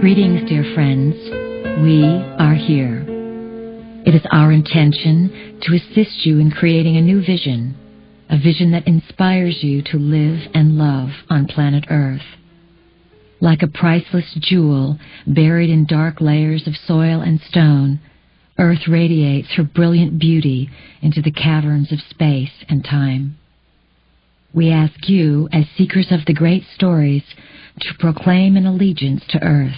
Greetings, dear friends. We are here. It is our intention to assist you in creating a new vision, a vision that inspires you to live and love on planet Earth. Like a priceless jewel buried in dark layers of soil and stone, Earth radiates her brilliant beauty into the caverns of space and time. We ask you, as seekers of the great stories, to proclaim an allegiance to Earth.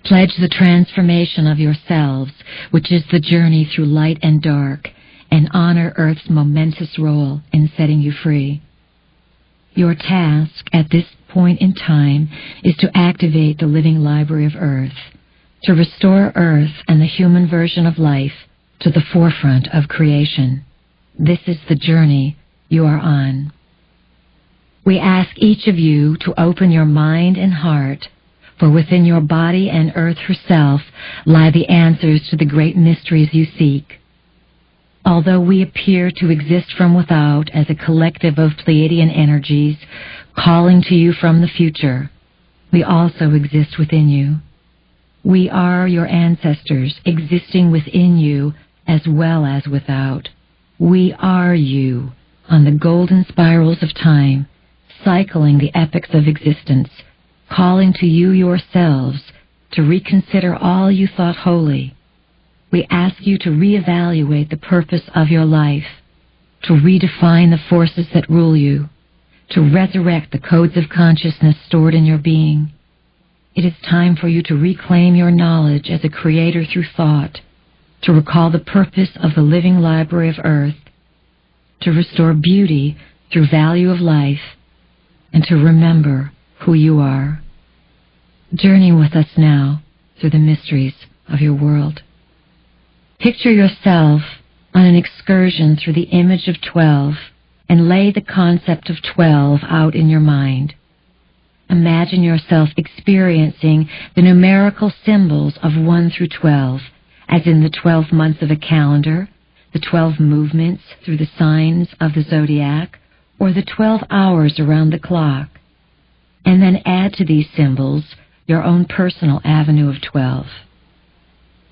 Pledge the transformation of yourselves, which is the journey through light and dark, and honor Earth's momentous role in setting you free. Your task at this point in time is to activate the living library of Earth, to restore Earth and the human version of life to the forefront of creation. This is the journey you are on. We ask each of you to open your mind and heart, for within your body and Earth herself lie the answers to the great mysteries you seek. Although we appear to exist from without as a collective of Pleiadian energies calling to you from the future, we also exist within you. We are your ancestors existing within you as well as without. We are you on the golden spirals of time, cycling the epochs of existence, calling to you yourselves to reconsider all you thought holy. We ask you to reevaluate the purpose of your life, to redefine the forces that rule you, to resurrect the codes of consciousness stored in your being. It is time for you to reclaim your knowledge as a creator through thought, to recall the purpose of the living library of Earth, to restore beauty through value of life, and to remember who you are. Journey with us now through the mysteries of your world. Picture yourself on an excursion through the image of 12 and lay the concept of 12 out in your mind. Imagine yourself experiencing the numerical symbols of 1 through 12, as in the 12 months of a calendar, the 12 movements through the signs of the zodiac, or the 12 hours around the clock. And then add to these symbols your own personal avenue of 12.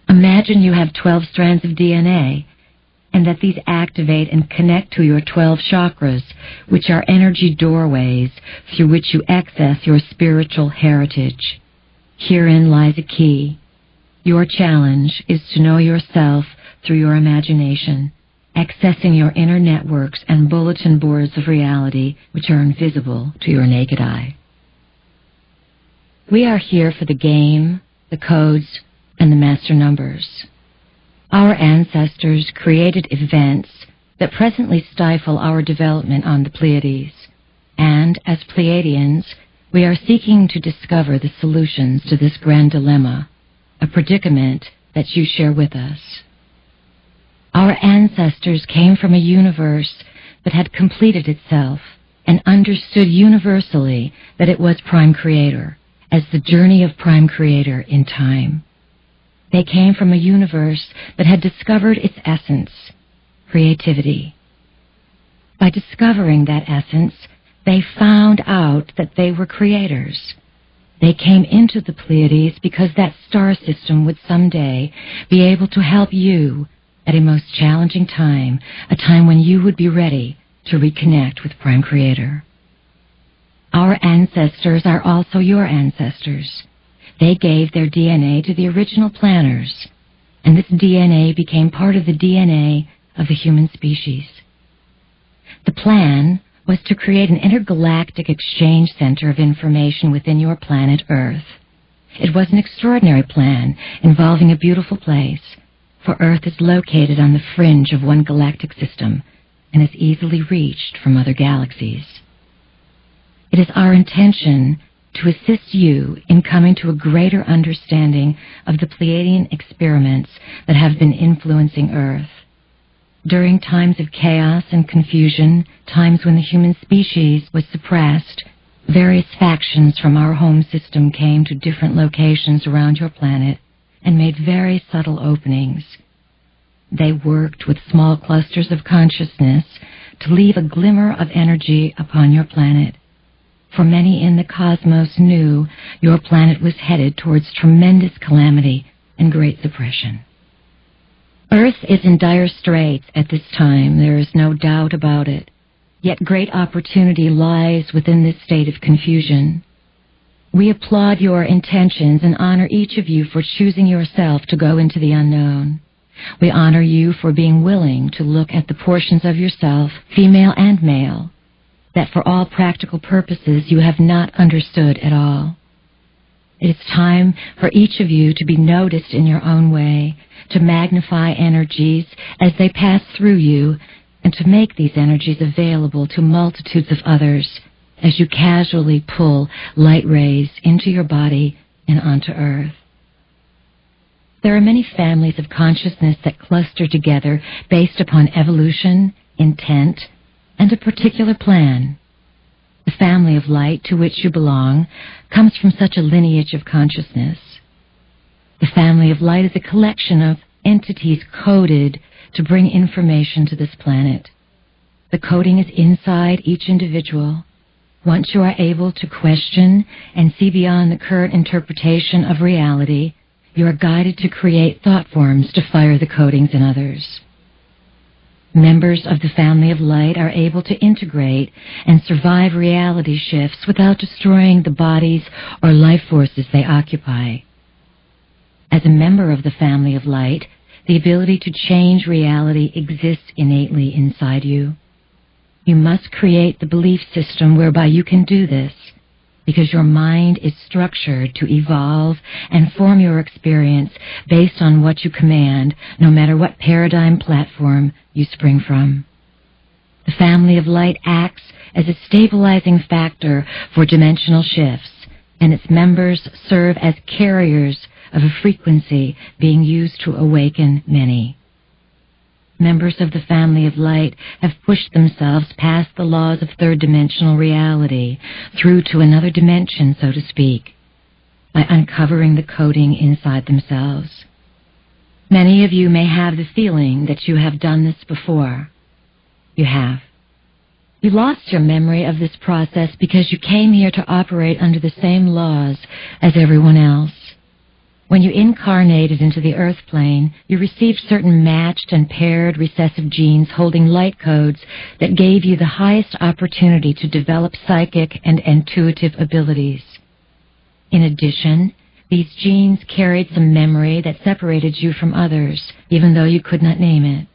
Imagine you have 12 strands of DNA, and that these activate and connect to your 12 chakras, which are energy doorways through which you access your spiritual heritage. Herein lies a key. Your challenge is to know yourself through your imagination, accessing your inner networks and bulletin boards of reality which are invisible to your naked eye. We are here for the game, the codes, and the master numbers. Our ancestors created events that presently stifle our development on the Pleiades, and as Pleiadians, we are seeking to discover the solutions to this grand dilemma, a predicament that you share with us. Our ancestors came from a universe that had completed itself and understood universally that it was Prime Creator, as the journey of Prime Creator in time. They came from a universe that had discovered its essence, creativity. By discovering that essence, they found out that they were creators. They came into the Pleiades because that star system would someday be able to help you at a most challenging time, a time when you would be ready to reconnect with Prime Creator. Our ancestors are also your ancestors. They gave their DNA to the original planners, and this DNA became part of the DNA of the human species. The plan was to create an intergalactic exchange center of information within your planet Earth. It was an extraordinary plan involving a beautiful place, for Earth is located on the fringe of one galactic system and is easily reached from other galaxies. It is our intention to assist you in coming to a greater understanding of the Pleiadian experiments that have been influencing Earth. During times of chaos and confusion, times when the human species was suppressed, various factions from our home system came to different locations around your planet and made very subtle openings. They worked with small clusters of consciousness to leave a glimmer of energy upon your planet. for many in the cosmos knew your planet was headed towards tremendous calamity and great suppression. Earth is in dire straits at this time, there is no doubt about it. Yet great opportunity lies within this state of confusion. We applaud your intentions and honor each of you for choosing yourself to go into the unknown. We honor you for being willing to look at the portions of yourself, female and male, that for all practical purposes you have not understood at all. It is time for each of you to be noticed in your own way, to magnify energies as they pass through you, and to make these energies available to multitudes of others as you casually pull light rays into your body and onto Earth. There are many families of consciousness that cluster together based upon evolution, intent, and a particular plan. The family of light to which you belong comes from such a lineage of consciousness. The family of light is a collection of entities coded to bring information to this planet. The coding is inside each individual. Once you are able to question and see beyond the current interpretation of reality, you are guided to create thought forms to fire the codings in others. Members of the family of light are able to integrate and survive reality shifts without destroying the bodies or life forces they occupy. As a member of the family of light, the ability to change reality exists innately inside you. You must create the belief system whereby you can do this, because your mind is structured to evolve and form your experience based on what you command, no matter what paradigm platform you spring from. The family of light acts as a stabilizing factor for dimensional shifts, and its members serve as carriers of a frequency being used to awaken many. Members of the family of light have pushed themselves past the laws of third-dimensional reality through to another dimension, so to speak, by uncovering the coding inside themselves. Many of you may have the feeling that you have done this before. You have. You lost your memory of this process because you came here to operate under the same laws as everyone else. When you incarnated into the earth plane, you received certain matched and paired recessive genes holding light codes that gave you the highest opportunity to develop psychic and intuitive abilities. In addition, these genes carried some memory that separated you from others, even though you could not name it.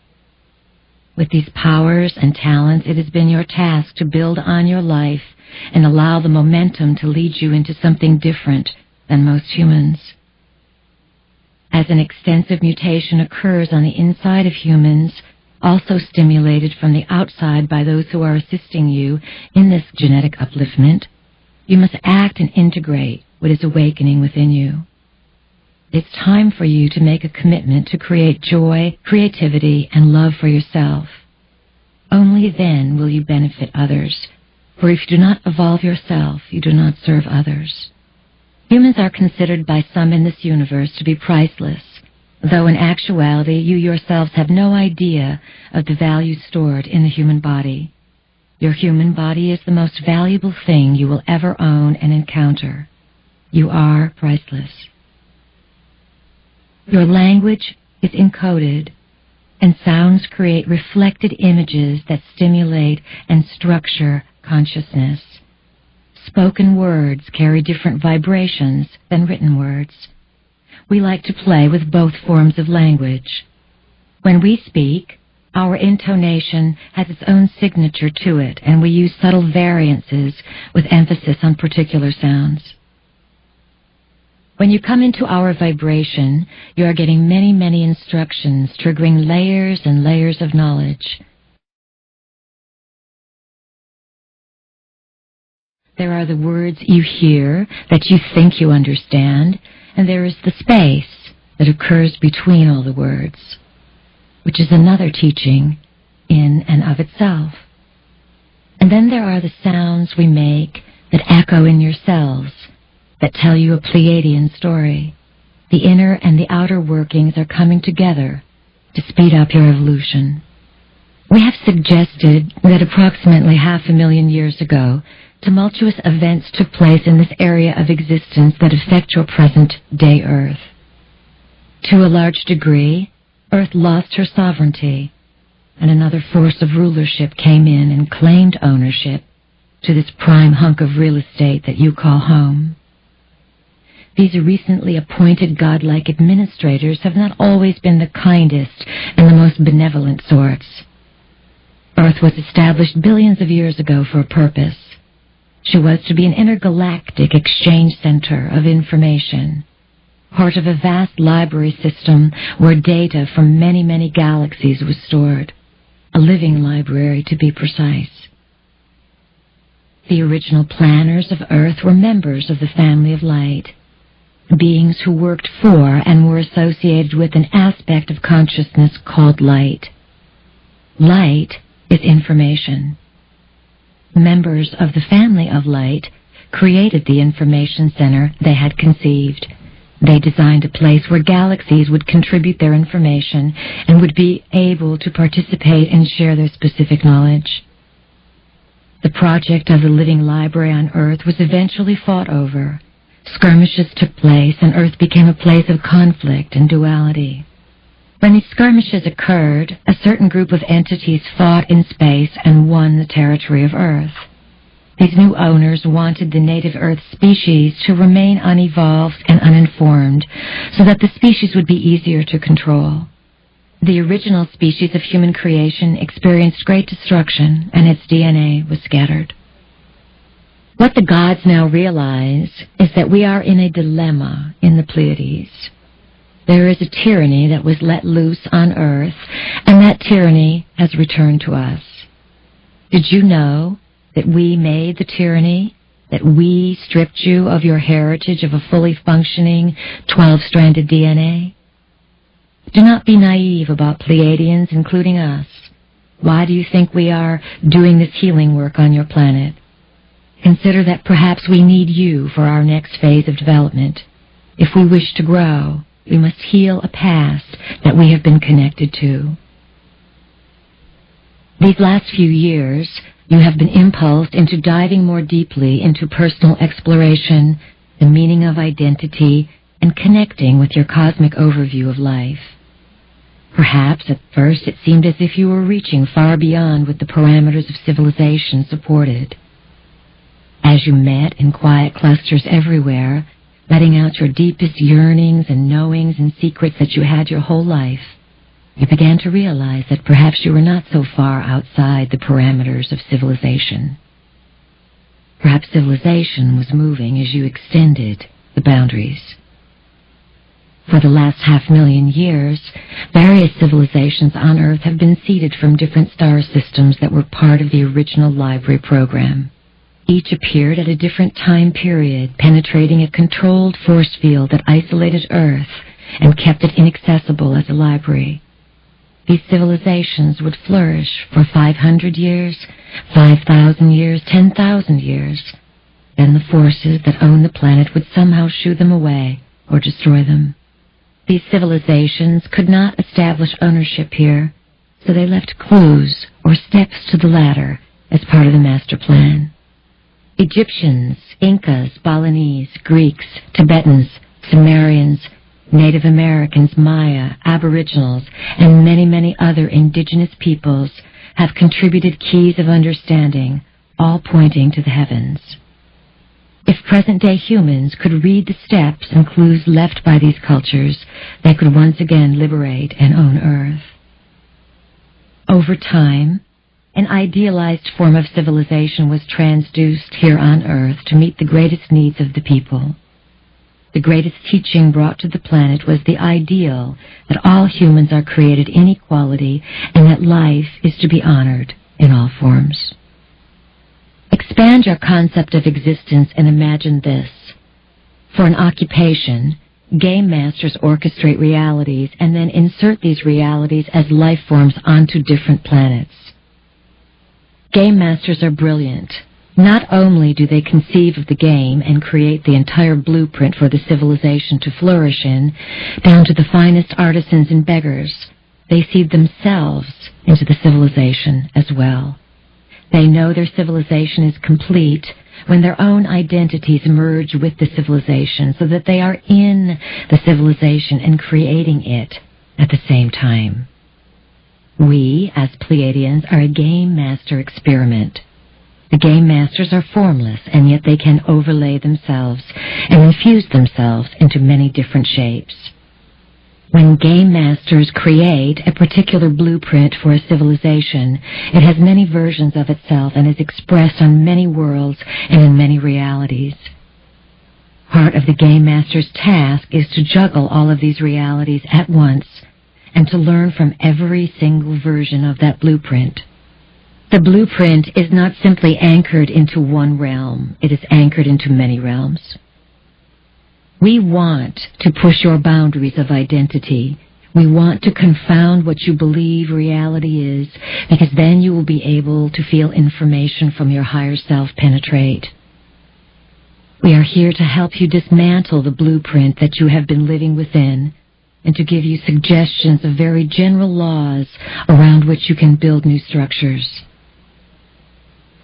With these powers and talents, it has been your task to build on your life and allow the momentum to lead you into something different than most humans. As an extensive mutation occurs on the inside of humans, also stimulated from the outside by those who are assisting you in this genetic upliftment, you must act and integrate what is awakening within you. It's time for you to make a commitment to create joy, creativity, and love for yourself. Only then will you benefit others, for if you do not evolve yourself, you do not serve others. Humans are considered by some in this universe to be priceless, though in actuality you yourselves have no idea of the value stored in the human body. Your human body is the most valuable thing you will ever own and encounter. You are priceless. Your language is encoded, and sounds create reflected images that stimulate and structure consciousness. Spoken words carry different vibrations than written words. We like to play with both forms of language. When we speak, our intonation has its own signature to it, and we use subtle variances with emphasis on particular sounds. When you come into our vibration, you are getting many, many instructions, triggering layers and layers of knowledge. There are the words you hear that you think you understand, and there is the space that occurs between all the words, which is another teaching in and of itself. And then there are the sounds we make that echo in yourselves, that tell you a Pleiadian story. The inner and the outer workings are coming together to speed up your evolution. We have suggested that approximately 500,000 years ago, Tumultuous events took place in this area of existence that affect your present-day Earth. To a large degree, Earth lost her sovereignty, and another force of rulership came in and claimed ownership to this prime hunk of real estate that you call home. These recently appointed godlike administrators have not always been the kindest and the most benevolent sorts. Earth was established billions of years ago for a purpose. She was to be an intergalactic exchange center of information, part of a vast library system where data from many, many galaxies was stored, a living library to be precise. The original planners of Earth were members of the family of light, beings who worked for and were associated with an aspect of consciousness called light. Light is information. Members of the family of light created the information center they had conceived. They designed a place where galaxies would contribute their information and would be able to participate and share their specific knowledge. The project of the living library on Earth was eventually fought over. Skirmishes took place, and Earth became a place of conflict and duality. When these skirmishes occurred, a certain group of entities fought in space and won the territory of Earth. These new owners wanted the native Earth species to remain unevolved and uninformed, so that the species would be easier to control. The original species of human creation experienced great destruction, and its DNA was scattered. What the gods now realize is that we are in a dilemma in the Pleiades. There is a tyranny that was let loose on Earth, and that tyranny has returned to us. Did you know that we made the tyranny, that we stripped you of your heritage of a fully functioning 12-stranded DNA? Do not be naive about Pleiadians, including us. Why do you think we are doing this healing work on your planet? Consider that perhaps we need you for our next phase of development. If we wish to grow, we must heal a past that we have been connected to. These last few years, you have been impulsed into diving more deeply into personal exploration, the meaning of identity, and connecting with your cosmic overview of life. Perhaps at first it seemed as if you were reaching far beyond what the parameters of civilization supported. As you met in quiet clusters everywhere, letting out your deepest yearnings and knowings and secrets that you had your whole life, you began to realize that perhaps you were not so far outside the parameters of civilization. Perhaps civilization was moving as you extended the boundaries. For the last 500,000 years, various civilizations on Earth have been seeded from different star systems that were part of the original library program. Each appeared at a different time period, penetrating a controlled force field that isolated Earth and kept it inaccessible as a library. These civilizations would flourish for 500 years, 5,000 years, 10,000 years. Then the forces that own the planet would somehow shoo them away or destroy them. These civilizations could not establish ownership here, so they left clues or steps to the ladder as part of the master plan. Egyptians, Incas, Balinese, Greeks, Tibetans, Sumerians, Native Americans, Maya, Aboriginals, and many, many other indigenous peoples have contributed keys of understanding, all pointing to the heavens. If present-day humans could read the steps and clues left by these cultures, they could once again liberate and own Earth. Over time, an idealized form of civilization was transduced here on Earth to meet the greatest needs of the people. The greatest teaching brought to the planet was the ideal that all humans are created in equality and that life is to be honored in all forms. Expand your concept of existence and imagine this. For an occupation, game masters orchestrate realities and then insert these realities as life forms onto different planets. Game masters are brilliant. Not only do they conceive of the game and create the entire blueprint for the civilization to flourish in, down to the finest artisans and beggars, they seed themselves into the civilization as well. They know their civilization is complete when their own identities merge with the civilization so that they are in the civilization and creating it at the same time. We, as Pleiadians, are a game master experiment. The game masters are formless, and yet they can overlay themselves and infuse themselves into many different shapes. When game masters create a particular blueprint for a civilization, it has many versions of itself and is expressed on many worlds and in many realities. Part of the game master's task is to juggle all of these realities at once and to learn from every single version of that blueprint. The blueprint is not simply anchored into one realm, it is anchored into many realms. We want to push your boundaries of identity. We want to confound what you believe reality is, because then you will be able to feel information from your higher self penetrate. We are here to help you dismantle the blueprint that you have been living within, and to give you suggestions of very general laws around which you can build new structures.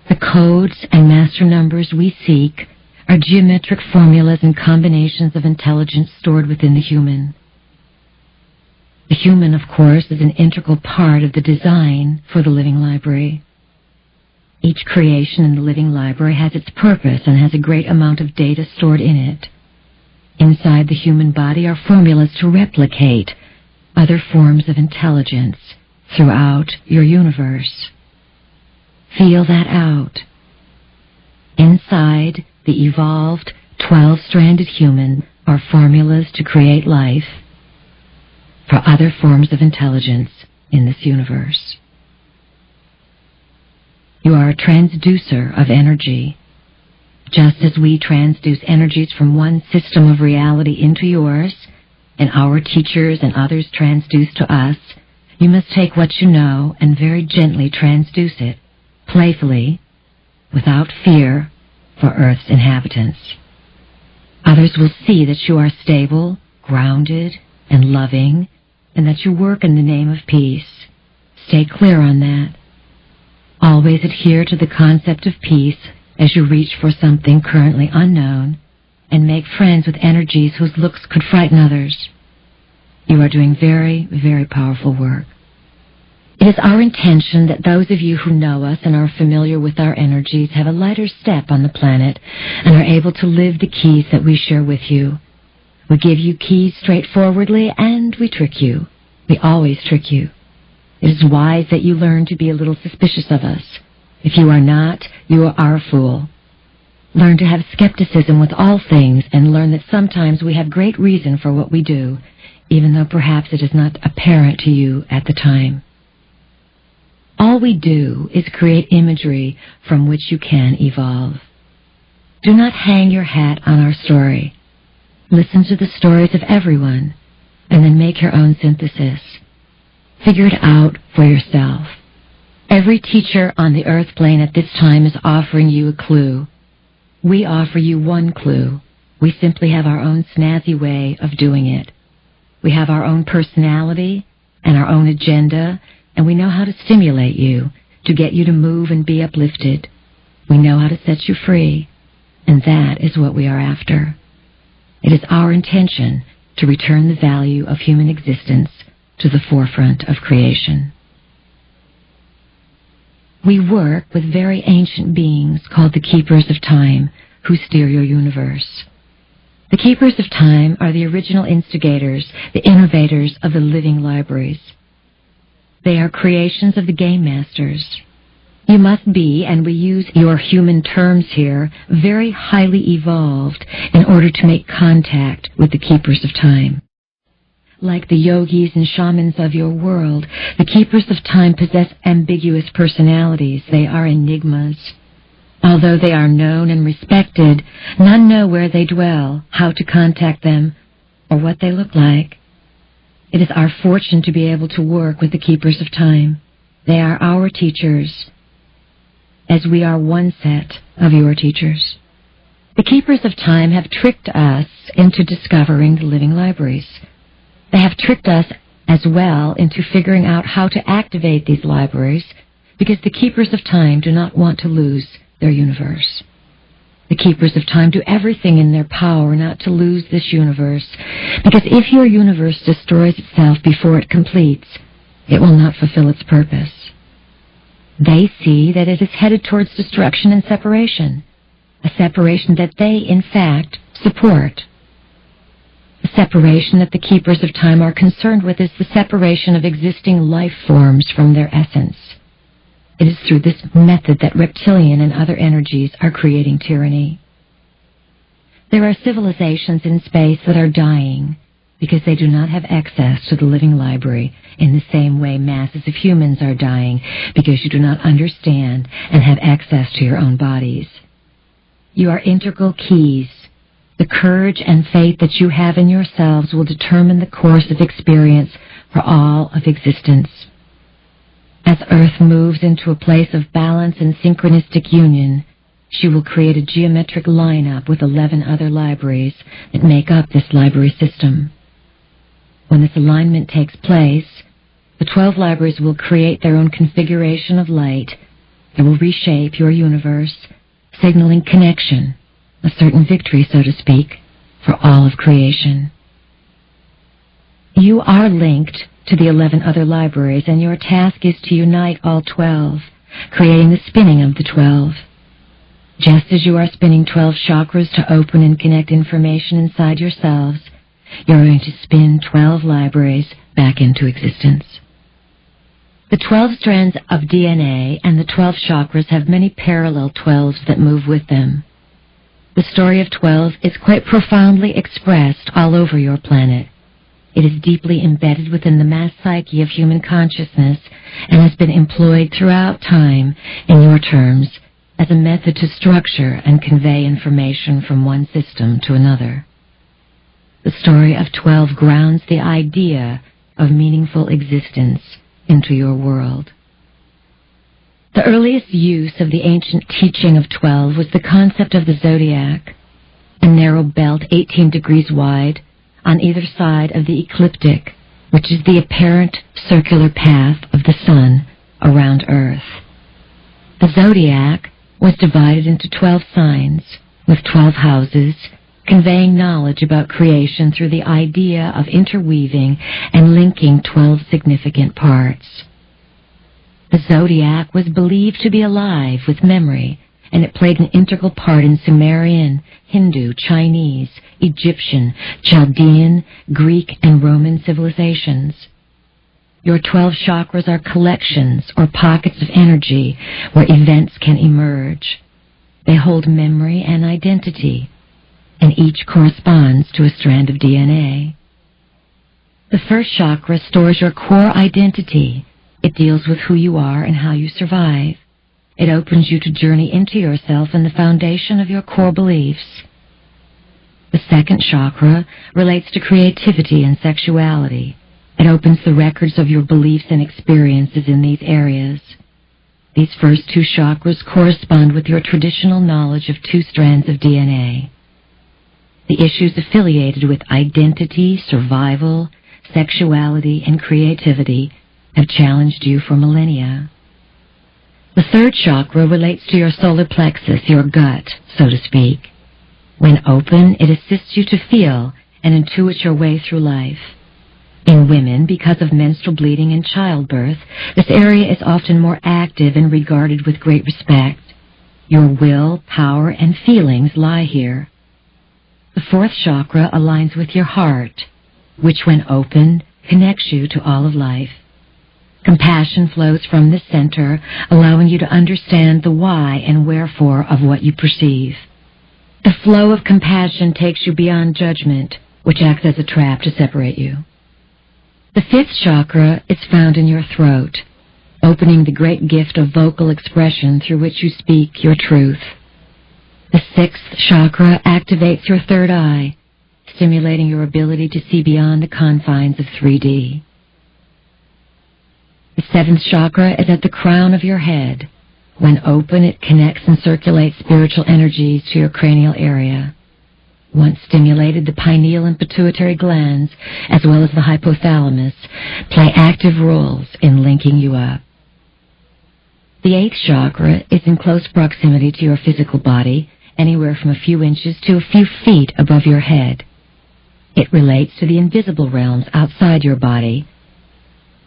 The codes and master numbers we seek are geometric formulas and combinations of intelligence stored within the human. The human, of course, is an integral part of the design for the living library. Each creation in the living library has its purpose and has a great amount of data stored in it. Inside the human body are formulas to replicate other forms of intelligence throughout your universe. Feel that out. Inside the evolved 12-stranded human are formulas to create life for other forms of intelligence in this universe. You are a transducer of energy. Just as we transduce energies from one system of reality into yours, and our teachers and others transduce to us, you must take what you know and very gently transduce it, playfully, without fear, for Earth's inhabitants. Others will see that you are stable, grounded, and loving, and that you work in the name of peace. Stay clear on that. Always adhere to the concept of peace as you reach for something currently unknown, and make friends with energies whose looks could frighten others. You are doing very, very powerful work. It is our intention that those of you who know us and are familiar with our energies have a lighter step on the planet and are able to live the keys that we share with you. We give you keys straightforwardly, and we trick you. We always trick you. It is wise that you learn to be a little suspicious of us. If you are not, you are a fool. Learn to have skepticism with all things, and learn that sometimes we have great reason for what we do, even though perhaps it is not apparent to you at the time. All we do is create imagery from which you can evolve. Do not hang your hat on our story. Listen to the stories of everyone, and then make your own synthesis. Figure it out for yourself. Every teacher on the earth plane at this time is offering you a clue. We offer you one clue. We simply have our own snazzy way of doing it. We have our own personality and our own agenda, and we know how to stimulate you, to get you to move and be uplifted. We know how to set you free, and that is what we are after. It is our intention to return the value of human existence to the forefront of creation. We work with very ancient beings called the Keepers of Time, who steer your universe. The Keepers of Time are the original instigators, the innovators of the living libraries. They are creations of the game masters. You must be, and we use your human terms here, very highly evolved in order to make contact with the Keepers of Time. Like the yogis and shamans of your world, the Keepers of Time possess ambiguous personalities. They are enigmas. Although they are known and respected, none know where they dwell, how to contact them, or what they look like. It is our fortune to be able to work with the Keepers of Time. They are our teachers, as we are one set of your teachers. The Keepers of Time have tricked us into discovering the living libraries. They have tricked us as well into figuring out how to activate these libraries, because the Keepers of Time do not want to lose their universe. The keepers of time do everything in their power not to lose this universe, because if your universe destroys itself before it completes, it will not fulfill its purpose. They see that it is headed towards destruction and separation, a separation that they, in fact, support. The separation that the keepers of time are concerned with is the separation of existing life forms from their essence. It is through this method that reptilian and other energies are creating tyranny. There are civilizations in space that are dying because they do not have access to the living library in the same way masses of humans are dying because you do not understand and have access to your own bodies. You are integral keys. The courage and faith that you have in yourselves will determine the course of experience for all of existence. As Earth moves into a place of balance and synchronistic union, she will create a geometric lineup with 11 other libraries that make up this library system. When this alignment takes place, the 12 libraries will create their own configuration of light that will reshape your universe, signaling connection, a certain victory, so to speak, for all of creation. You are linked to the 11 other libraries, and your task is to unite all 12, creating the spinning of the 12. Just as you are spinning 12 chakras to open and connect information inside yourselves, you're going to spin 12 libraries back into existence. The 12 strands of DNA and the 12 chakras have many parallel 12s that move with them. The story of 12 is quite profoundly expressed all over your planet. It is deeply embedded within the mass psyche of human consciousness and has been employed throughout time, in your terms, as a method to structure and convey information from one system to another. The story of 12 grounds the idea of meaningful existence into your world. The earliest use of the ancient teaching of 12 was the concept of the zodiac, a narrow belt 18 degrees wide on either side of the ecliptic, which is the apparent circular path of the sun around Earth. The zodiac was divided into 12 signs, with 12 houses, conveying knowledge about creation through the idea of interweaving and linking 12 significant parts. The zodiac was believed to be alive with memory, and it played an integral part in Sumerian, Hindu, Chinese, Egyptian, Chaldean, Greek, and Roman civilizations. Your 12 chakras are collections or pockets of energy where events can emerge. They hold memory and identity, and each corresponds to a strand of DNA. The first chakra stores your core identity. It deals with who you are and how you survive. It opens you to journey into yourself and the foundation of your core beliefs. The second chakra relates to creativity and sexuality. It opens the records of your beliefs and experiences in these areas. These first two chakras correspond with your traditional knowledge of 2 strands of DNA. The issues affiliated with identity, survival, sexuality, and creativity have challenged you for millennia. The third chakra relates to your solar plexus, your gut, so to speak. When open, it assists you to feel and intuit your way through life. In women, because of menstrual bleeding and childbirth, this area is often more active and regarded with great respect. Your will, power, and feelings lie here. The fourth chakra aligns with your heart, which, when open, connects you to all of life. Compassion flows from this center, allowing you to understand the why and wherefore of what you perceive. The flow of compassion takes you beyond judgment, which acts as a trap to separate you. The fifth chakra is found in your throat, opening the great gift of vocal expression through which you speak your truth. The sixth chakra activates your third eye, stimulating your ability to see beyond the confines of 3D. The seventh chakra is at the crown of your head. When open, it connects and circulates spiritual energies to your cranial area. Once stimulated, the pineal and pituitary glands, as well as the hypothalamus, play active roles in linking you up. The eighth chakra is in close proximity to your physical body anywhere from a few inches to a few feet above your head. It relates to the invisible realms outside your body.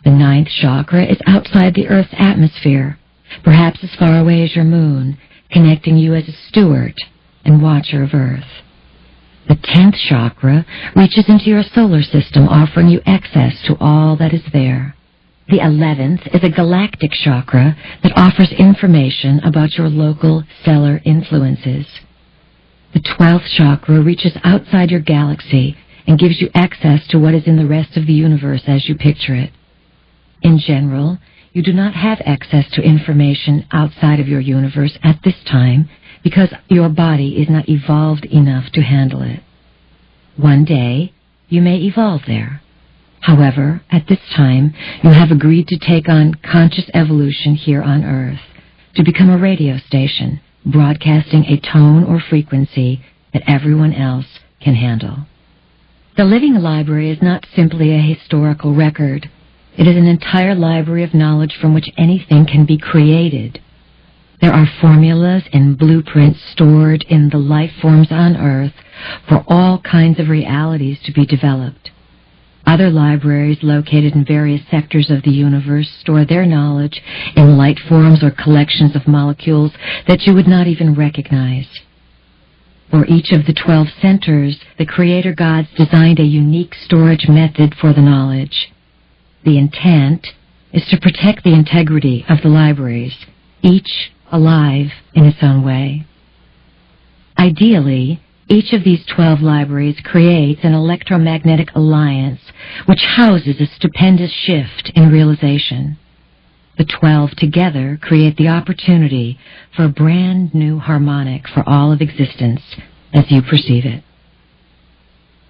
The ninth chakra is outside the Earth's atmosphere, perhaps as far away as your moon, connecting you as a steward and watcher of Earth. The 10th chakra reaches into your solar system, offering you access to all that is there. The 11th is a galactic chakra that offers information about your local stellar influences. The 12th chakra reaches outside your galaxy and gives you access to what is in the rest of the universe as you picture it. In general, you do not have access to information outside of your universe at this time because your body is not evolved enough to handle it. One day, you may evolve there. However, at this time, you have agreed to take on conscious evolution here on Earth, to become a radio station, broadcasting a tone or frequency that everyone else can handle. The Living Library is not simply a historical record. It is an entire library of knowledge from which anything can be created. There are formulas and blueprints stored in the life forms on Earth for all kinds of realities to be developed. Other libraries located in various sectors of the universe store their knowledge in light forms or collections of molecules that you would not even recognize. For each of the 12 centers, the Creator Gods designed a unique storage method for the knowledge. The intent is to protect the integrity of the libraries, each alive in its own way. Ideally, each of these 12 libraries creates an electromagnetic alliance which houses a stupendous shift in realization. The 12 together create the opportunity for a brand new harmonic for all of existence as you perceive it.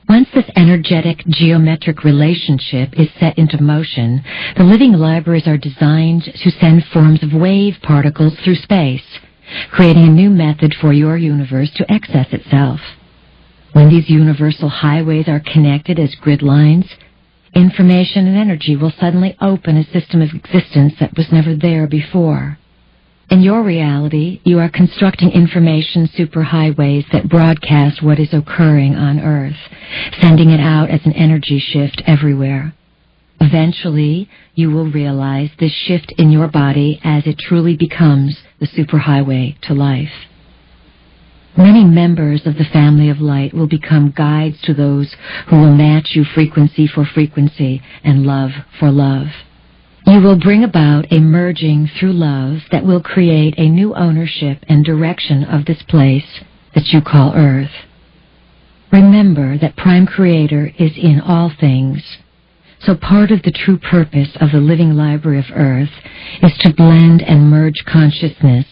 Once this energetic geometric relationship is set into motion, the living libraries are designed to send forms of wave particles through space, creating a new method for your universe to access itself. When these universal highways are connected as grid lines, information and energy will suddenly open a system of existence that was never there before. In your reality, you are constructing information superhighways that broadcast what is occurring on Earth, sending it out as an energy shift everywhere. Eventually, you will realize this shift in your body as it truly becomes the superhighway to life. Many members of the family of light will become guides to those who will match you frequency for frequency and love for love. You will bring about a merging through love that will create a new ownership and direction of this place that you call Earth. Remember that Prime Creator is in all things, so part of the true purpose of the Living Library of Earth is to blend and merge consciousness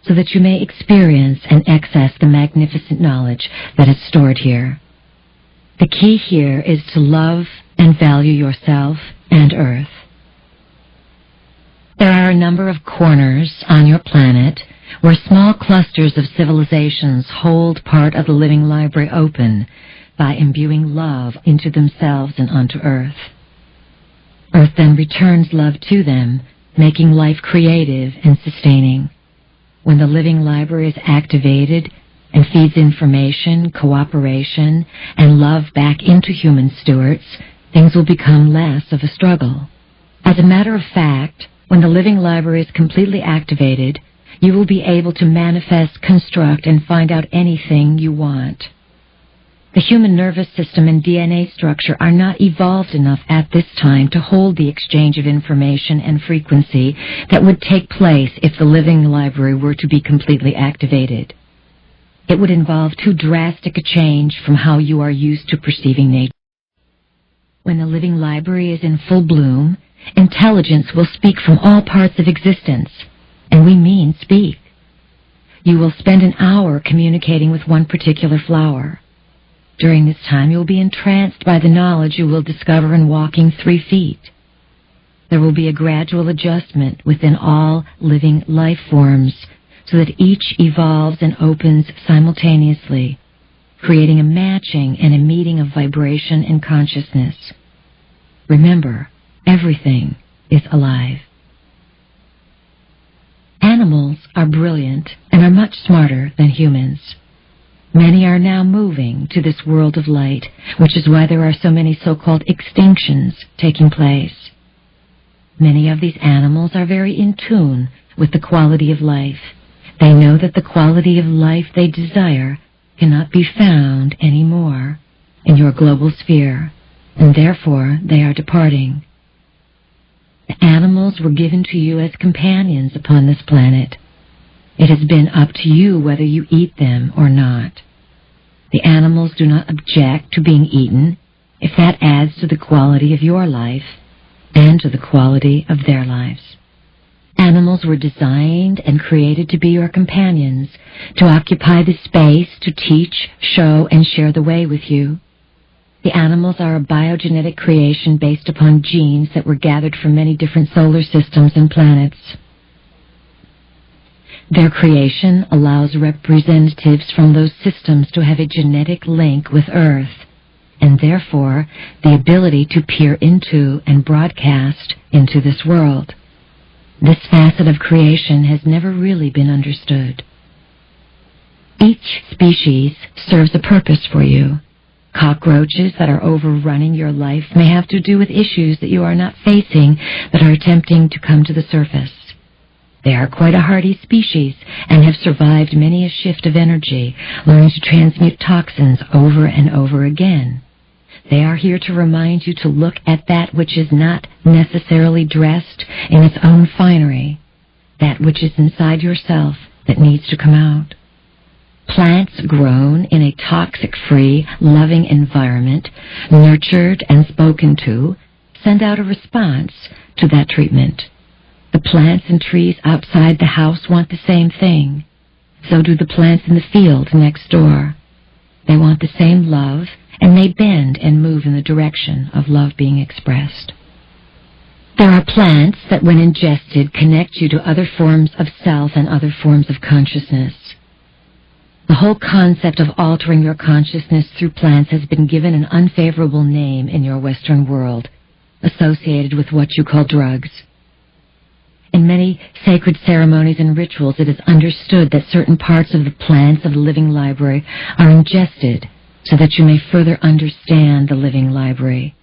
so that you may experience and access the magnificent knowledge that is stored here. The key here is to love and value yourself and Earth. There are a number of corners on your planet where small clusters of civilizations hold part of the Living Library open by imbuing love into themselves and onto Earth. Earth then returns love to them, making life creative and sustaining. When the Living Library is activated and feeds information, cooperation, and love back into human stewards, things will become less of a struggle. As a matter of fact, when the Living Library is completely activated, you will be able to manifest, construct, and find out anything you want. The human nervous system and DNA structure are not evolved enough at this time to hold the exchange of information and frequency that would take place if the Living Library were to be completely activated. It would involve too drastic a change from how you are used to perceiving nature. When the Living Library is in full bloom, intelligence will speak from all parts of existence, and we mean speak. You will spend an hour communicating with one particular flower. During this time, you will be entranced by the knowledge you will discover in walking 3 feet. There will be a gradual adjustment within all living life forms so that each evolves and opens simultaneously, creating a matching and a meeting of vibration and consciousness. Remember, everything is alive. Animals are brilliant and are much smarter than humans. Many are now moving to this world of light, which is why there are so many so-called extinctions taking place. Many of these animals are very in tune with the quality of life. They know that the quality of life they desire cannot be found anymore in your global sphere, and therefore they are departing. The animals were given to you as companions upon this planet. It has been up to you whether you eat them or not. The animals do not object to being eaten if that adds to the quality of your life and to the quality of their lives. Animals were designed and created to be your companions, to occupy the space, to teach, show, and share the way with you. The animals are a biogenetic creation based upon genes that were gathered from many different solar systems and planets. Their creation allows representatives from those systems to have a genetic link with Earth, and therefore the ability to peer into and broadcast into this world. This facet of creation has never really been understood. Each species serves a purpose for you. Cockroaches that are overrunning your life may have to do with issues that you are not facing that are attempting to come to the surface. They are quite a hardy species and have survived many a shift of energy, learning to transmute toxins over and over again. They are here to remind you to look at that which is not necessarily dressed in its own finery, that which is inside yourself that needs to come out. Plants grown in a toxic-free, loving environment, nurtured and spoken to, send out a response to that treatment. The plants and trees outside the house want the same thing. So do the plants in the field next door. They want the same love, and they bend and move in the direction of love being expressed. There are plants that, when ingested, connect you to other forms of self and other forms of consciousness. The whole concept of altering your consciousness through plants has been given an unfavorable name in your Western world, associated with what you call drugs. In many sacred ceremonies and rituals, it is understood that certain parts of the plants of the living library are ingested so that you may further understand the living library.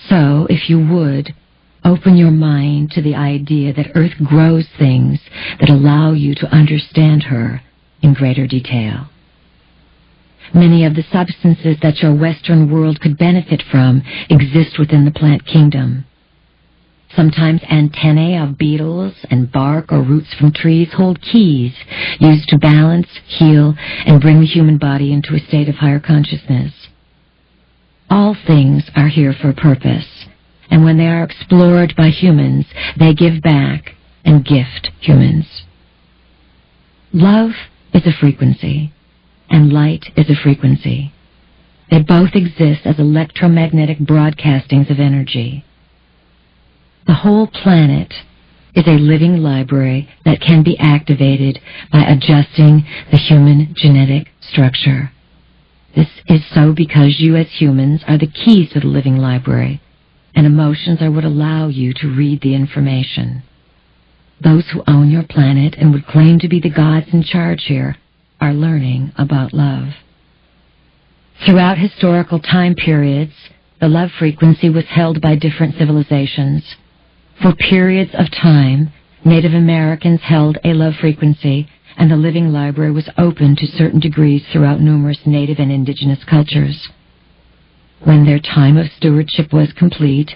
So, if you would, open your mind to the idea that Earth grows things that allow you to understand her in greater detail. Many of the substances that your Western world could benefit from exist within the plant kingdom. Sometimes antennae of beetles and bark or roots from trees hold keys used to balance, heal, and bring the human body into a state of higher consciousness. All things are here for a purpose, and when they are explored by humans, they give back and gift humans. Love is a frequency, and light is a frequency. They both exist as electromagnetic broadcastings of energy. The whole planet is a living library that can be activated by adjusting the human genetic structure. This is so because you as humans are the keys to the living library, and emotions are what allow you to read the information. Those who own your planet and would claim to be the gods in charge here are learning about love. Throughout historical time periods, the love frequency was held by different civilizations. For periods of time, Native Americans held a love frequency, and the living library was open to certain degrees throughout numerous native and indigenous cultures. When their time of stewardship was complete,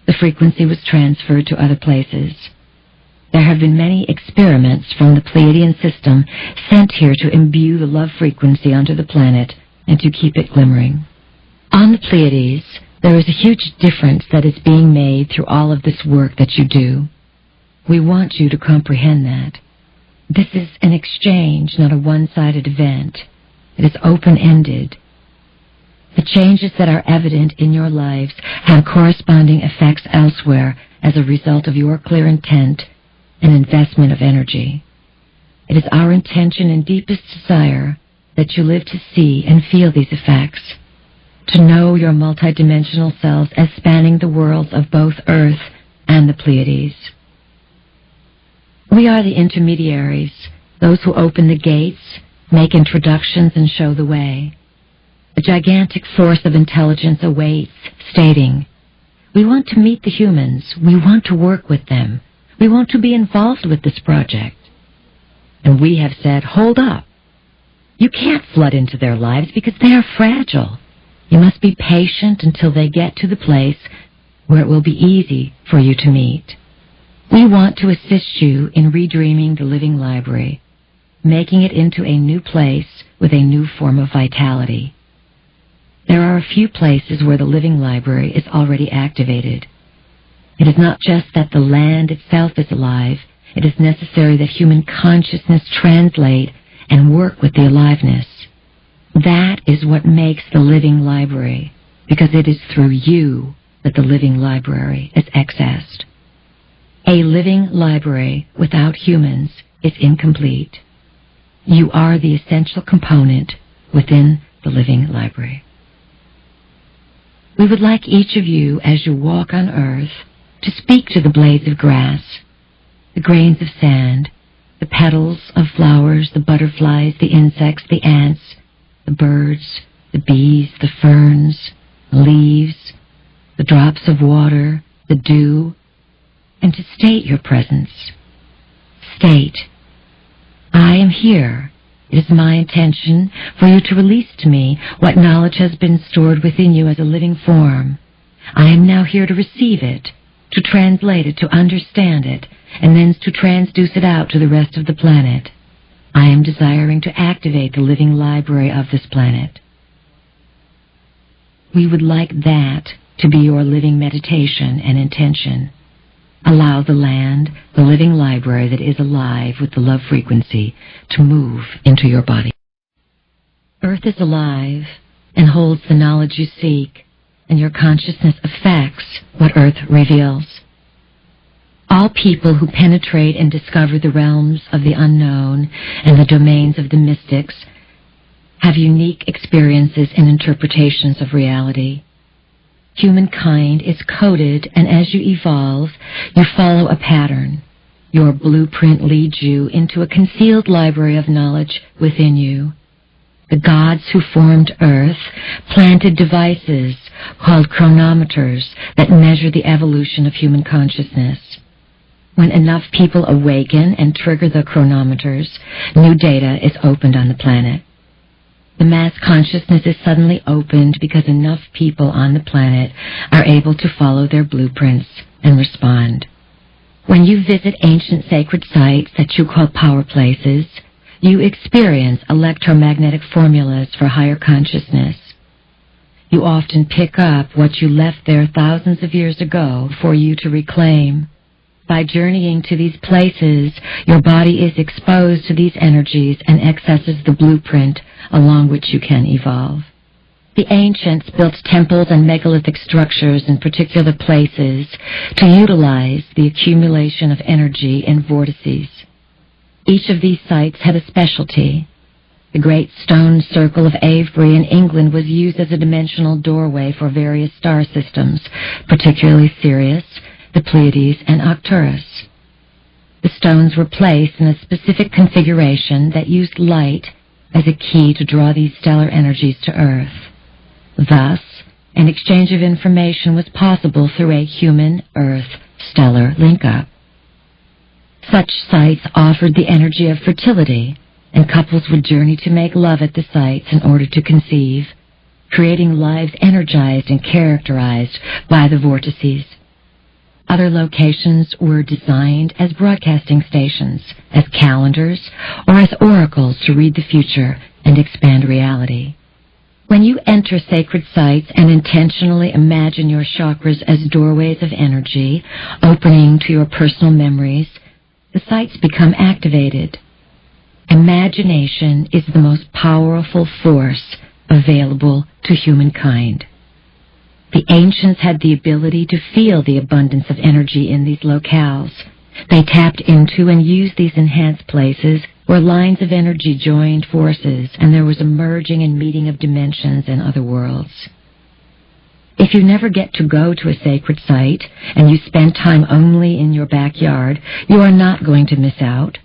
the frequency was transferred to other places. There have been many experiments from the Pleiadian system sent here to imbue the love frequency onto the planet and to keep it glimmering. On the Pleiades, there is a huge difference that is being made through all of this work that you do. We want you to comprehend that. This is an exchange, not a one-sided event. It is open-ended. The changes that are evident in your lives have corresponding effects elsewhere as a result of your clear intent and investment of energy. It is our intention and deepest desire that you live to see and feel these effects, to know your multidimensional selves as spanning the worlds of both Earth and the Pleiades. We are the intermediaries, those who open the gates make introductions, and show the way. A gigantic force of intelligence awaits, stating, "We want to meet the humans. We want to work with them. We want to be involved with this project." And we have said, "Hold up. You can't flood into their lives because they are fragile. You must be patient until they get to the place where it will be easy for you to meet." We want to assist you in redreaming the living library, making it into a new place with a new form of vitality. There are a few places where the living library is already activated. It is not just that the land itself is alive, it is necessary that human consciousness translate and work with the aliveness. That is what makes the living library, because it is through you that the living library is accessed. A living library without humans is incomplete. You are the essential component within the living library. We would like each of you, as you walk on earth, to speak to the blades of grass, the grains of sand, the petals of flowers, the butterflies, the insects, the ants, the birds, the bees, the ferns, the leaves, the drops of water, the dew, and to state your presence. State, "I am here. It is my intention for you to release to me what knowledge has been stored within you as a living form. I am now here to receive it, to translate it, to understand it, and then to transduce it out to the rest of the planet. I am desiring to activate the living library of this planet." We would like that to be your living meditation and intention. Allow the land, the living library that is alive with the love frequency, to move into your body. Earth is alive and holds the knowledge you seek, and your consciousness affects what Earth reveals. All people who penetrate and discover the realms of the unknown and the domains of the mystics have unique experiences and interpretations of reality. Humankind is coded, and as you evolve, you follow a pattern. Your blueprint leads you into a concealed library of knowledge within you. The gods who formed Earth planted devices called chronometers that measure the evolution of human consciousness. When enough people awaken and trigger the chronometers, new data is opened on the planet. The mass consciousness is suddenly opened because enough people on the planet are able to follow their blueprints and respond. When you visit ancient sacred sites that you call power places, you experience electromagnetic formulas for higher consciousness. You often pick up what you left there thousands of years ago for you to reclaim. By journeying to these places, your body is exposed to these energies and accesses the blueprint along which you can evolve. The ancients built temples and megalithic structures in particular places to utilize the accumulation of energy in vortices. Each of these sites had a specialty. The great stone circle of Avebury in England was used as a dimensional doorway for various star systems, particularly Sirius, the Pleiades, and Arcturus. The stones were placed in a specific configuration that used light as a key to draw these stellar energies to Earth. Thus, an exchange of information was possible through a human-Earth stellar link-up. Such sites offered the energy of fertility, and couples would journey to make love at the sites in order to conceive, creating lives energized and characterized by the vortices. Other locations were designed as broadcasting stations, as calendars, or as oracles to read the future and expand reality. When you enter sacred sites and intentionally imagine your chakras as doorways of energy, opening to your personal memories, the sites become activated. Imagination is the most powerful force available to humankind. The ancients had the ability to feel the abundance of energy in these locales. They tapped into and used these enhanced places where lines of energy joined forces, and there was a merging and meeting of dimensions and other worlds. If you never get to go to a sacred site, and you spend time only in your backyard, you are not going to miss out.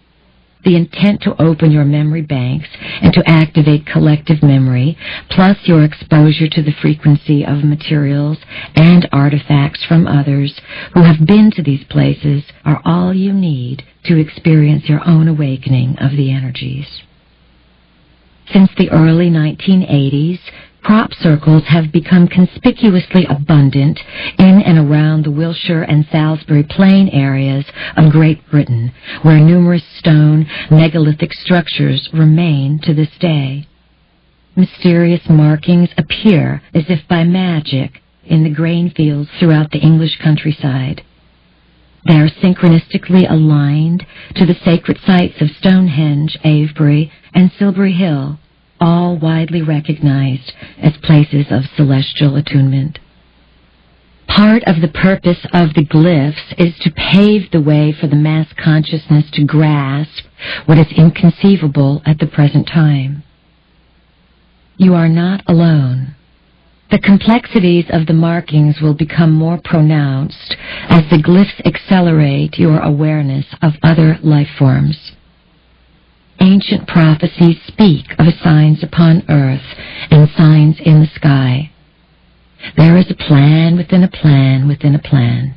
The intent to open your memory banks and to activate collective memory, plus your exposure to the frequency of materials and artifacts from others who have been to these places, are all you need to experience your own awakening of the energies. Since the early 1980s, crop circles have become conspicuously abundant in and around the Wiltshire and Salisbury Plain areas of Great Britain, where numerous stone megalithic structures remain to this day. Mysterious markings appear as if by magic in the grain fields throughout the English countryside. They are synchronistically aligned to the sacred sites of Stonehenge, Avebury, and Silbury Hill, all widely recognized as places of celestial attunement. Part of the purpose of the glyphs is to pave the way for the mass consciousness to grasp what is inconceivable at the present time. You are not alone. The complexities of the markings will become more pronounced as the glyphs accelerate your awareness of other life forms. Ancient prophecies speak of signs upon earth and signs in the sky. There is a plan within a plan within a plan.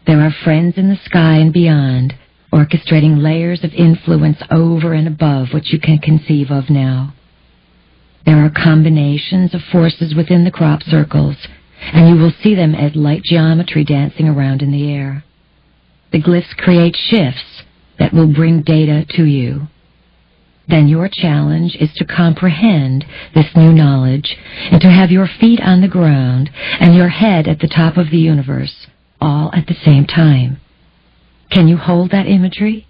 There are friends in the sky and beyond, orchestrating layers of influence over and above what you can conceive of now. There are combinations of forces within the crop circles, and you will see them as light geometry dancing around in the air. The glyphs create shifts that will bring data to you. Then your challenge is to comprehend this new knowledge and to have your feet on the ground and your head at the top of the universe, all at the same time. Can you hold that imagery?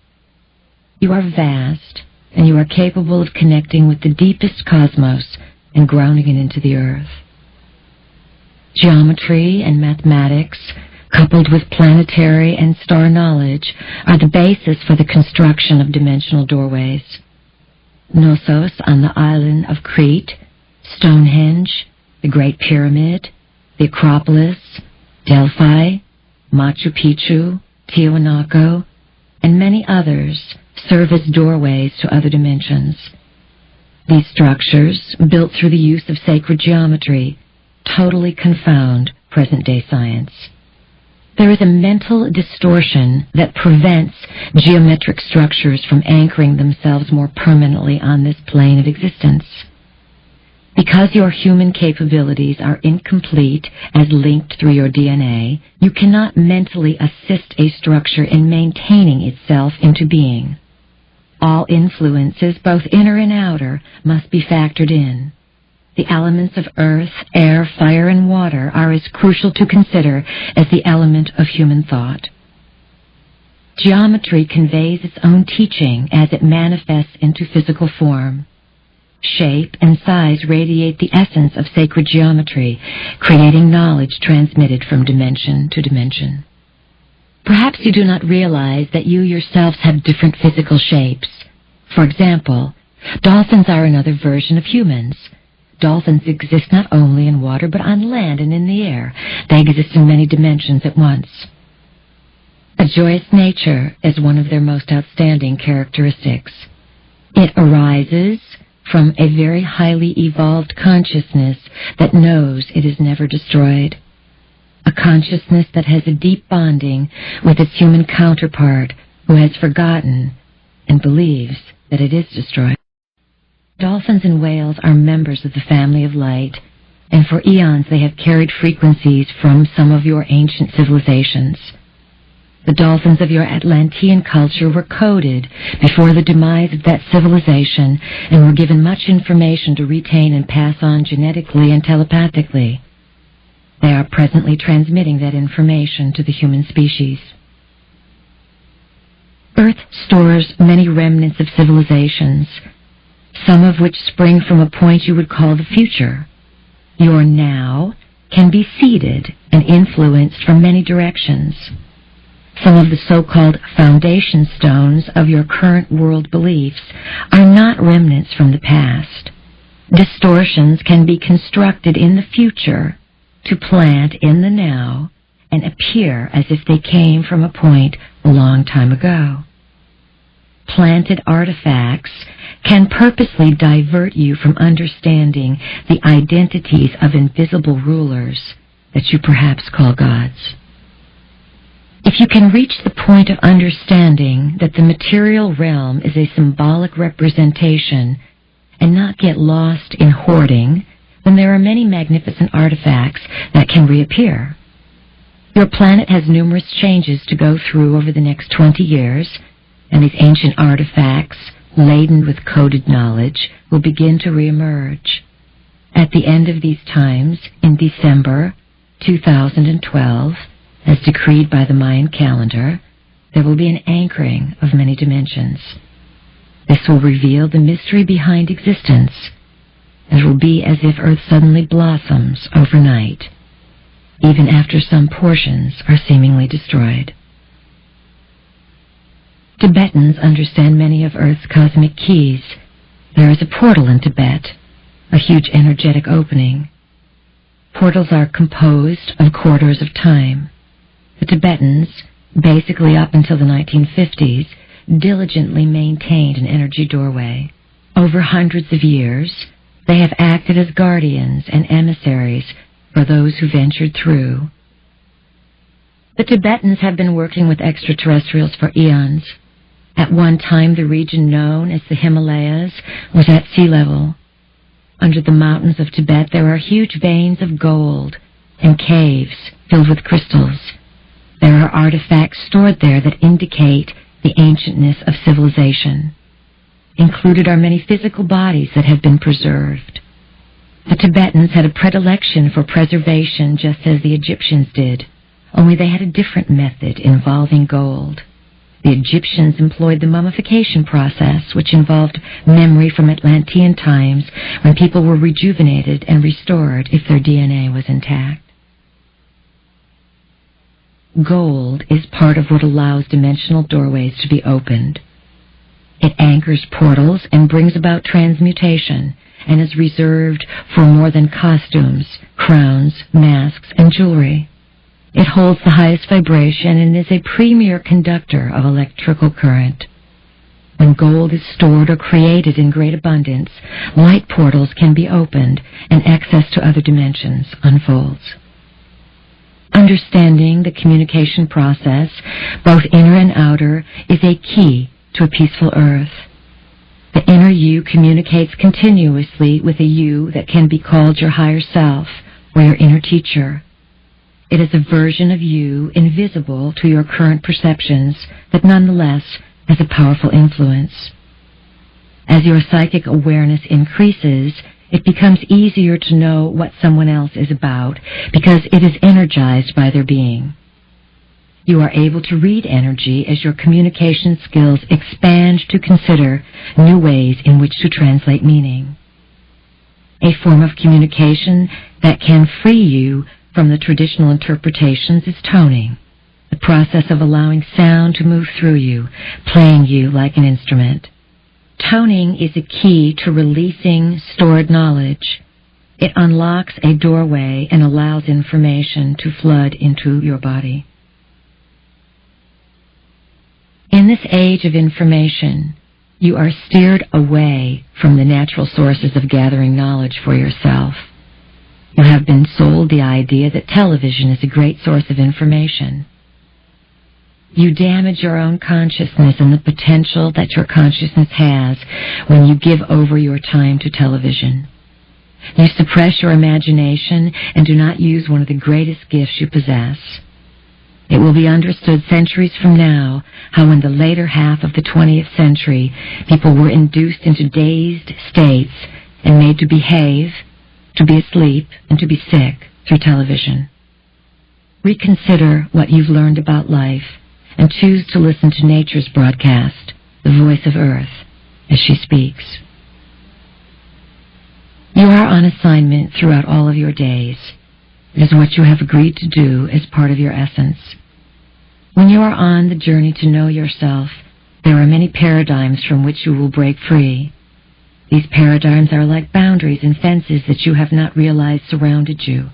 You are vast, and you are capable of connecting with the deepest cosmos and grounding it into the earth. Geometry and mathematics, coupled with planetary and star knowledge, are the basis for the construction of dimensional doorways. Knossos on the island of Crete, Stonehenge, the Great Pyramid, the Acropolis, Delphi, Machu Picchu, Tiwanaku, and many others serve as doorways to other dimensions. These structures, built through the use of sacred geometry, totally confound present-day science. There is a mental distortion that prevents geometric structures from anchoring themselves more permanently on this plane of existence. Because your human capabilities are incomplete as linked through your DNA, you cannot mentally assist a structure in maintaining itself into being. All influences, both inner and outer, must be factored in. The elements of earth, air, fire, and water are as crucial to consider as the element of human thought. Geometry conveys its own teaching as it manifests into physical form. Shape and size radiate the essence of sacred geometry, creating knowledge transmitted from dimension to dimension. Perhaps you do not realize that you yourselves have different physical shapes. For example, dolphins are another version of humans. Dolphins exist not only in water but on land and in the air. They exist in many dimensions at once. A joyous nature is one of their most outstanding characteristics. It arises from a very highly evolved consciousness that knows it is never destroyed. A consciousness that has a deep bonding with its human counterpart who has forgotten and believes that it is destroyed. Dolphins and whales are members of the family of light, and for eons they have carried frequencies from some of your ancient civilizations. The dolphins of your Atlantean culture were coded before the demise of that civilization and were given much information to retain and pass on genetically and telepathically. They are presently transmitting that information to the human species. Earth stores many remnants of civilizations, some of which spring from a point you would call the future. Your now can be seeded and influenced from many directions. Some of the so-called foundation stones of your current world beliefs are not remnants from the past. Distortions can be constructed in the future to plant in the now and appear as if they came from a point a long time ago. planted artifacts can purposely divert you from understanding the identities of invisible rulers that you perhaps call gods. If you can reach the point of understanding that the material realm is a symbolic representation and not get lost in hoarding, then there are many magnificent artifacts that can reappear. Your planet has numerous changes to go through over the next 20 years, and these ancient artifacts, laden with coded knowledge, will begin to reemerge. At the end of these times, in December 2012, as decreed by the Mayan calendar, there will be an anchoring of many dimensions. This will reveal the mystery behind existence. It will be as if Earth suddenly blossoms overnight, even after some portions are seemingly destroyed. Tibetans understand many of Earth's cosmic keys. There is a portal in Tibet, a huge energetic opening. Portals are composed of quarters of time. The Tibetans, basically up until the 1950s, diligently maintained an energy doorway. Over hundreds of years, they have acted as guardians and emissaries for those who ventured through. The Tibetans have been working with extraterrestrials for eons. At one time, the region known as the Himalayas was at sea level. Under the mountains of Tibet, there are huge veins of gold and caves filled with crystals. There are artifacts stored there that indicate the ancientness of civilization. Included are many physical bodies that have been preserved. The Tibetans had a predilection for preservation just as the Egyptians did, only they had a different method involving gold. The Egyptians employed the mummification process, which involved memory from Atlantean times when people were rejuvenated and restored if their DNA was intact. Gold is part of what allows dimensional doorways to be opened. It anchors portals and brings about transmutation, and is reserved for more than costumes, crowns, masks, and jewelry. It holds the highest vibration and is a premier conductor of electrical current. When gold is stored or created in great abundance, light portals can be opened and access to other dimensions unfolds. Understanding the communication process, both inner and outer, is a key to a peaceful Earth. The inner you communicates continuously with a you that can be called your higher self or your inner teacher. It is a version of you invisible to your current perceptions that nonetheless has a powerful influence. As your psychic awareness increases, it becomes easier to know what someone else is about because it is energized by their being. You are able to read energy as your communication skills expand to consider new ways in which to translate meaning. A form of communication that can free you from the traditional interpretations is toning, the process of allowing sound to move through you, playing you like an instrument. Toning is a key to releasing stored knowledge. It unlocks a doorway and allows information to flood into your body. In this age of information, you are steered away from the natural sources of gathering knowledge for yourself. You have been sold the idea that television is a great source of information. You damage your own consciousness and the potential that your consciousness has when you give over your time to television. You suppress your imagination and do not use one of the greatest gifts you possess. It will be understood centuries from now how in the later half of the 20th century people were induced into dazed states and made to behave, to be asleep, and to be sick through television. Reconsider what you've learned about life and choose to listen to nature's broadcast, the voice of Earth, as she speaks. You are on assignment throughout all of your days. It is what you have agreed to do as part of your essence. When you are on the journey to know yourself, there are many paradigms from which you will break free. These paradigms are like boundaries and fences that you have not realized surrounded you.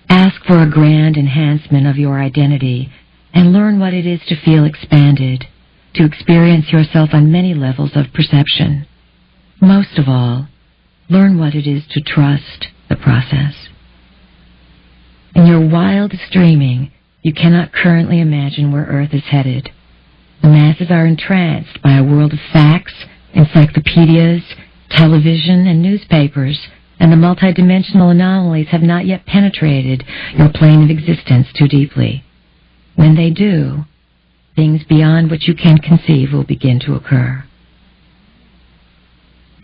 Ask for a grand enhancement of your identity and learn what it is to feel expanded, to experience yourself on many levels of perception. Most of all, learn what it is to trust the process. In your wildest dreaming, you cannot currently imagine where Earth is headed. The masses are entranced by a world of facts, encyclopedias, television, and newspapers, and the multidimensional anomalies have not yet penetrated your plane of existence too deeply. When they do, things beyond what you can conceive will begin to occur.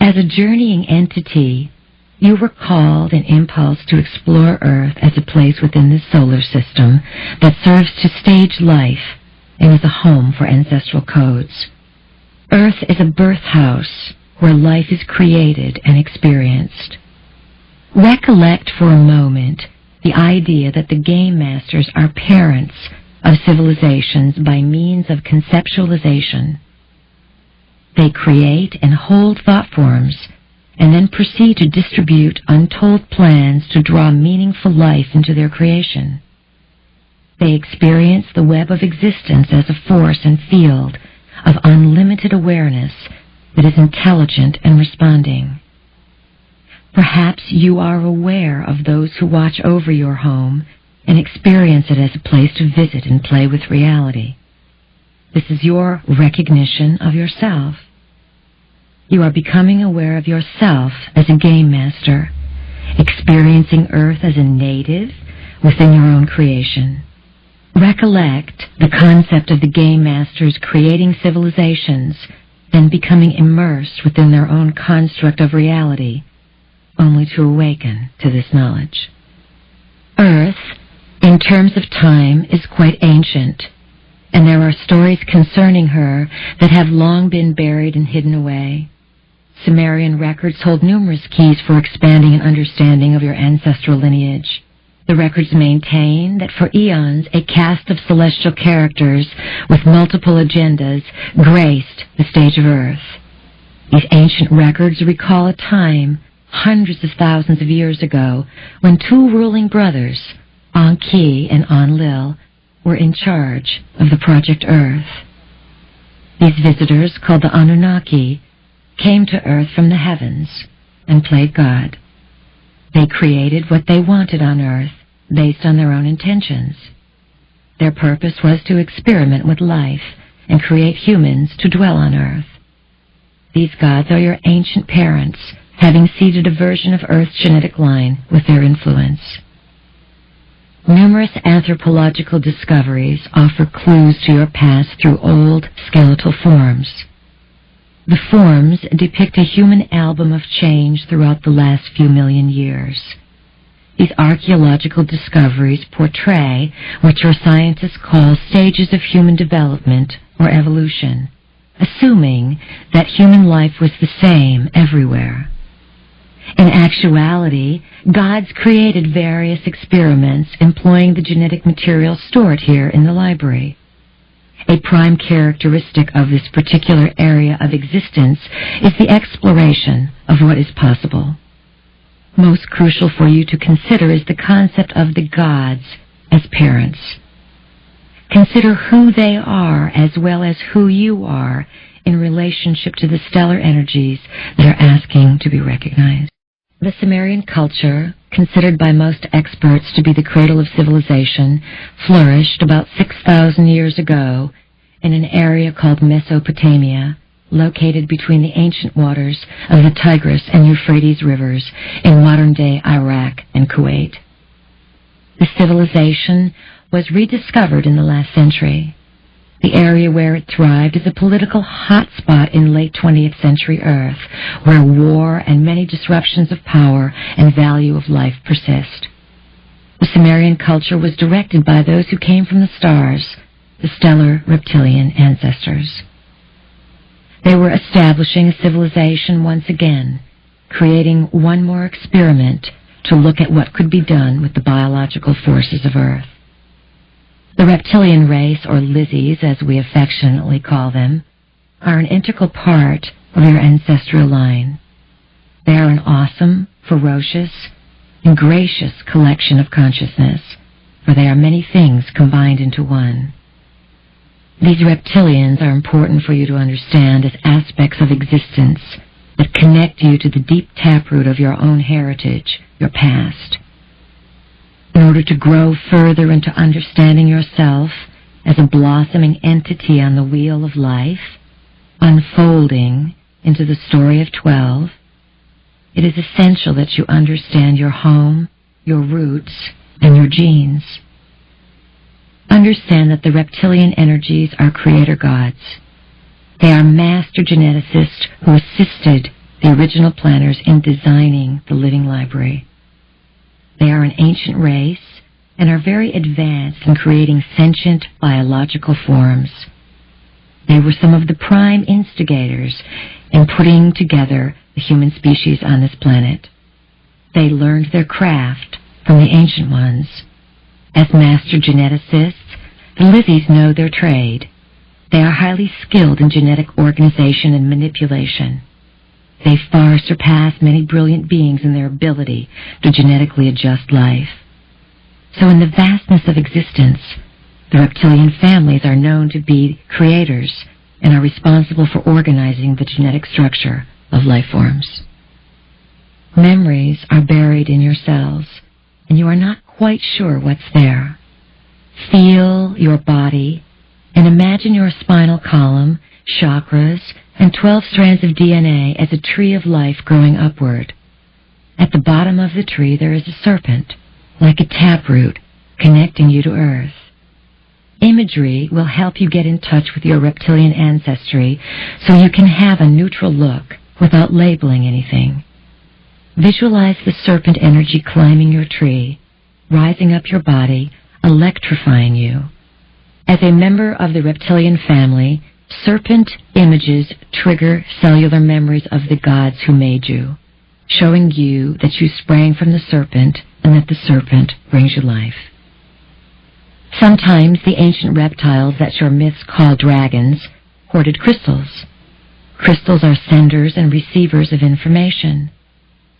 As a journeying entity, you were called an impulse to explore Earth as a place within the solar system that serves to stage life and is a home for ancestral codes. Earth is a birth house where life is created and experienced. Recollect for a moment the idea that the game masters are parents of civilizations by means of conceptualization. They create and hold thought forms and then proceed to distribute untold plans to draw meaningful life into their creation. They experience the web of existence as a force and field of unlimited awareness that is intelligent and responding. Perhaps you are aware of those who watch over your home and experience it as a place to visit and play with reality. This is your recognition of yourself. You are becoming aware of yourself as a game master, experiencing Earth as a native within your own creation. Recollect the concept of the game masters creating civilizations, then becoming immersed within their own construct of reality, only to awaken to this knowledge. Earth, in terms of time, is quite ancient, and there are stories concerning her that have long been buried and hidden away. Sumerian records hold numerous keys for expanding an understanding of your ancestral lineage. The records maintain that for eons a caste of celestial characters with multiple agendas graced the stage of Earth. These ancient records recall a time, hundreds of thousands of years ago, when two ruling brothers, Anki and Enlil, were in charge of the Project Earth. These visitors, called the Anunnaki, came to Earth from the heavens and played God. They created what they wanted on Earth based on their own intentions. Their purpose was to experiment with life and create humans to dwell on Earth. These gods are your ancient parents, having seeded a version of Earth's genetic line with their influence. Numerous anthropological discoveries offer clues to your past through old skeletal forms. The forms depict a human album of change throughout the last few million years. These archaeological discoveries portray what your scientists call stages of human development or evolution, assuming that human life was the same everywhere. In actuality, gods created various experiments employing the genetic material stored here in the library. A prime characteristic of this particular area of existence is the exploration of what is possible. Most crucial for you to consider is the concept of the gods as parents. Consider who they are as well as who you are in relationship to the stellar energies that are asking to be recognized. The Sumerian culture, considered by most experts to be the cradle of civilization, flourished about 6,000 years ago in an area called Mesopotamia, located between the ancient waters of the Tigris and Euphrates rivers in modern-day Iraq and Kuwait. The civilization was rediscovered in the last century. The area where it thrived is a political hotspot in late 20th century Earth, where war and many disruptions of power and value of life persist. The Sumerian culture was directed by those who came from the stars, the stellar reptilian ancestors. They were establishing a civilization once again, creating one more experiment to look at what could be done with the biological forces of Earth. The reptilian race, or Lizzies as we affectionately call them, are an integral part of your ancestral line. They are an awesome, ferocious, and gracious collection of consciousness, for they are many things combined into one. These reptilians are important for you to understand as aspects of existence that connect you to the deep taproot of your own heritage, your past. In order to grow further into understanding yourself as a blossoming entity on the wheel of life, unfolding into the story of 12, it is essential that you understand your home, your roots, and your genes. Understand that the reptilian energies are creator gods. They are master geneticists who assisted the original planners in designing the living library. They are an ancient race and are very advanced in creating sentient biological forms. They were some of the prime instigators in putting together the human species on this planet. They learned their craft from the ancient ones. As master geneticists, the Lithies know their trade. They are highly skilled in genetic organization and manipulation. They far surpass many brilliant beings in their ability to genetically adjust life. So in the vastness of existence, the reptilian families are known to be creators and are responsible for organizing the genetic structure of life forms. Memories are buried in your cells, and you are not quite sure what's there. Feel your body and imagine your spinal column, chakras, and 12 strands of DNA as a tree of life growing upward. At the bottom of the tree there is a serpent, like a taproot, connecting you to Earth. Imagery will help you get in touch with your reptilian ancestry so you can have a neutral look without labeling anything. Visualize the serpent energy climbing your tree, rising up your body, electrifying you. As a member of the reptilian family, serpent images trigger cellular memories of the gods who made you, showing you that you sprang from the serpent and that the serpent brings you life. Sometimes the ancient reptiles that your myths call dragons hoarded crystals. Crystals are senders and receivers of information.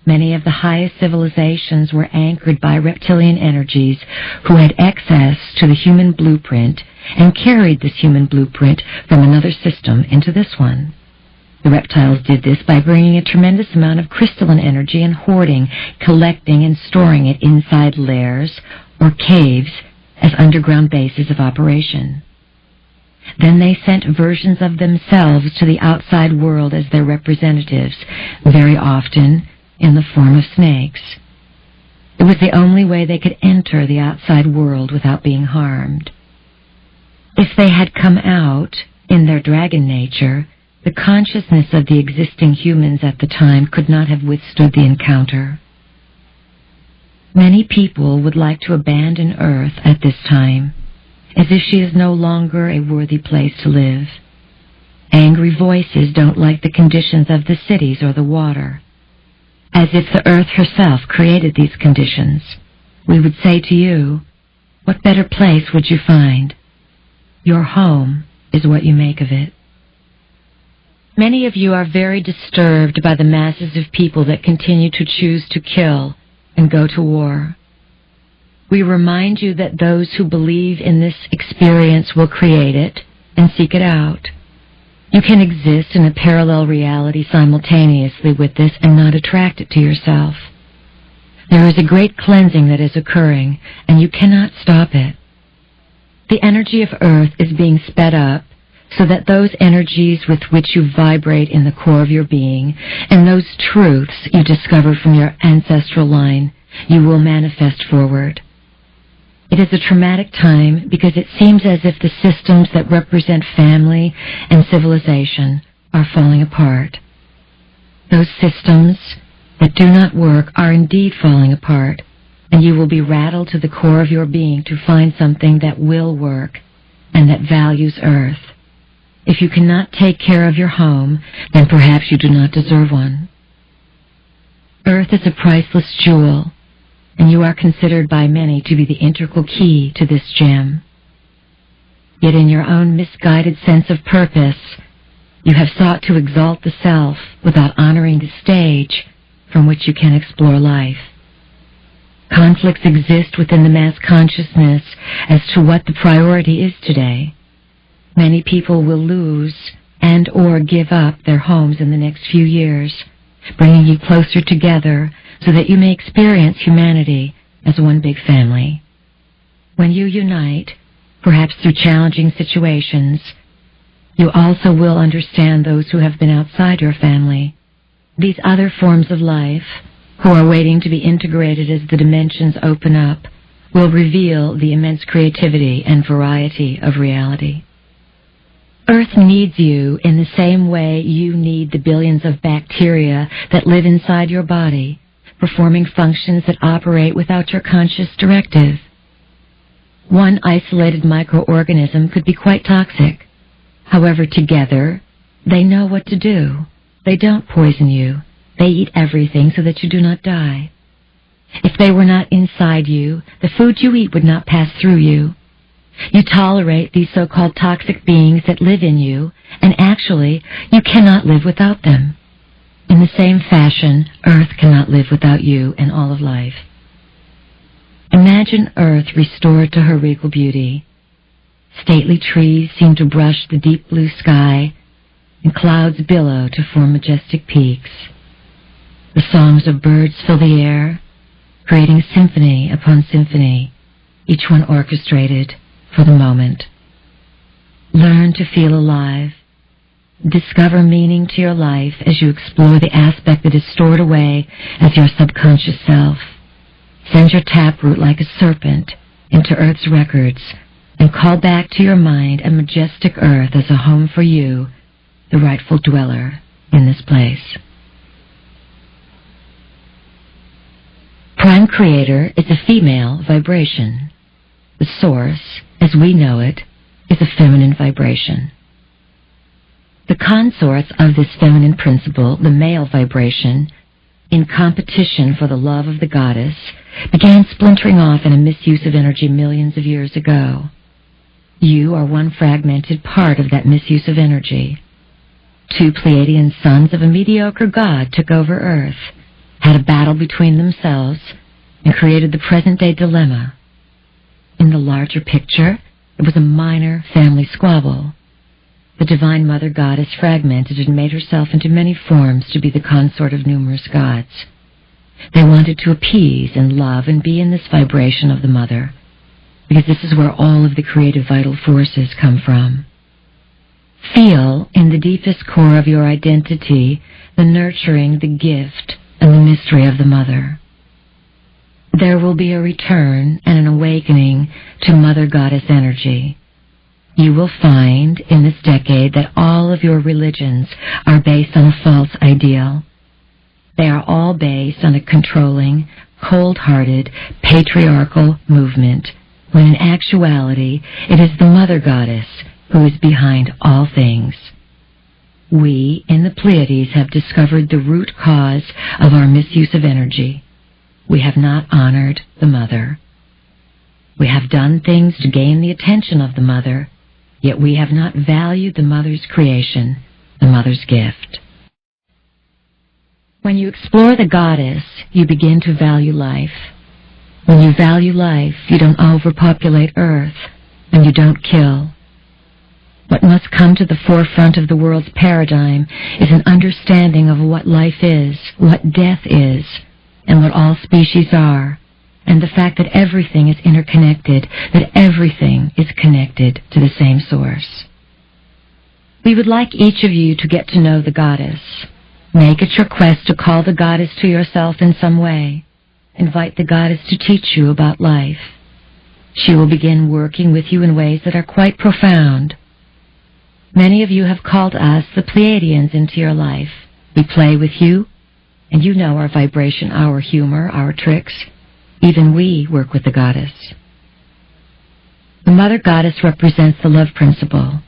Many of the highest civilizations were anchored by reptilian energies who had access to the human blueprint and carried this human blueprint from another system into this one. The reptiles did this by bringing a tremendous amount of crystalline energy and hoarding, collecting, and storing it inside lairs or caves as underground bases of operation. Then they sent versions of themselves to the outside world as their representatives, very often in the form of snakes. It was the only way they could enter the outside world without being harmed. If they had come out in their dragon nature, the consciousness of the existing humans at the time could not have withstood the encounter. Many people would like to abandon Earth at this time, as if she is no longer a worthy place to live. Angry voices don't like the conditions of the cities or the water. As if the Earth herself created these conditions, we would say to you, what better place would you find? Your home is what you make of it. Many of you are very disturbed by the masses of people that continue to choose to kill and go to war. We remind you that those who believe in this experience will create it and seek it out. You can exist in a parallel reality simultaneously with this and not attract it to yourself. There is a great cleansing that is occurring, and you cannot stop it. The energy of Earth is being sped up so that those energies with which you vibrate in the core of your being and those truths you discovered from your ancestral line, you will manifest forward. It is a traumatic time because it seems as if the systems that represent family and civilization are falling apart. Those systems that do not work are indeed falling apart, and you will be rattled to the core of your being to find something that will work and that values Earth. If you cannot take care of your home, then perhaps you do not deserve one. Earth is a priceless jewel, and you are considered by many to be the integral key to this gem. Yet in your own misguided sense of purpose, you have sought to exalt the self without honoring the stage from which you can explore life. Conflicts exist within the mass consciousness as to what the priority is today. Many people will lose and or give up their homes in the next few years, bringing you closer together so that you may experience humanity as one big family. When you unite, perhaps through challenging situations, you also will understand those who have been outside your family, these other forms of life, who are waiting to be integrated as the dimensions open up, will reveal the immense creativity and variety of reality. Earth needs you in the same way you need the billions of bacteria that live inside your body, performing functions that operate without your conscious directive. One isolated microorganism could be quite toxic. However, together, they know what to do. They don't poison you. They eat everything so that you do not die. If they were not inside you, the food you eat would not pass through you. You tolerate these so-called toxic beings that live in you, and actually, you cannot live without them. In the same fashion, Earth cannot live without you and all of life. Imagine Earth restored to her regal beauty. Stately trees seem to brush the deep blue sky, and clouds billow to form majestic peaks. The songs of birds fill the air, creating symphony upon symphony, each one orchestrated for the moment. Learn to feel alive. Discover meaning to your life as you explore the aspect that is stored away as your subconscious self. Send your taproot like a serpent into Earth's records and call back to your mind a majestic Earth as a home for you, the rightful dweller in this place. Prime Creator is a female vibration. The source, as we know it, is a feminine vibration. The consorts of this feminine principle, the male vibration, in competition for the love of the goddess, began splintering off in a misuse of energy millions of years ago. You are one fragmented part of that misuse of energy. Two Pleiadian sons of a mediocre god took over Earth, had a battle between themselves, and created the present-day dilemma. In the larger picture, it was a minor family squabble. The Divine Mother Goddess fragmented and made herself into many forms to be the consort of numerous gods. They wanted to appease and love and be in this vibration of the Mother, because this is where all of the creative vital forces come from. Feel, in the deepest core of your identity, the nurturing, the gift, and the mystery of the Mother. There will be a return and an awakening to Mother Goddess energy. You will find in this decade that all of your religions are based on a false ideal. They are all based on a controlling, cold-hearted, patriarchal movement, when in actuality it is the Mother Goddess who is behind all things. We, in the Pleiades, have discovered the root cause of our misuse of energy. We have not honored the Mother. We have done things to gain the attention of the Mother, yet we have not valued the Mother's creation, the Mother's gift. When you explore the Goddess, you begin to value life. When you value life, you don't overpopulate Earth, and you don't kill. What must come to the forefront of the world's paradigm is an understanding of what life is, what death is, and what all species are, and the fact that everything is interconnected, that everything is connected to the same source. We would like each of you to get to know the Goddess. Make it your quest to call the Goddess to yourself in some way. Invite the Goddess to teach you about life. She will begin working with you in ways that are quite profound. Many of you have called us, the Pleiadians, into your life. We play with you, and you know our vibration, our humor, our tricks. Even we work with the Goddess. The Mother Goddess represents the love principle.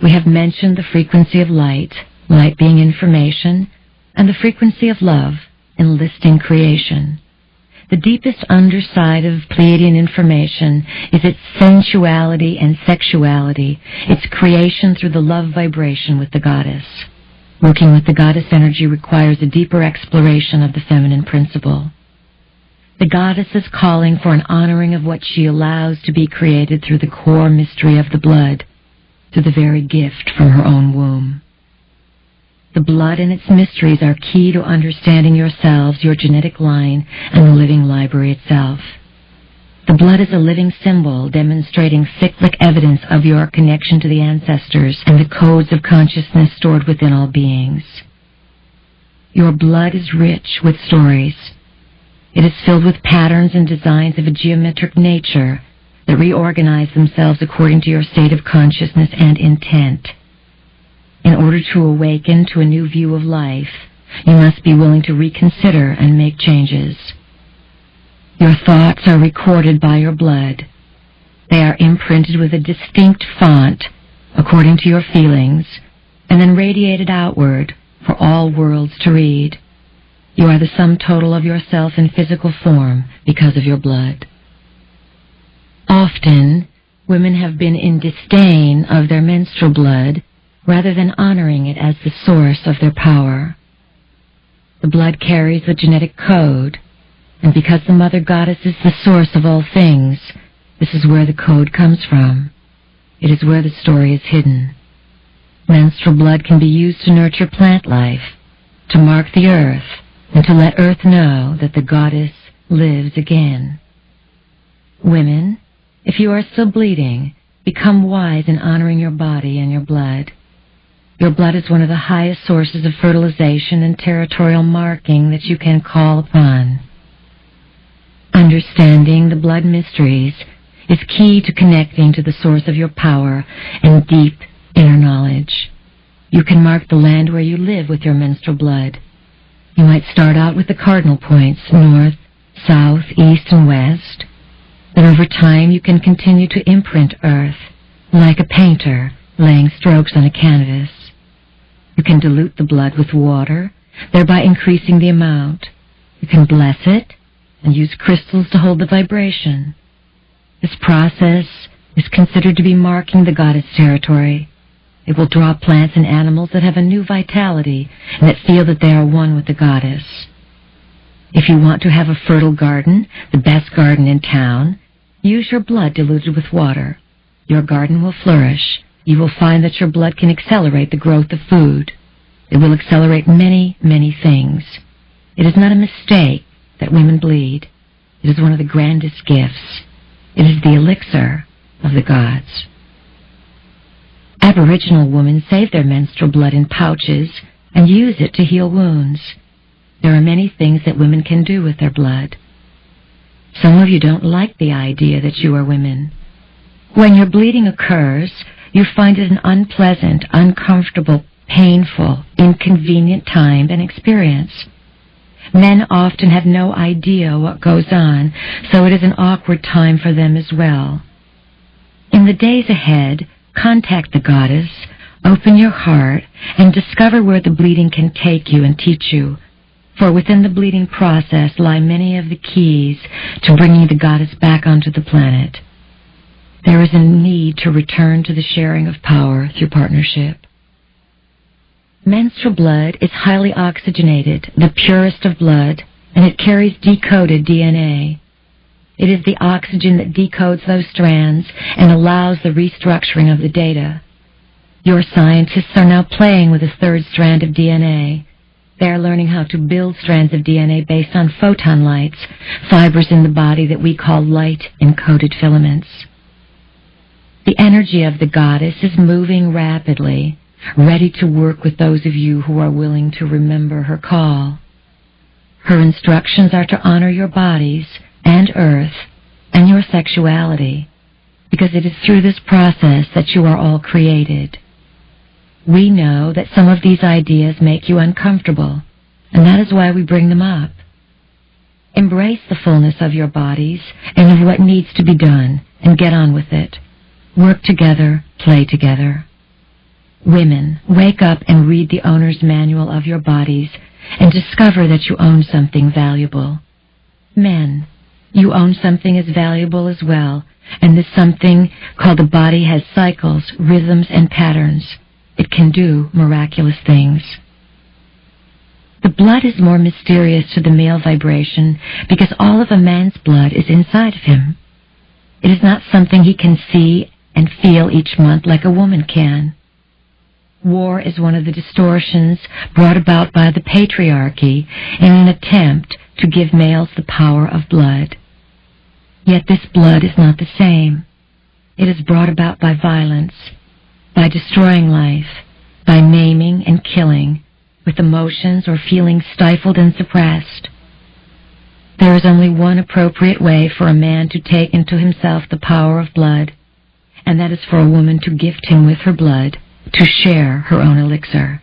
We have mentioned the frequency of light, light being information, and the frequency of love, enlisting creation. The deepest underside of Pleiadian information is its sensuality and sexuality, its creation through the love vibration with the Goddess. Working with the Goddess energy requires a deeper exploration of the feminine principle. The Goddess is calling for an honoring of what she allows to be created through the core mystery of the blood, to the very gift from her own womb. The blood and its mysteries are key to understanding yourselves, your genetic line, and the living library itself. The blood is a living symbol demonstrating cyclic evidence of your connection to the ancestors and the codes of consciousness stored within all beings. Your blood is rich with stories. It is filled with patterns and designs of a geometric nature that reorganize themselves according to your state of consciousness and intent. In order to awaken to a new view of life, you must be willing to reconsider and make changes. Your thoughts are recorded by your blood. They are imprinted with a distinct font according to your feelings, and then radiated outward for all worlds to read. You are the sum total of yourself in physical form because of your blood. Often, women have been in disdain of their menstrual blood rather than honoring it as the source of their power. The blood carries the genetic code, and because the Mother Goddess is the source of all things, this is where the code comes from. It is where the story is hidden. Menstrual blood can be used to nurture plant life, to mark the earth, and to let earth know that the Goddess lives again. Women, if you are still bleeding, become wise in honoring your body and your blood. Your blood is one of the highest sources of fertilization and territorial marking that you can call upon. Understanding the blood mysteries is key to connecting to the source of your power and deep inner knowledge. You can mark the land where you live with your menstrual blood. You might start out with the cardinal points, north, south, east, and west. Then over time you can continue to imprint earth, like a painter laying strokes on a canvas. You can dilute the blood with water, thereby increasing the amount. You can bless it and use crystals to hold the vibration. This process is considered to be marking the goddess territory. It will draw plants and animals that have a new vitality and that feel that they are one with the goddess. If you want to have a fertile garden, the best garden in town, use your blood diluted with water. Your garden will flourish. You will find that your blood can accelerate the growth of food. It will accelerate many, many things. It is not a mistake that women bleed. It is one of the grandest gifts. It is the elixir of the gods. Aboriginal women save their menstrual blood in pouches and use it to heal wounds. There are many things that women can do with their blood. Some of you don't like the idea that you are women. When your bleeding occurs, you find it an unpleasant, uncomfortable, painful, inconvenient time and experience. Men often have no idea what goes on, so it is an awkward time for them as well. In the days ahead, contact the goddess, open your heart, and discover where the bleeding can take you and teach you. For within the bleeding process lie many of the keys to bringing the goddess back onto the planet. There is a need to return to the sharing of power through partnership. Menstrual blood is highly oxygenated, the purest of blood, and it carries decoded DNA. It is the oxygen that decodes those strands and allows the restructuring of the data. Your scientists are now playing with a third strand of DNA. They are learning how to build strands of DNA based on photon lights, fibers in the body that we call light-encoded filaments. The energy of the goddess is moving rapidly, ready to work with those of you who are willing to remember her call. Her instructions are to honor your bodies and earth and your sexuality, because it is through this process that you are all created. We know that some of these ideas make you uncomfortable, and that is why we bring them up. Embrace the fullness of your bodies and of what needs to be done, and get on with it. Work together, play together. Women, wake up and read the owner's manual of your bodies and discover that you own something valuable. Men, you own something as valuable as well, and this something called the body has cycles, rhythms, and patterns. It can do miraculous things. The blood is more mysterious to the male vibration because all of a man's blood is inside of him. It is not something he can see and feel each month like a woman can. War is one of the distortions brought about by the patriarchy in an attempt to give males the power of blood. Yet this blood is not the same. It is brought about by violence, by destroying life, by maiming and killing, with emotions or feelings stifled and suppressed. There is only one appropriate way for a man to take into himself the power of blood, and that is for a woman to gift him with her blood, to share her own elixir.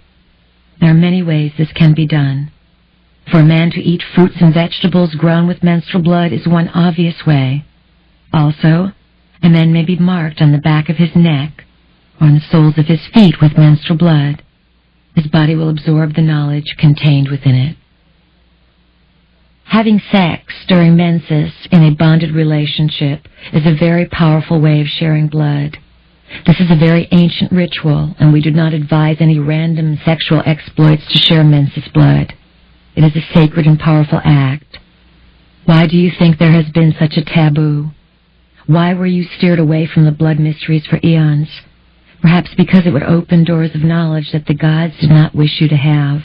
There are many ways this can be done. For a man to eat fruits and vegetables grown with menstrual blood is one obvious way. Also, a man may be marked on the back of his neck or on the soles of his feet with menstrual blood. His body will absorb the knowledge contained within it. Having sex during menses in a bonded relationship is a very powerful way of sharing blood. This is a very ancient ritual, and we do not advise any random sexual exploits to share menses blood. It is a sacred and powerful act. Why do you think there has been such a taboo? Why were you steered away from the blood mysteries for eons? Perhaps because it would open doors of knowledge that the gods did not wish you to have.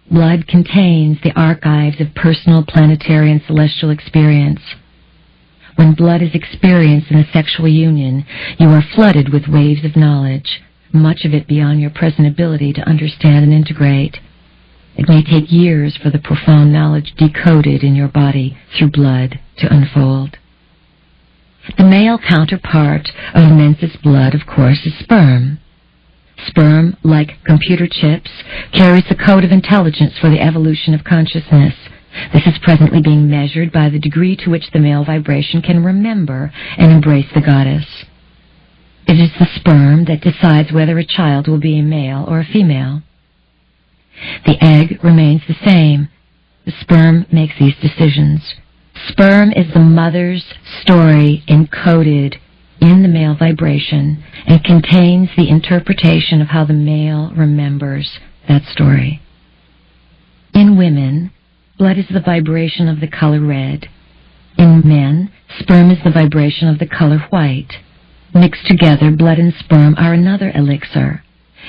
Blood contains the archives of personal, planetary, and celestial experience. When blood is experienced in a sexual union, you are flooded with waves of knowledge, much of it beyond your present ability to understand and integrate. It may take years for the profound knowledge decoded in your body through blood to unfold. The male counterpart of menses blood, of course, is sperm. Sperm, like computer chips, carries the code of intelligence for the evolution of consciousness. This is presently being measured by the degree to which the male vibration can remember and embrace the goddess. It is the sperm that decides whether a child will be a male or a female. The egg remains the same. The sperm makes these decisions. Sperm is the mother's story encoded in the male vibration and contains the interpretation of how the male remembers that story. In women, blood is the vibration of the color red. In men, sperm is the vibration of the color white. Mixed together, blood and sperm are another elixir.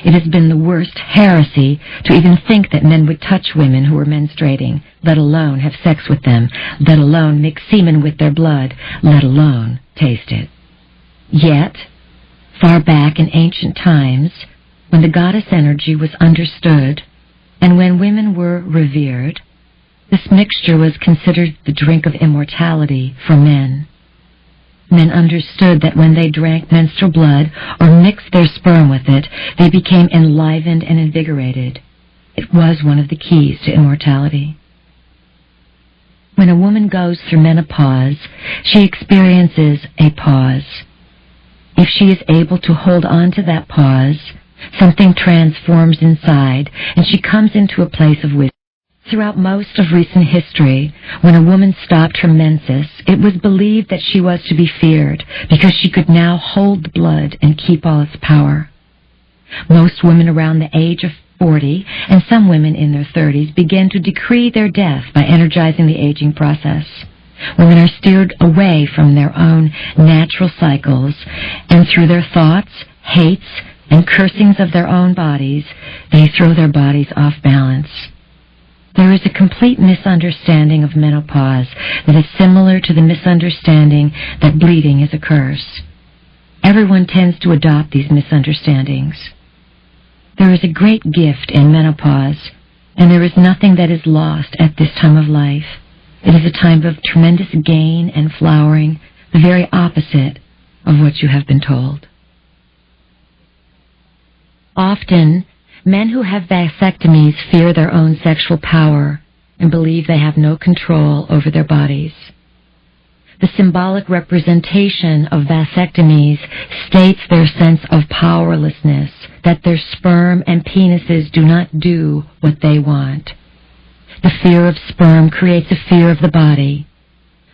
It has been the worst heresy to even think that men would touch women who were menstruating, let alone have sex with them, let alone mix semen with their blood, let alone taste it. Yet, far back in ancient times, when the goddess energy was understood, and when women were revered, this mixture was considered the drink of immortality for men. Men understood that when they drank menstrual blood or mixed their sperm with it, they became enlivened and invigorated. It was one of the keys to immortality. When a woman goes through menopause, she experiences a pause. If she is able to hold on to that pause, something transforms inside, and she comes into a place of wisdom. Throughout most of recent history, when a woman stopped her menses, it was believed that she was to be feared because she could now hold the blood and keep all its power. Most women around the age of 40 and some women in their 30s began to decree their death by energizing the aging process. Women are steered away from their own natural cycles, and through their thoughts, hates, and cursings of their own bodies, they throw their bodies off balance. There is a complete misunderstanding of menopause that is similar to the misunderstanding that bleeding is a curse. Everyone tends to adopt these misunderstandings. There is a great gift in menopause, and there is nothing that is lost at this time of life. It is a time of tremendous gain and flowering, the very opposite of what you have been told. Often, men who have vasectomies fear their own sexual power and believe they have no control over their bodies. The symbolic representation of vasectomies states their sense of powerlessness, that their sperm and penises do not do what they want. The fear of sperm creates a fear of the body.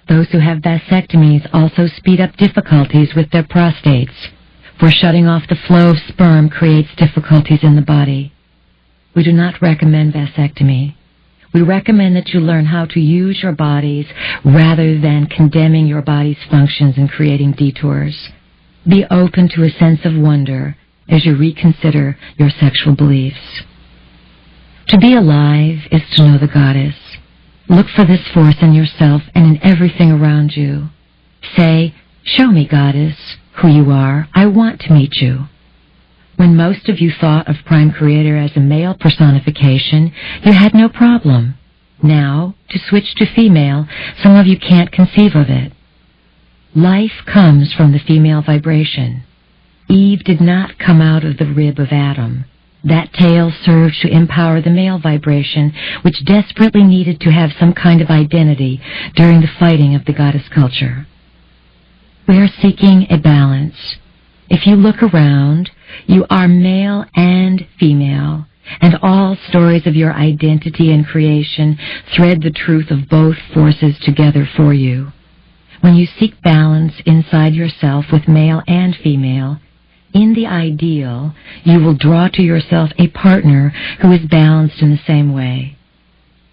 Those who have vasectomies also speed up difficulties with their prostates, for shutting off the flow of sperm creates difficulties in the body. We do not recommend vasectomy. We recommend that you learn how to use your bodies rather than condemning your body's functions and creating detours. Be open to a sense of wonder as you reconsider your sexual beliefs. To be alive is to know the goddess. Look for this force in yourself and in everything around you. Say, "Show me, goddess, who you are. I want to meet you." When most of you thought of Prime Creator as a male personification, you had no problem. Now, to switch to female, some of you can't conceive of it. Life comes from the female vibration. Eve did not come out of the rib of Adam. That tale served to empower the male vibration, which desperately needed to have some kind of identity during the fighting of the goddess culture. We are seeking a balance. If you look around, you are male and female, and all stories of your identity and creation thread the truth of both forces together for you. When you seek balance inside yourself with male and female, in the ideal, you will draw to yourself a partner who is balanced in the same way.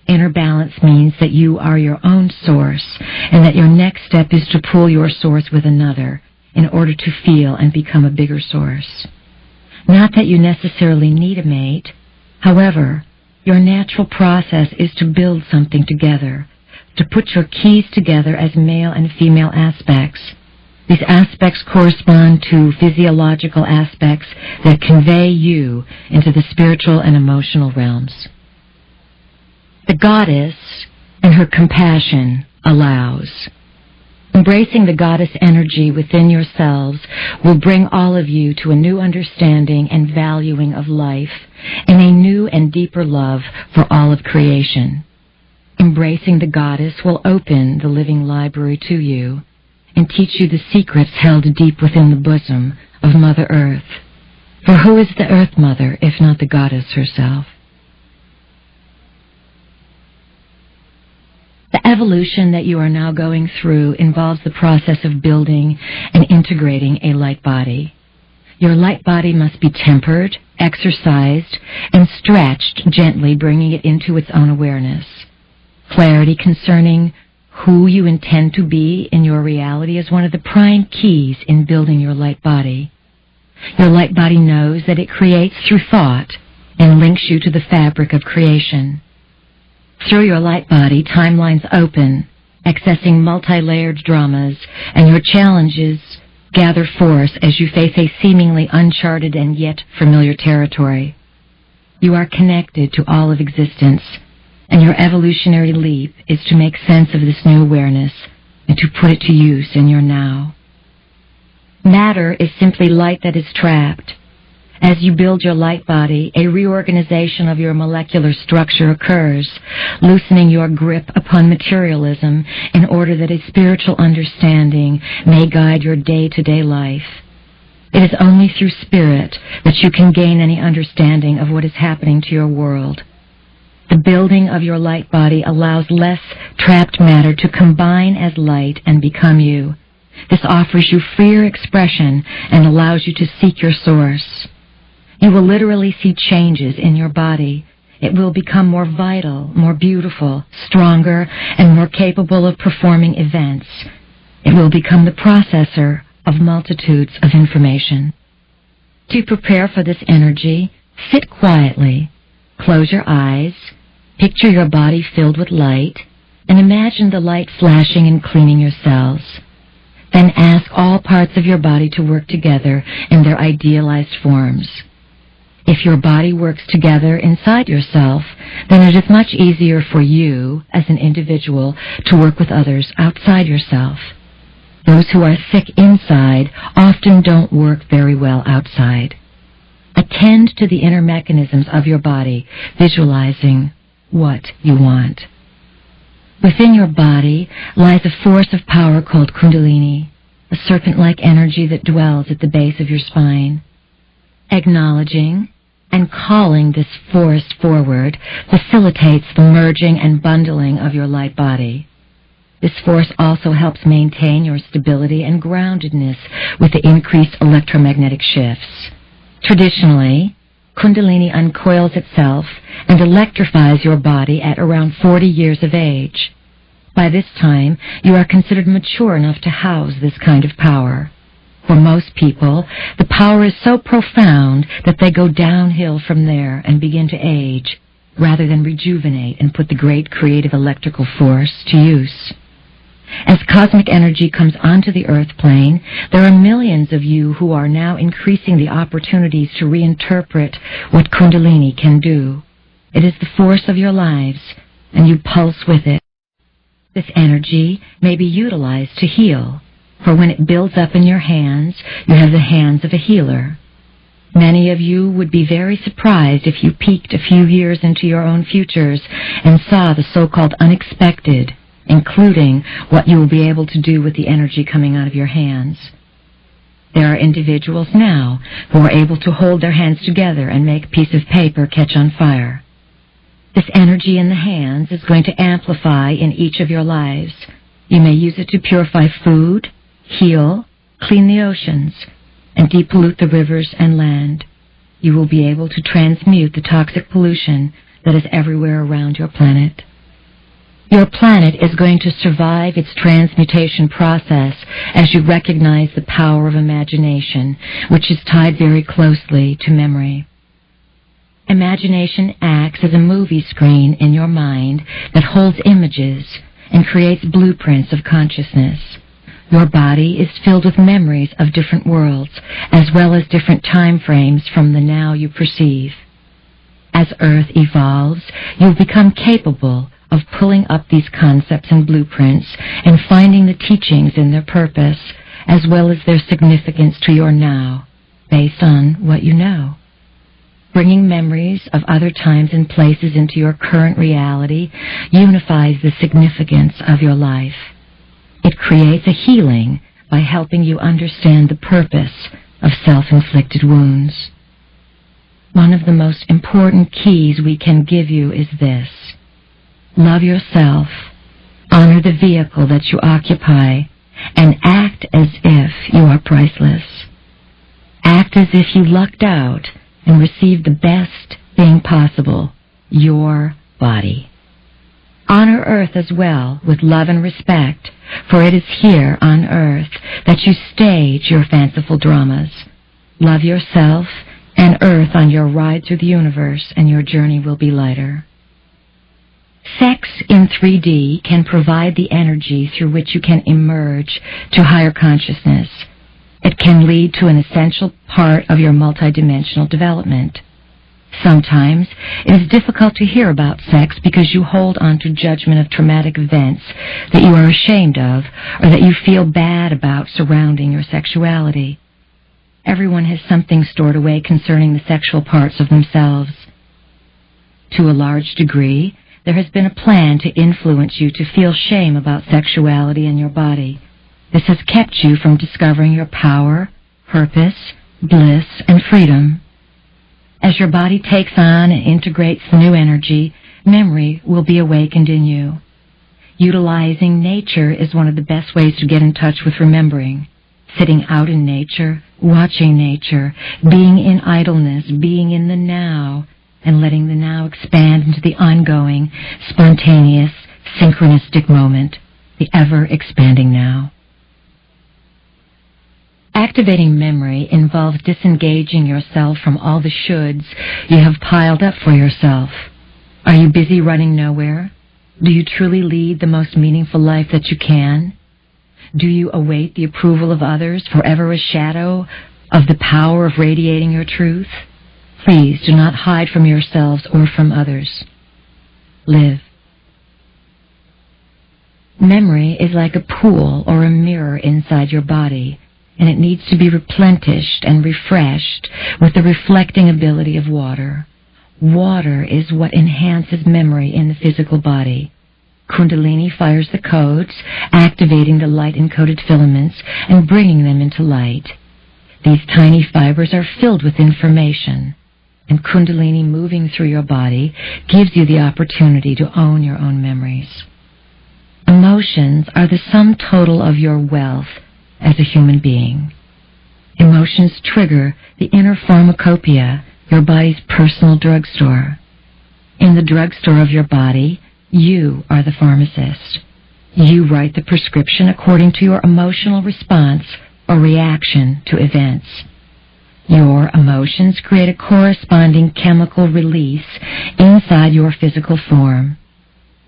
Inner balance means that you are your own source, and that your next step is to pool your source with another in order to feel and become a bigger source. Not that you necessarily need a mate. However, your natural process is to build something together, to put your keys together as male and female aspects. These aspects correspond to physiological aspects that convey you into the spiritual and emotional realms. The goddess, in her compassion, allows. Embracing the goddess energy within yourselves will bring all of you to a new understanding and valuing of life and a new and deeper love for all of creation. Embracing the goddess will open the living library to you and teach you the secrets held deep within the bosom of Mother Earth. For who is the Earth Mother if not the goddess herself? The evolution that you are now going through involves the process of building and integrating a light body. Your light body must be tempered, exercised, and stretched gently, bringing it into its own awareness. Clarity concerning who you intend to be in your reality is one of the prime keys in building your light body. Your light body knows that it creates through thought and links you to the fabric of creation. Through your light body, timelines open, accessing multi-layered dramas, and your challenges gather force as you face a seemingly uncharted and yet familiar territory. You are connected to all of existence, and your evolutionary leap is to make sense of this new awareness and to put it to use in your now. Matter is simply light that is trapped. As you build your light body, a reorganization of your molecular structure occurs, loosening your grip upon materialism in order that a spiritual understanding may guide your day-to-day life. It is only through spirit that you can gain any understanding of what is happening to your world. The building of your light body allows less trapped matter to combine as light and become you. This offers you freer expression and allows you to seek your source. You will literally see changes in your body. It will become more vital, more beautiful, stronger, and more capable of performing events. It will become the processor of multitudes of information. To prepare for this energy, sit quietly, close your eyes, picture your body filled with light, and imagine the light flashing and cleaning your cells. Then ask all parts of your body to work together in their idealized forms. If your body works together inside yourself, then it is much easier for you, as an individual, to work with others outside yourself. Those who are sick inside often don't work very well outside. Attend to the inner mechanisms of your body, visualizing what you want. Within your body lies a force of power called Kundalini, a serpent-like energy that dwells at the base of your spine. Acknowledging and calling this force forward facilitates the merging and bundling of your light body. This force also helps maintain your stability and groundedness with the increased electromagnetic shifts. Traditionally, Kundalini uncoils itself and electrifies your body at around 40 years of age. By this time, you are considered mature enough to house this kind of power. For most people, the power is so profound that they go downhill from there and begin to age, rather than rejuvenate and put the great creative electrical force to use. As cosmic energy comes onto the earth plane, there are millions of you who are now increasing the opportunities to reinterpret what Kundalini can do. It is the force of your lives, and you pulse with it. This energy may be utilized to heal, for when it builds up in your hands, you have the hands of a healer. Many of you would be very surprised if you peeked a few years into your own futures and saw the so-called unexpected, including what you will be able to do with the energy coming out of your hands. There are individuals now who are able to hold their hands together and make a piece of paper catch on fire. This energy in the hands is going to amplify in each of your lives. You may use it to purify food, heal, clean the oceans, and depollute the rivers and land. You will be able to transmute the toxic pollution that is everywhere around your planet. Your planet is going to survive its transmutation process as you recognize the power of imagination, which is tied very closely to memory. Imagination acts as a movie screen in your mind that holds images and creates blueprints of consciousness. Your body is filled with memories of different worlds, as well as different time frames from the now you perceive. As Earth evolves, you'll become capable of pulling up these concepts and blueprints and finding the teachings in their purpose, as well as their significance to your now, based on what you know. Bringing memories of other times and places into your current reality unifies the significance of your life. It creates a healing by helping you understand the purpose of self-inflicted wounds. One of the most important keys we can give you is this. Love yourself, honor the vehicle that you occupy, and act as if you are priceless. Act as if you lucked out and received the best thing possible, your body. Honor Earth as well with love and respect, for it is here on Earth that you stage your fanciful dramas. Love yourself and Earth on your ride through the universe, and your journey will be lighter. Sex in 3D can provide the energy through which you can emerge to higher consciousness. It can lead to an essential part of your multidimensional development. Sometimes it is difficult to hear about sex because you hold on to judgment of traumatic events that you are ashamed of or that you feel bad about surrounding your sexuality. Everyone has something stored away concerning the sexual parts of themselves. To a large degree, there has been a plan to influence you to feel shame about sexuality and your body. This has kept you from discovering your power, purpose, bliss, and freedom. As your body takes on and integrates the new energy, memory will be awakened in you. Utilizing nature is one of the best ways to get in touch with remembering. Sitting out in nature, watching nature, being in idleness, being in the now, and letting the now expand into the ongoing, spontaneous, synchronistic moment, the ever-expanding now. Activating memory involves disengaging yourself from all the shoulds you have piled up for yourself. Are you busy running nowhere? Do you truly lead the most meaningful life that you can? Do you await the approval of others, forever a shadow of the power of radiating your truth? Please do not hide from yourselves or from others. Live. Memory is like a pool or a mirror inside your body, and it needs to be replenished and refreshed with the reflecting ability of water. Water is what enhances memory in the physical body. Kundalini fires the codes, activating the light-encoded filaments and bringing them into light. These tiny fibers are filled with information, and Kundalini moving through your body gives you the opportunity to own your own memories. Emotions are the sum total of your wealth as a human being. Emotions trigger the inner pharmacopoeia, your body's personal drugstore. In the drugstore of your body, you are the pharmacist. You write the prescription according to your emotional response or reaction to events. Your emotions create a corresponding chemical release inside your physical form.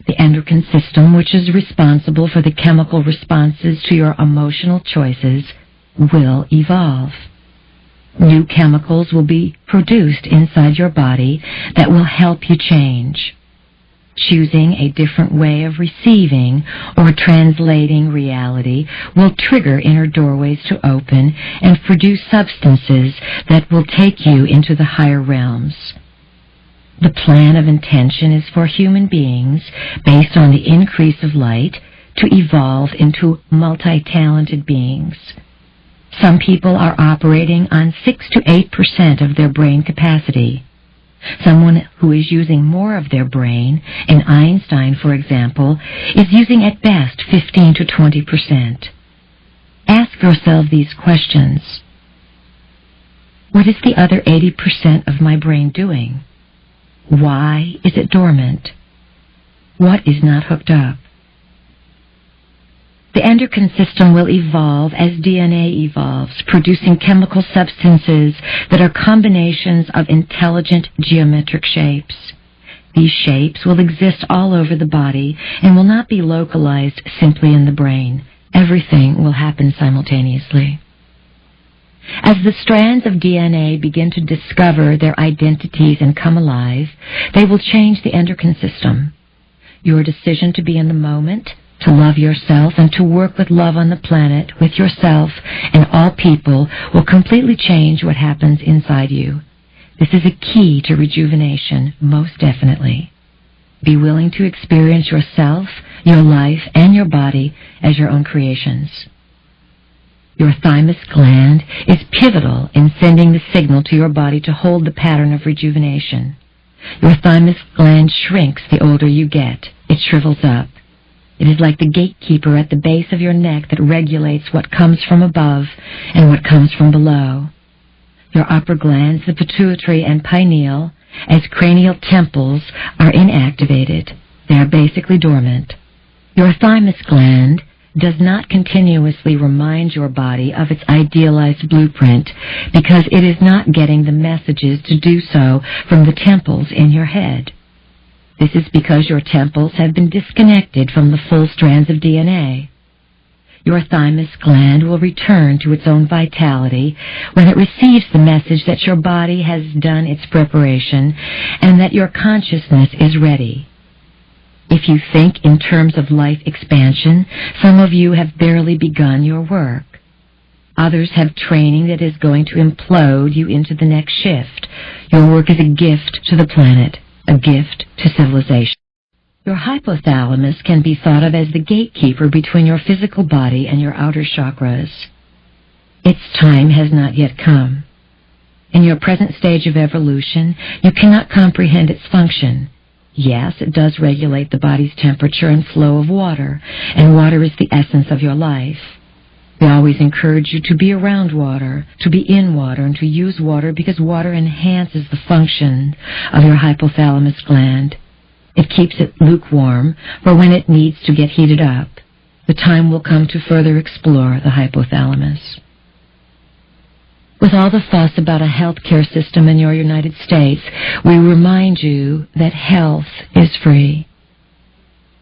The endocrine system, which is responsible for the chemical responses to your emotional choices, will evolve. New chemicals will be produced inside your body that will help you change. Choosing a different way of receiving or translating reality will trigger inner doorways to open and produce substances that will take you into the higher realms. The plan of intention is for human beings, based on the increase of light, to evolve into multi-talented beings. Some people are operating on 6 to 8% of their brain capacity. Someone who is using more of their brain, and Einstein, for example, is using at best 15 to 20%. Ask yourself these questions. What is the other 80% of my brain doing? Why is it dormant? What is not hooked up? The endocrine system will evolve as DNA evolves, producing chemical substances that are combinations of intelligent geometric shapes. These shapes will exist all over the body and will not be localized simply in the brain. Everything will happen simultaneously. As the strands of DNA begin to discover their identities and come alive, they will change the endocrine system. Your decision to be in the moment, to love yourself, and to work with love on the planet, with yourself and all people, will completely change what happens inside you. This is a key to rejuvenation, most definitely. Be willing to experience yourself, your life, and your body as your own creations. Your thymus gland is pivotal in sending the signal to your body to hold the pattern of rejuvenation. Your thymus gland shrinks the older you get. It shrivels up. It is like the gatekeeper at the base of your neck that regulates what comes from above and what comes from below. Your upper glands, the pituitary and pineal, as cranial temples, are inactivated. They are basically dormant. Your thymus gland does not continuously remind your body of its idealized blueprint because it is not getting the messages to do so from the temples in your head. This is because your temples have been disconnected from the full strands of DNA. Your thymus gland will return to its own vitality when it receives the message that your body has done its preparation and that your consciousness is ready. If you think in terms of life expansion, some of you have barely begun your work. Others have training that is going to implode you into the next shift. Your work is a gift to the planet, a gift to civilization. Your hypothalamus can be thought of as the gatekeeper between your physical body and your outer chakras. Its time has not yet come. In your present stage of evolution, you cannot comprehend its function. Yes, it does regulate the body's temperature and flow of water, and water is the essence of your life. We always encourage you to be around water, to be in water, and to use water because water enhances the function of your hypothalamus gland. It keeps it lukewarm for when it needs to get heated up. The time will come to further explore the hypothalamus. With all the fuss about a healthcare system in your United States, we remind you that health is free.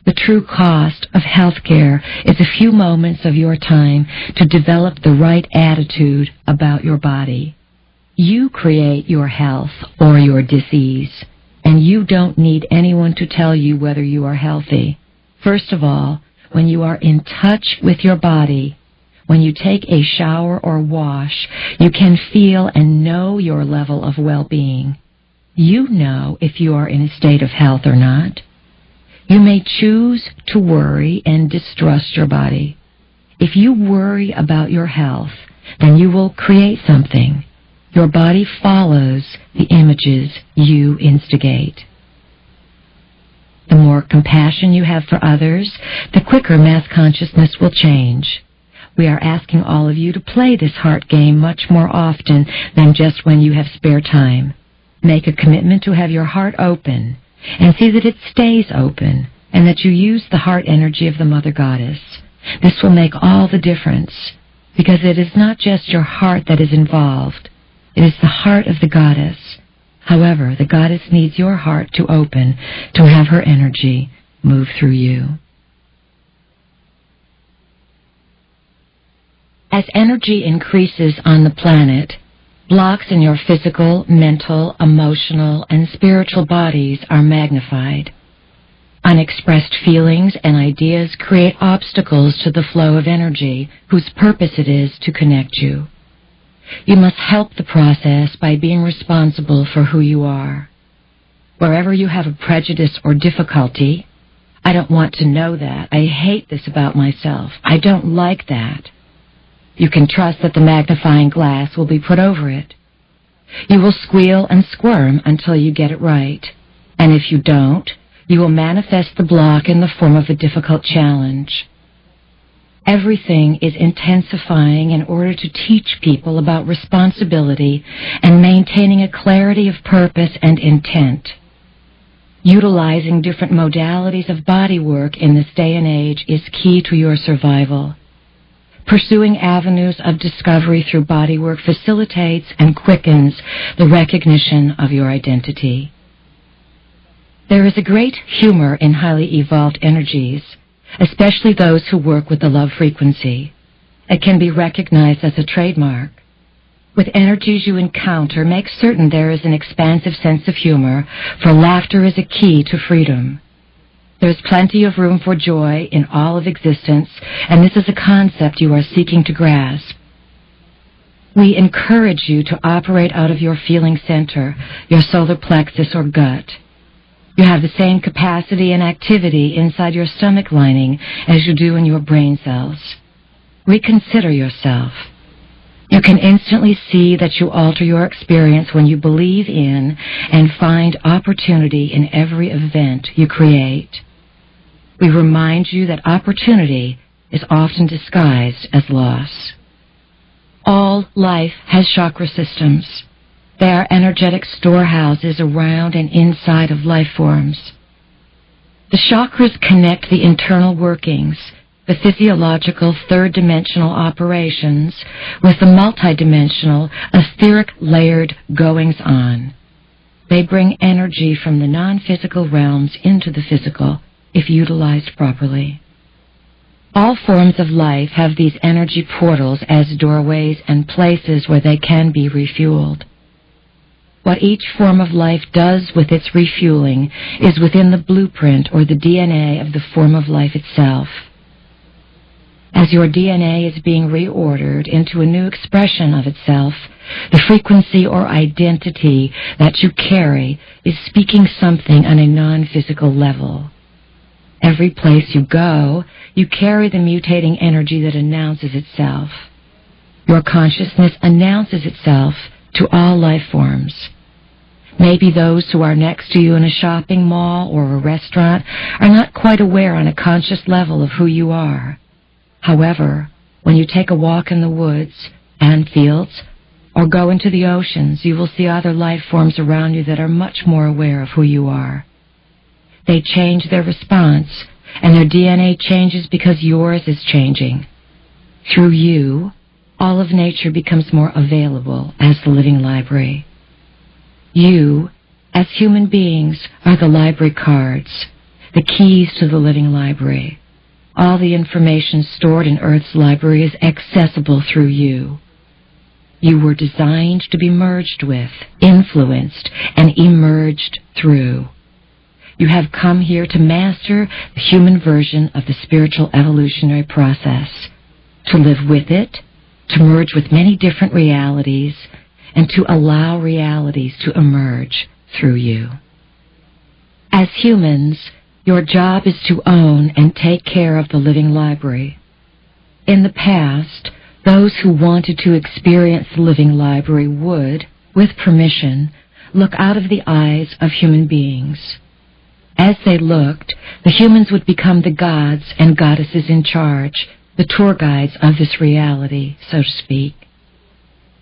The true cost of healthcare is a few moments of your time to develop the right attitude about your body. You create your health or your disease, and you don't need anyone to tell you whether you are healthy. First of all, when you are in touch with your body, when you take a shower or wash, you can feel and know your level of well-being. You know if you are in a state of health or not. You may choose to worry and distrust your body. If you worry about your health, then you will create something. Your body follows the images you instigate. The more compassion you have for others, the quicker mass consciousness will change. We are asking all of you to play this heart game much more often than just when you have spare time. Make a commitment to have your heart open and see that it stays open and that you use the heart energy of the Mother Goddess. This will make all the difference. because it is not just your heart that is involved. It is the heart of the goddess. However, the goddess needs your heart to open to have her energy move through you. As energy increases on the planet, blocks in your physical, mental, emotional, and spiritual bodies are magnified. Unexpressed feelings and ideas create obstacles to the flow of energy whose purpose it is to connect you. You must help the process by being responsible for who you are. Wherever you have a prejudice or difficulty, I don't want to know that. I hate this about myself. I don't like that. You can trust that the magnifying glass will be put over it. You will squeal and squirm until you get it right. And if you don't, you will manifest the block in the form of a difficult challenge. Everything is intensifying in order to teach people about responsibility and maintaining a clarity of purpose and intent. Utilizing different modalities of body work in this day and age is key to your survival. Pursuing avenues of discovery through bodywork facilitates and quickens the recognition of your identity. There is a great humor in highly evolved energies, especially those who work with the love frequency. It can be recognized as a trademark. With energies you encounter, make certain there is an expansive sense of humor, for laughter is a key to freedom. There is plenty of room for joy in all of existence, and this is a concept you are seeking to grasp. We encourage you to operate out of your feeling center, your solar plexus or gut. You have the same capacity and activity inside your stomach lining as you do in your brain cells. Reconsider yourself. You can instantly see that you alter your experience when you believe in and find opportunity in every event you create. We remind you that opportunity is often disguised as loss. All life has chakra systems. They are energetic storehouses around and inside of life forms. The chakras connect the internal workings, the physiological third-dimensional operations, with the multidimensional, etheric layered goings-on. They bring energy from the non-physical realms into the physical, if utilized properly. All forms of life have these energy portals as doorways and places where they can be refueled. What each form of life does with its refueling is within the blueprint or the DNA of the form of life itself. As your DNA is being reordered into a new expression of itself, the frequency or identity that you carry is speaking something on a non-physical level. Every place you go, you carry the mutating energy that announces itself. Your consciousness announces itself to all life forms. Maybe those who are next to you in a shopping mall or a restaurant are not quite aware on a conscious level of who you are. However, when you take a walk in the woods and fields or go into the oceans, you will see other life forms around you that are much more aware of who you are. They change their response, and their DNA changes because yours is changing. Through you, all of nature becomes more available as the living library. You, as human beings, are the library cards, the keys to the living library. All the information stored in Earth's library is accessible through you. You were designed to be merged with, influenced, and emerged through. You have come here to master the human version of the spiritual evolutionary process, to live with it, to merge with many different realities, and to allow realities to emerge through you. As humans, your job is to own and take care of the living library. In the past, those who wanted to experience the living library would, with permission, look out of the eyes of human beings. As they looked, the humans would become the gods and goddesses in charge, the tour guides of this reality, so to speak.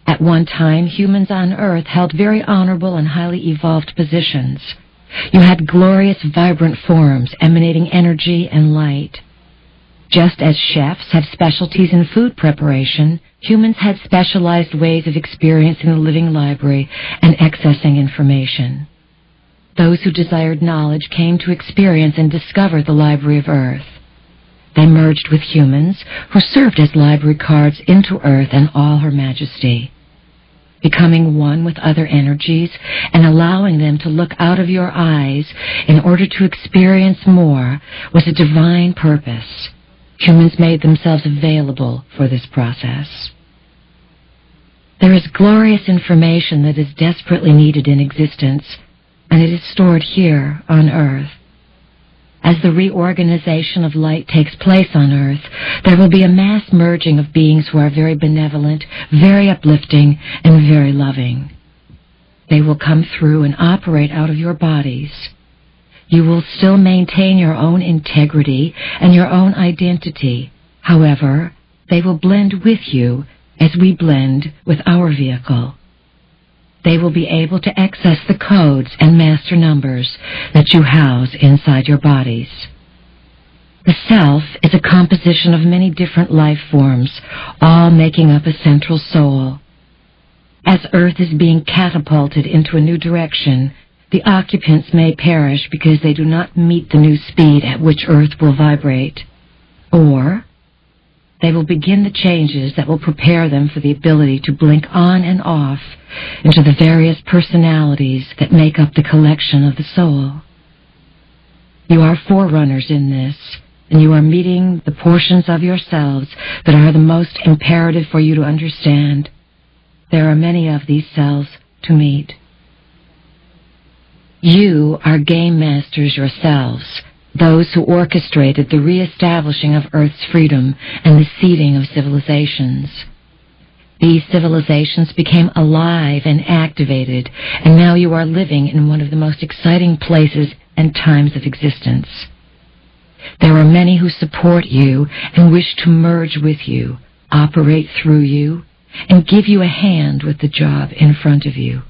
At one time, humans on Earth held very honorable and highly evolved positions. You had glorious, vibrant forms emanating energy and light. Just as chefs have specialties in food preparation, humans had specialized ways of experiencing the living library and accessing information. Those who desired knowledge came to experience and discover the Library of Earth. They merged with humans, who served as library cards, into Earth and all her majesty. Becoming one with other energies and allowing them to look out of your eyes in order to experience more was a divine purpose. Humans made themselves available for this process. There is glorious information that is desperately needed in existence, and it is stored here on Earth. As the reorganization of light takes place on Earth, there will be a mass merging of beings who are very benevolent, very uplifting, and very loving. They will come through and operate out of your bodies. You will still maintain your own integrity and your own identity. However, they will blend with you as we blend with our vehicle. They will be able to access the codes and master numbers that you house inside your bodies. The self is a composition of many different life forms, all making up a central soul. As Earth is being catapulted into a new direction, the occupants may perish because they do not meet the new speed at which Earth will vibrate. Or they will begin the changes that will prepare them for the ability to blink on and off into the various personalities that make up the collection of the soul. You are forerunners in this, and you are meeting the portions of yourselves that are the most imperative for you to understand. There are many of these selves to meet. You are game masters yourselves, those who orchestrated the reestablishing of Earth's freedom and the seeding of civilizations. These civilizations became alive and activated, and now you are living in one of the most exciting places and times of existence. There are many who support you and wish to merge with you, operate through you, and give you a hand with the job in front of you.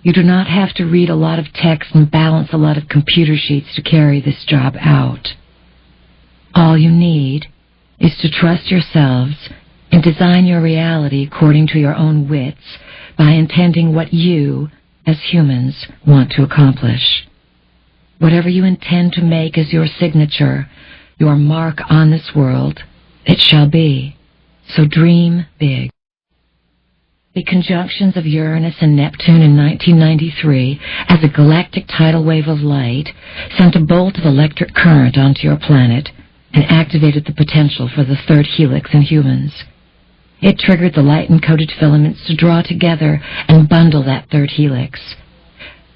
You do not have to read a lot of text and balance a lot of computer sheets to carry this job out. All you need is to trust yourselves and design your reality according to your own wits by intending what you, as humans, want to accomplish. Whatever you intend to make as your signature, your mark on this world, it shall be. So dream big. The conjunctions of Uranus and Neptune in 1993 as a galactic tidal wave of light sent a bolt of electric current onto your planet and activated the potential for the third helix in humans. It triggered the light-encoded filaments to draw together and bundle that third helix.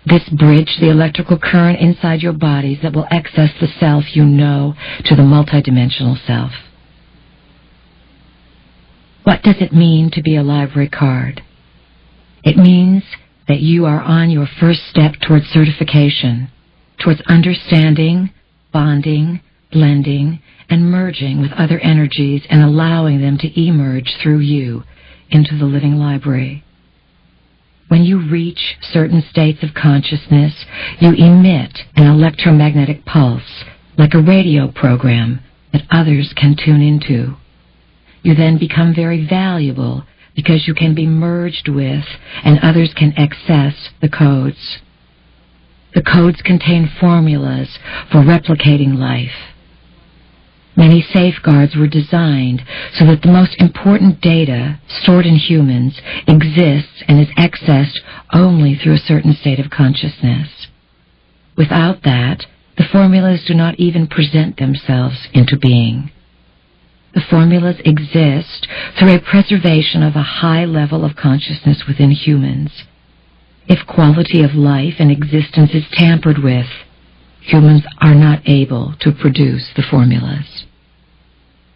This bridged the electrical current inside your bodies that will access the self you know to the multidimensional self. What does it mean to be a library card? It means that you are on your first step towards certification, towards understanding, bonding, blending, and merging with other energies and allowing them to emerge through you into the living library. When you reach certain states of consciousness, you emit an electromagnetic pulse, like a radio program that others can tune into. You then become very valuable because you can be merged with and others can access the codes. The codes contain formulas for replicating life. Many safeguards were designed so that the most important data stored in humans exists and is accessed only through a certain state of consciousness. Without that, the formulas do not even present themselves into being. The formulas exist through a preservation of a high level of consciousness within humans. If quality of life and existence is tampered with, humans are not able to produce the formulas.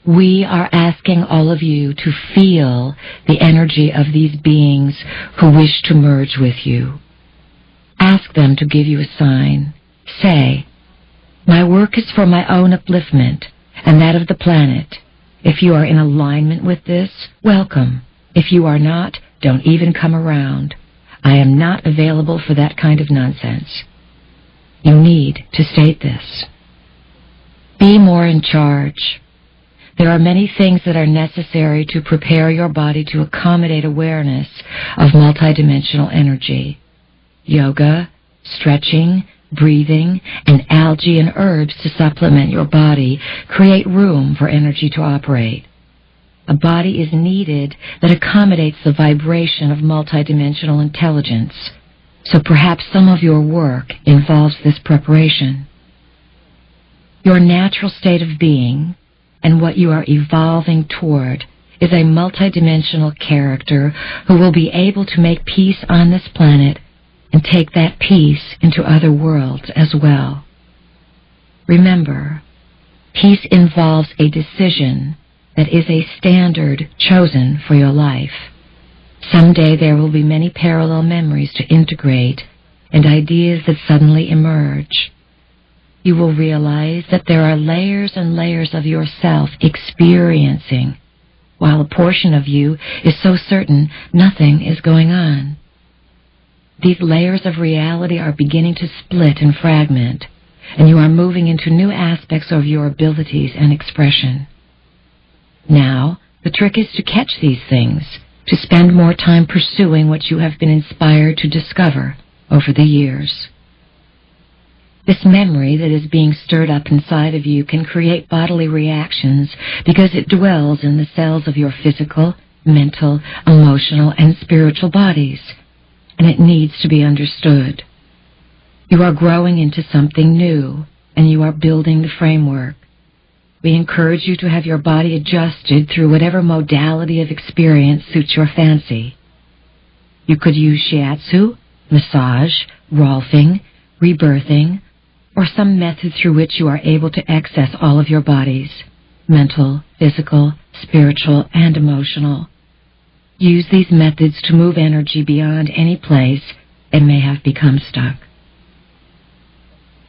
We are asking all of you to feel the energy of these beings who wish to merge with you. Ask them to give you a sign. Say, "My work is for my own upliftment and that of the planet. If you are in alignment with this, welcome. If you are not, don't even come around. I am not available for that kind of nonsense." You need to state this. Be more in charge. There are many things that are necessary to prepare your body to accommodate awareness of multidimensional energy. Yoga, stretching, breathing, and algae and herbs to supplement your body create room for energy to operate. A body is needed that accommodates the vibration of multidimensional intelligence, so perhaps some of your work involves this preparation. Your natural state of being, and what you are evolving toward, is a multidimensional character who will be able to make peace on this planet and take that peace into other worlds as well. Remember, peace involves a decision that is a standard chosen for your life. Someday there will be many parallel memories to integrate and ideas that suddenly emerge. You will realize that there are layers and layers of yourself experiencing, while a portion of you is so certain nothing is going on. These layers of reality are beginning to split and fragment, and you are moving into new aspects of your abilities and expression. Now, the trick is to catch these things, to spend more time pursuing what you have been inspired to discover over the years. This memory that is being stirred up inside of you can create bodily reactions because it dwells in the cells of your physical, mental, emotional, and spiritual bodies, and it needs to be understood. You are growing into something new, and you are building the framework. We encourage you to have your body adjusted through whatever modality of experience suits your fancy. You could use shiatsu, massage, rolfing, rebirthing, or some method through which you are able to access all of your bodies, mental, physical, spiritual, and emotional. Use these methods to move energy beyond any place it may have become stuck.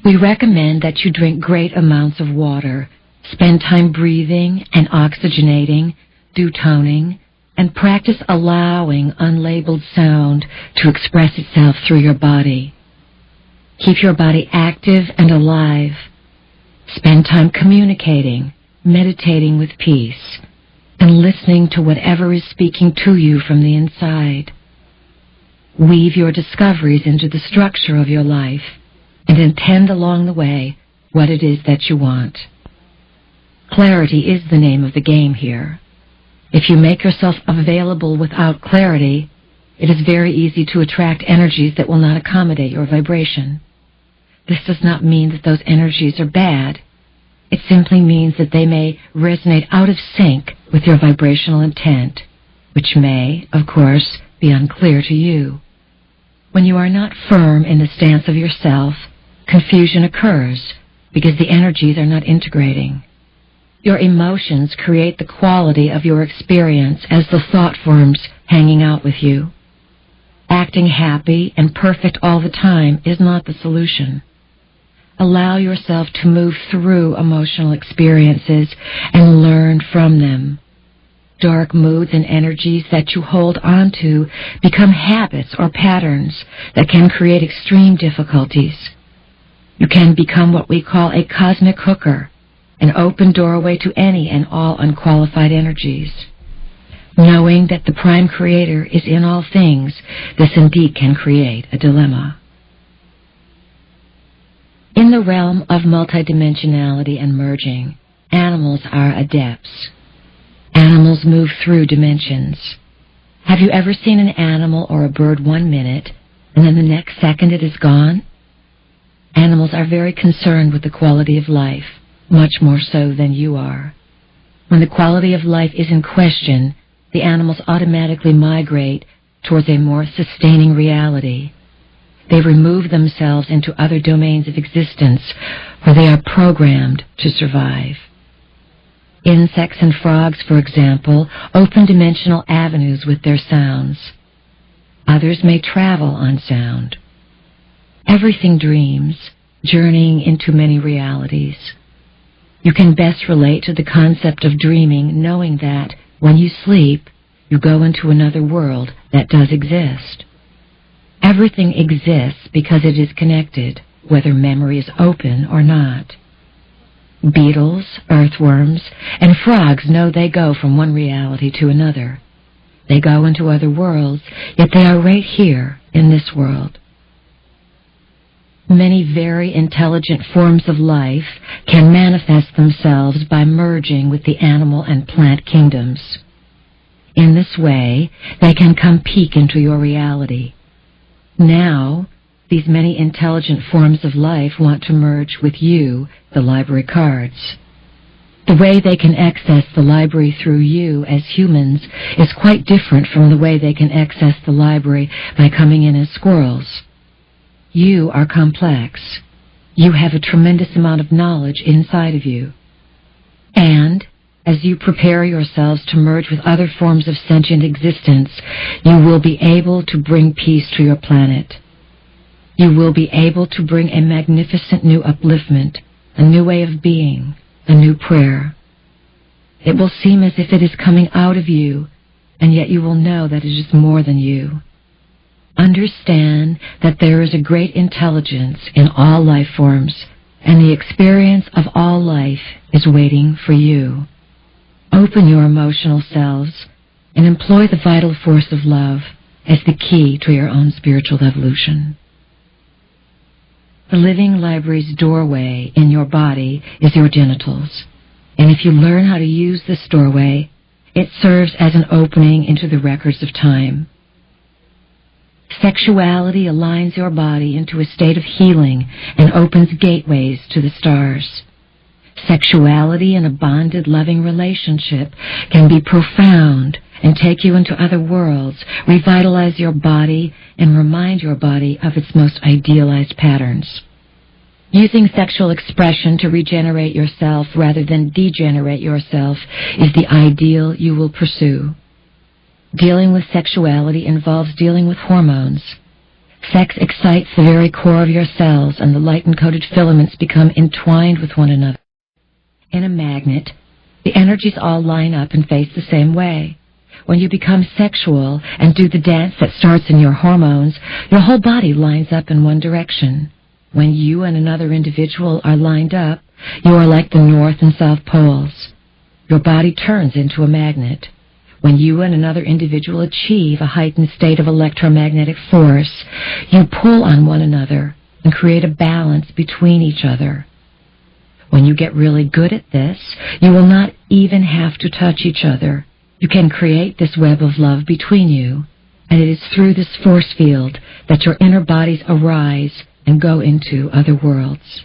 We recommend that you drink great amounts of water, spend time breathing and oxygenating, do toning, and practice allowing unlabeled sound to express itself through your body. Keep your body active and alive. Spend time communicating, meditating with peace, and listening to whatever is speaking to you from the inside. Weave your discoveries into the structure of your life and intend along the way what it is that you want. Clarity is the name of the game here. If you make yourself available without clarity, it is very easy to attract energies that will not accommodate your vibration. This does not mean that those energies are bad. It simply means that they may resonate out of sync with your vibrational intent, which may, of course, be unclear to you. When you are not firm in the stance of yourself, confusion occurs because the energies are not integrating. Your emotions create the quality of your experience as the thought forms hanging out with you. Acting happy and perfect all the time is not the solution. Allow yourself to move through emotional experiences and learn from them. Dark moods and energies that you hold on to become habits or patterns that can create extreme difficulties. You can become what we call a cosmic hooker, an open doorway to any and all unqualified energies. Knowing that the Prime Creator is in all things, this indeed can create a dilemma. In the realm of multidimensionality and merging, animals are adepts. Animals move through dimensions. Have you ever seen an animal or a bird 1 minute, and then the next second it is gone? Animals are very concerned with the quality of life, much more so than you are. When the quality of life is in question, the animals automatically migrate towards a more sustaining reality. They remove themselves into other domains of existence where they are programmed to survive. Insects and frogs, for example, open dimensional avenues with their sounds. Others may travel on sound. Everything dreams, journeying into many realities. You can best relate to the concept of dreaming knowing that when you sleep, you go into another world that does exist. Everything exists because it is connected, whether memory is open or not. Beetles, earthworms, and frogs know they go from one reality to another. They go into other worlds, yet they are right here in this world. Many very intelligent forms of life can manifest themselves by merging with the animal and plant kingdoms. In this way, they can come peek into your reality. Now, these many intelligent forms of life want to merge with you, the library cards. The way they can access the library through you as humans is quite different from the way they can access the library by coming in as squirrels. You are complex. You have a tremendous amount of knowledge inside of you. And as you prepare yourselves to merge with other forms of sentient existence, you will be able to bring peace to your planet. You will be able to bring a magnificent new upliftment, a new way of being, a new prayer. It will seem as if it is coming out of you, and yet you will know that it is more than you. Understand that there is a great intelligence in all life forms, and the experience of all life is waiting for you. Open your emotional selves and employ the vital force of love as the key to your own spiritual evolution. The living library's doorway in your body is your genitals, and if you learn how to use this doorway, it serves as an opening into the records of time. Sexuality aligns your body into a state of healing and opens gateways to the stars. Sexuality in a bonded, loving relationship can be profound and take you into other worlds, revitalize your body, and remind your body of its most idealized patterns. Using sexual expression to regenerate yourself rather than degenerate yourself is the ideal you will pursue. Dealing with sexuality involves dealing with hormones. Sex excites the very core of your cells, and the light-encoded filaments become entwined with one another. In a magnet, the energies all line up and face the same way. When you become sexual and do the dance that starts in your hormones, your whole body lines up in one direction. When you and another individual are lined up, you are like the North and South Poles. Your body turns into a magnet. When you and another individual achieve a heightened state of electromagnetic force, you pull on one another and create a balance between each other. When you get really good at this, you will not even have to touch each other. You can create this web of love between you, and it is through this force field that your inner bodies arise and go into other worlds.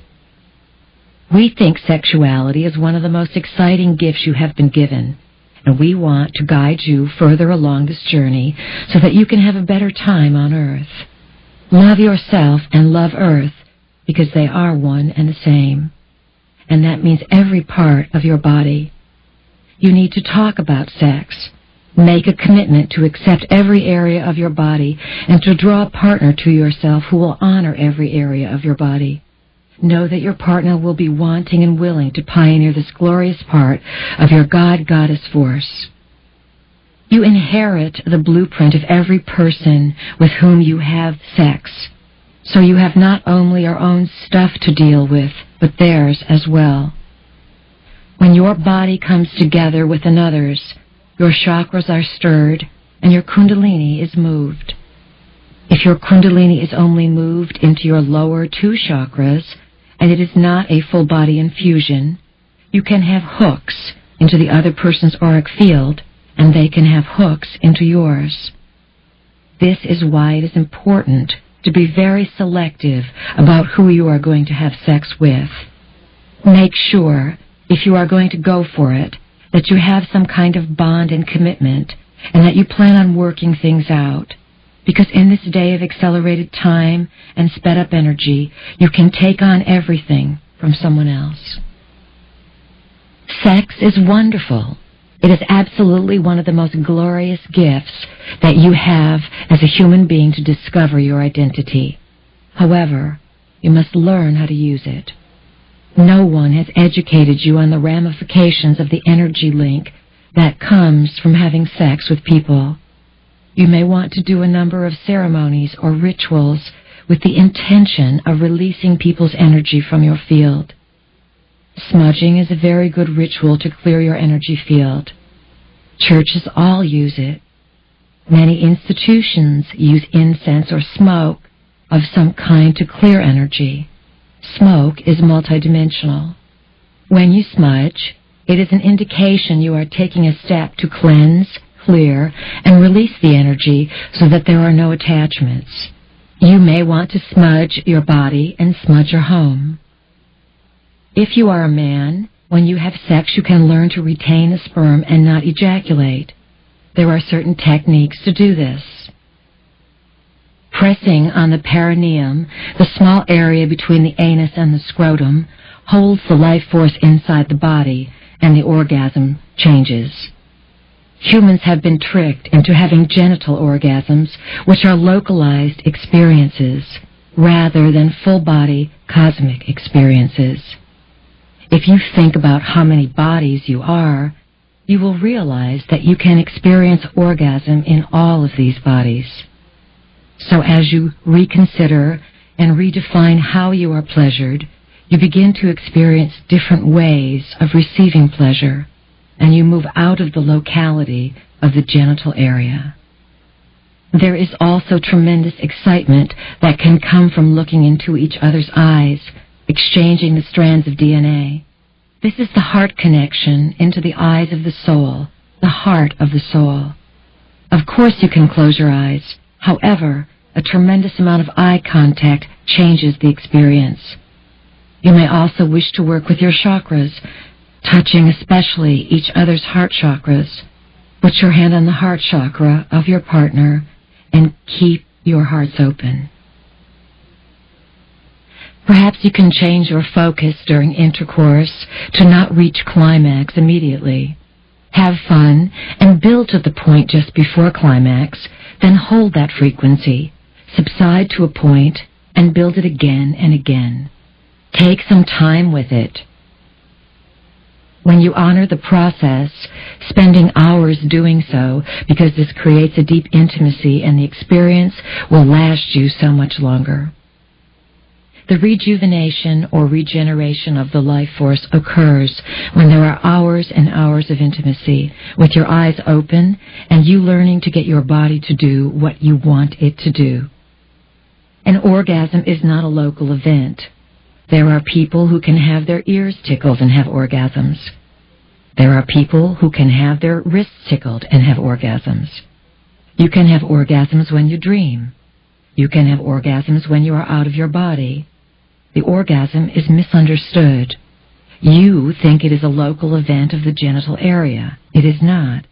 We think sexuality is one of the most exciting gifts you have been given, and we want to guide you further along this journey so that you can have a better time on Earth. Love yourself and love Earth because they are one and the same. And that means every part of your body. You need to talk about sex. Make a commitment to accept every area of your body and to draw a partner to yourself who will honor every area of your body. Know that your partner will be wanting and willing to pioneer this glorious part of your God-Goddess force. You inherit the blueprint of every person with whom you have sex. So you have not only your own stuff to deal with, but theirs as well. When your body comes together with another's, your chakras are stirred and your kundalini is moved. If your kundalini is only moved into your lower two chakras, and it is not a full body infusion, you can have hooks into the other person's auric field, and they can have hooks into yours. This is why it is important to be very selective about who you are going to have sex with. Make sure, if you are going to go for it, that you have some kind of bond and commitment, and that you plan on working things out. Because in this day of accelerated time and sped up energy, you can take on everything from someone else. Sex is wonderful. It is absolutely one of the most glorious gifts that you have as a human being to discover your identity. However, you must learn how to use it. No one has educated you on the ramifications of the energy link that comes from having sex with people. You may want to do a number of ceremonies or rituals with the intention of releasing people's energy from your field. Smudging is a very good ritual to clear your energy field. Churches all use it. Many institutions use incense or smoke of some kind to clear energy. Smoke is multidimensional. When you smudge, it is an indication you are taking a step to cleanse, clear, and release the energy so that there are no attachments. You may want to smudge your body and smudge your home. If you are a man, when you have sex, you can learn to retain a sperm and not ejaculate. There are certain techniques to do this. Pressing on the perineum, the small area between the anus and the scrotum, holds the life force inside the body, and the orgasm changes. Humans have been tricked into having genital orgasms, which are localized experiences, rather than full-body cosmic experiences. If you think about how many bodies you are, you will realize that you can experience orgasm in all of these bodies. So as you reconsider and redefine how you are pleasured, you begin to experience different ways of receiving pleasure, and you move out of the locality of the genital area. There is also tremendous excitement that can come from looking into each other's eyes, exchanging the strands of DNA. This is the heart connection into the eyes of the soul, the heart of the soul. Of course you can close your eyes. However, a tremendous amount of eye contact changes the experience. You may also wish to work with your chakras, touching especially each other's heart chakras. Put your hand on the heart chakra of your partner and keep your hearts open. Perhaps you can change your focus during intercourse to not reach climax immediately. Have fun and build to the point just before climax, then hold that frequency, subside to a point, and build it again and again. Take some time with it. When you honor the process, spending hours doing so, because this creates a deep intimacy and the experience will last you so much longer. The rejuvenation or regeneration of the life force occurs when there are hours and hours of intimacy, with your eyes open and you learning to get your body to do what you want it to do. An orgasm is not a local event. There are people who can have their ears tickled and have orgasms. There are people who can have their wrists tickled and have orgasms. You can have orgasms when you dream. You can have orgasms when you are out of your body. The orgasm is misunderstood. You think it is a local event of the genital area. It is not.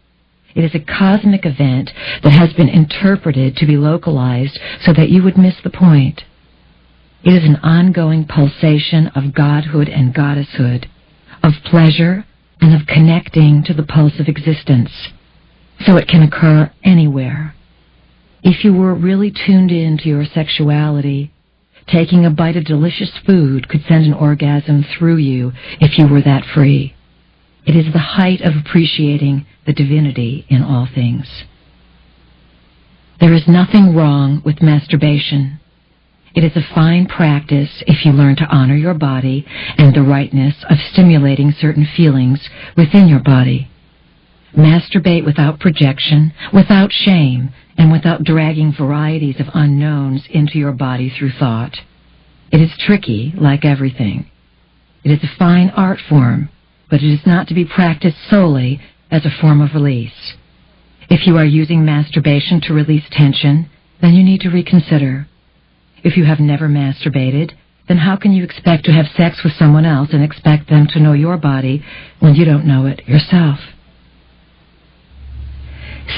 It is a cosmic event that has been interpreted to be localized so that you would miss the point. It is an ongoing pulsation of godhood and goddesshood, of pleasure and of connecting to the pulse of existence. So it can occur anywhere. If you were really tuned in to your sexuality, taking a bite of delicious food could send an orgasm through you if you were that free. It is the height of appreciating the divinity in all things. There is nothing wrong with masturbation. It is a fine practice if you learn to honor your body and the rightness of stimulating certain feelings within your body. Masturbate without projection, without shame, and without dragging varieties of unknowns into your body through thought. It is tricky, like everything. It is a fine art form, but it is not to be practiced solely as a form of release. If you are using masturbation to release tension, then you need to reconsider. If you have never masturbated, then how can you expect to have sex with someone else and expect them to know your body when you don't know it yourself?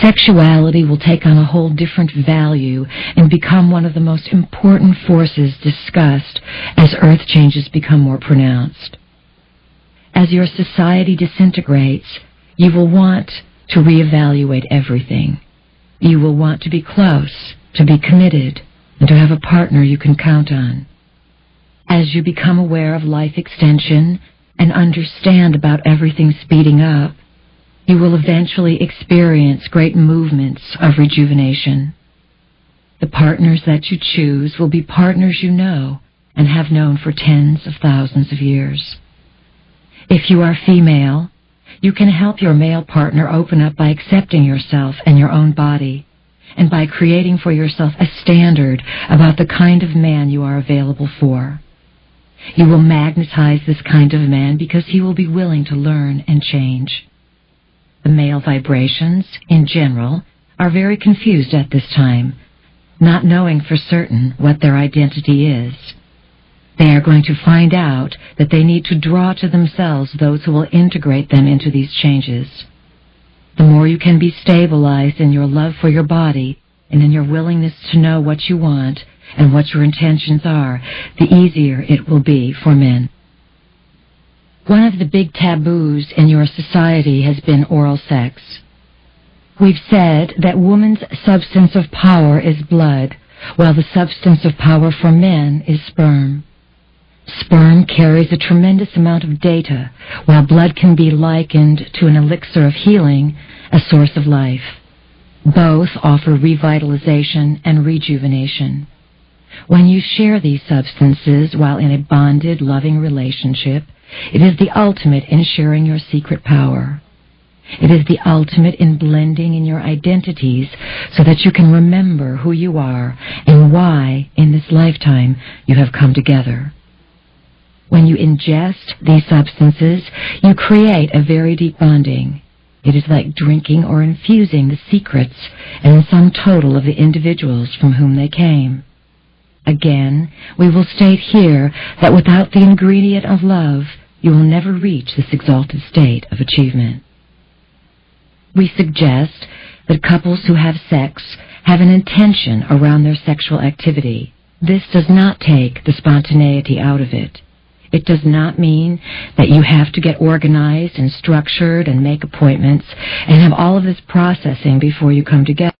Sexuality will take on a whole different value and become one of the most important forces discussed as earth changes become more pronounced. As your society disintegrates, you will want to reevaluate everything. You will want to be close, to be committed, and to have a partner you can count on. As you become aware of life extension and understand about everything speeding up, you will eventually experience great movements of rejuvenation. The partners that you choose will be partners you know and have known for tens of thousands of years. If you are female, you can help your male partner open up by accepting yourself and your own body, and by creating for yourself a standard about the kind of man you are available for. You will magnetize this kind of man because he will be willing to learn and change. The male vibrations, in general, are very confused at this time, not knowing for certain what their identity is. They are going to find out that they need to draw to themselves those who will integrate them into these changes. The more you can be stabilized in your love for your body and in your willingness to know what you want and what your intentions are, the easier it will be for men. One of the big taboos in your society has been oral sex. We've said that woman's substance of power is blood, while the substance of power for men is sperm. Sperm carries a tremendous amount of data, while blood can be likened to an elixir of healing, a source of life. Both offer revitalization and rejuvenation. When you share these substances while in a bonded, loving relationship, it is the ultimate in sharing your secret power. It is the ultimate in blending in your identities so that you can remember who you are and why, in this lifetime, you have come together. When you ingest these substances, you create a very deep bonding. It is like drinking or infusing the secrets and sum total of the individuals from whom they came. Again, we will state here that without the ingredient of love, you will never reach this exalted state of achievement. We suggest that couples who have sex have an intention around their sexual activity. This does not take the spontaneity out of it. It does not mean that you have to get organized and structured and make appointments and have all of this processing before you come together.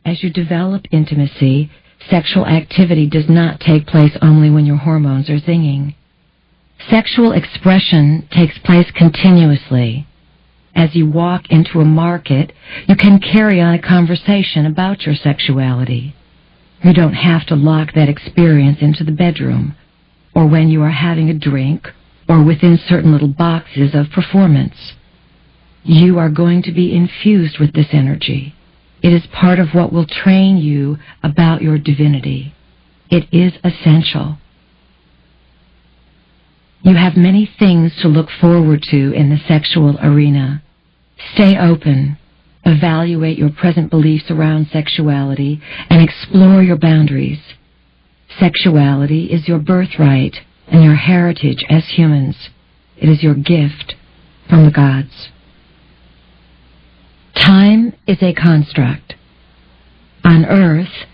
As you develop intimacy, sexual activity does not take place only when your hormones are zinging. Sexual expression takes place continuously. As you walk into a market, you can carry on a conversation about your sexuality. You don't have to lock that experience into the bedroom, or when you are having a drink, or within certain little boxes of performance. You are going to be infused with this energy. It is part of what will train you about your divinity. It is essential. You have many things to look forward to in the sexual arena. Stay open, evaluate your present beliefs around sexuality, and explore your boundaries. Sexuality is your birthright and your heritage as humans. It is your gift from the gods. Time is a construct. On Earth,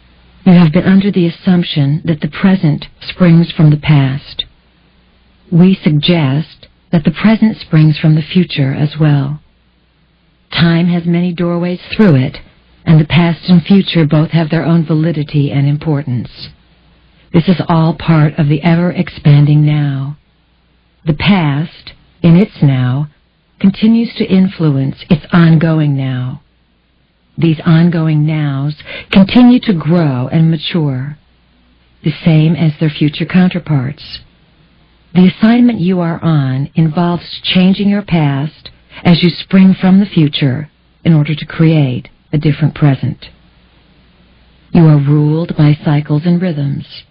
you have been under the assumption that the present springs from the past. We suggest that the present springs from the future as well. Time has many doorways through it, and the past and future both have their own validity and importance. This is all part of the ever-expanding now. The past, in its now, continues to influence its ongoing now. These ongoing nows continue to grow and mature, the same as their future counterparts. The assignment you are on involves changing your past as you spring from the future in order to create a different present. You are ruled by cycles and rhythms.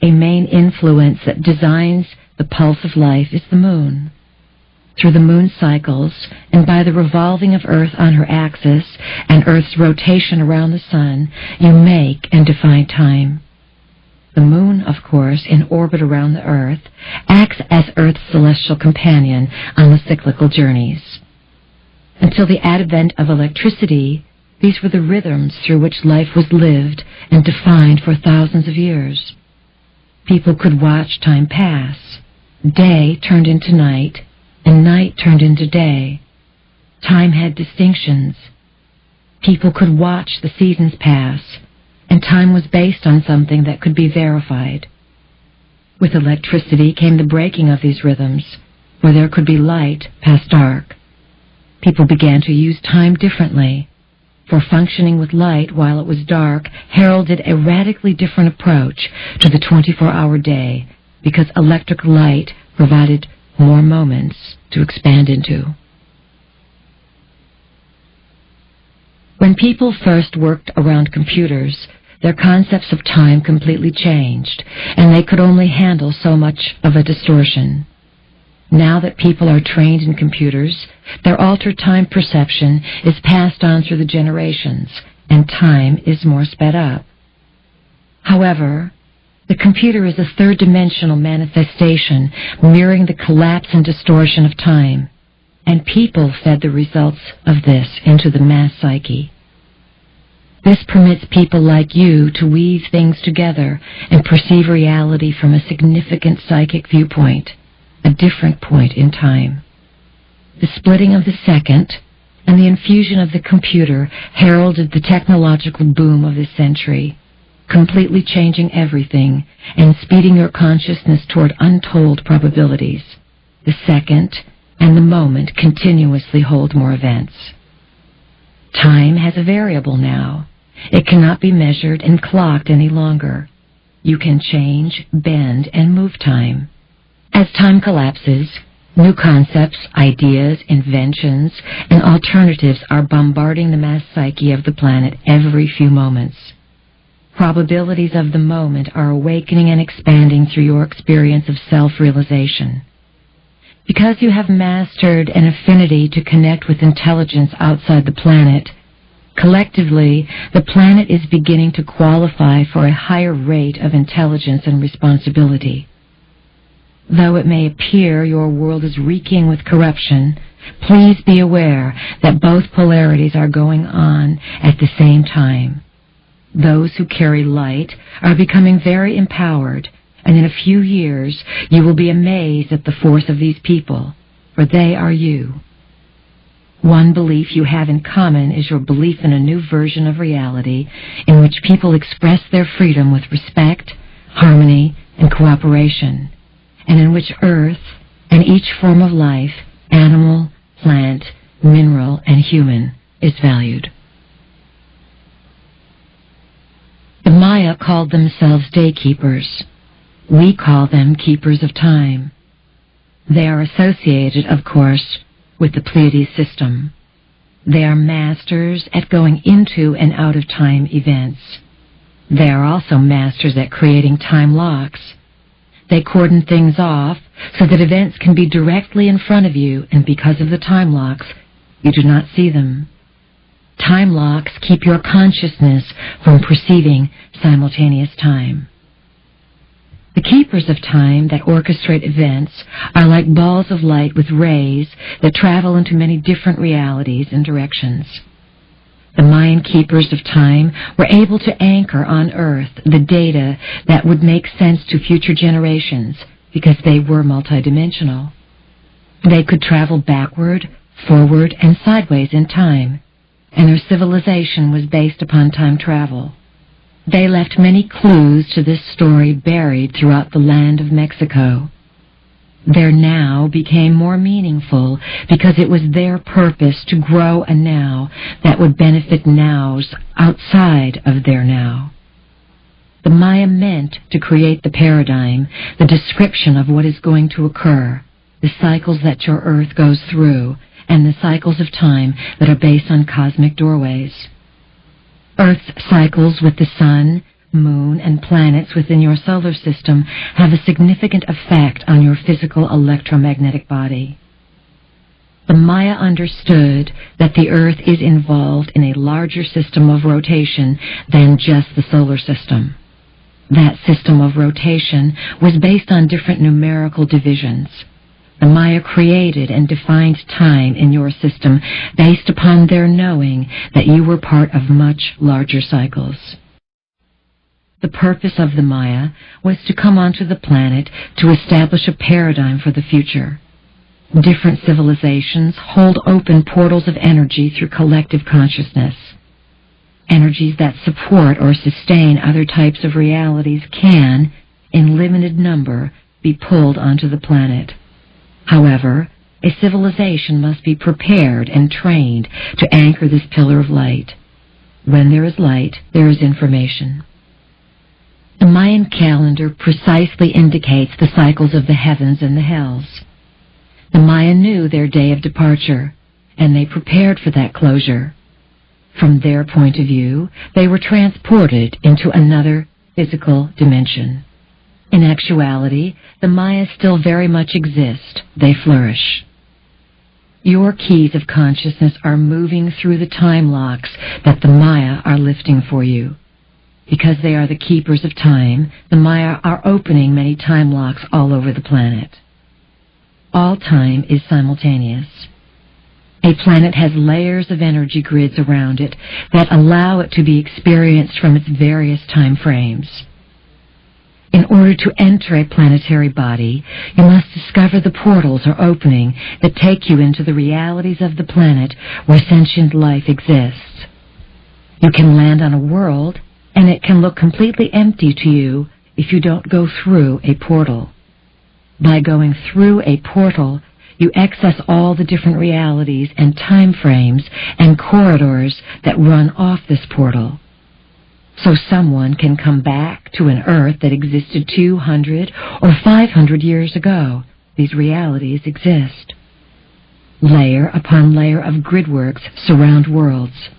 A main influence that designs the pulse of life is the moon. Through the moon cycles, and by the revolving of Earth on her axis and Earth's rotation around the sun, you make and define time. The moon, of course, in orbit around the Earth, acts as Earth's celestial companion on the cyclical journeys. Until the advent of electricity, these were the rhythms through which life was lived and defined for thousands of years. People could watch time pass. Day turned into night, and night turned into day. Time had distinctions. People could watch the seasons pass, and time was based on something that could be verified. With electricity came the breaking of these rhythms, where there could be light past dark. People began to use time differently, for functioning with light while it was dark heralded a radically different approach to the 24-hour day, because electric light provided more moments to expand into. When people first worked around computers, their concepts of time completely changed, and they could only handle so much of a distortion. Now that people are trained in computers, their altered time perception is passed on through the generations, and time is more sped up. However, the computer is a third-dimensional manifestation mirroring the collapse and distortion of time, and people fed the results of this into the mass psyche. This permits people like you to weave things together and perceive reality from a significant psychic viewpoint, a different point in time. The splitting of the second and the infusion of the computer heralded the technological boom of this century, completely changing everything and speeding your consciousness toward untold probabilities. The second and the moment continuously hold more events. Time has a variable now. It cannot be measured and clocked any longer. You can change, bend, and move time. As time collapses, new concepts, ideas, inventions, and alternatives are bombarding the mass psyche of the planet every few moments. Probabilities of the moment are awakening and expanding through your experience of self-realization. Because you have mastered an affinity to connect with intelligence outside the planet, collectively, the planet is beginning to qualify for a higher rate of intelligence and responsibility. Though it may appear your world is reeking with corruption, please be aware that both polarities are going on at the same time. Those who carry light are becoming very empowered, and in a few years you will be amazed at the force of these people, for they are you. One belief you have in common is your belief in a new version of reality in which people express their freedom with respect, harmony, and cooperation, and in which Earth and each form of life, animal, plant, mineral, and human, is valued. The Maya called themselves daykeepers. We call them keepers of time. They are associated, of course, with the Pleiades system. They are masters at going into and out of time events. They are also masters at creating time locks. They cordon things off so that events can be directly in front of you, and because of the time locks, you do not see them. Time locks keep your consciousness from perceiving simultaneous time. The keepers of time that orchestrate events are like balls of light with rays that travel into many different realities and directions. The Mayan keepers of time were able to anchor on Earth the data that would make sense to future generations because they were multidimensional. They could travel backward, forward, and sideways in time, and their civilization was based upon time travel. They left many clues to this story buried throughout the land of Mexico. Their now became more meaningful because it was their purpose to grow a now that would benefit nows outside of their now. The Maya meant to create the paradigm, the description of what is going to occur, the cycles that your Earth goes through, and the cycles of time that are based on cosmic doorways. Earth's cycles with the sun, moon, and planets within your solar system have a significant effect on your physical electromagnetic body. The Maya understood that the Earth is involved in a larger system of rotation than just the solar system. That system of rotation was based on different numerical divisions. The Maya created and defined time in your system based upon their knowing that you were part of much larger cycles. The purpose of the Maya was to come onto the planet to establish a paradigm for the future. Different civilizations hold open portals of energy through collective consciousness. Energies that support or sustain other types of realities can, in limited number, be pulled onto the planet. However, a civilization must be prepared and trained to anchor this pillar of light. When there is light, there is information. The Mayan calendar precisely indicates the cycles of the heavens and the hells. The Maya knew their day of departure, and they prepared for that closure. From their point of view, they were transported into another physical dimension. In actuality, the Maya still very much exist. They flourish. Your keys of consciousness are moving through the time locks that the Maya are lifting for you. Because they are the keepers of time, the Maya are opening many time locks all over the planet. All time is simultaneous. A planet has layers of energy grids around it that allow it to be experienced from its various time frames. In order to enter a planetary body, you must discover the portals are opening that take you into the realities of the planet where sentient life exists. You can land on a world, and it can look completely empty to you if you don't go through a portal. By going through a portal, you access all the different realities and time frames and corridors that run off this portal. So someone can come back to an Earth that existed 200 or 500 years ago. These realities exist. Layer upon layer of gridworks surround worlds.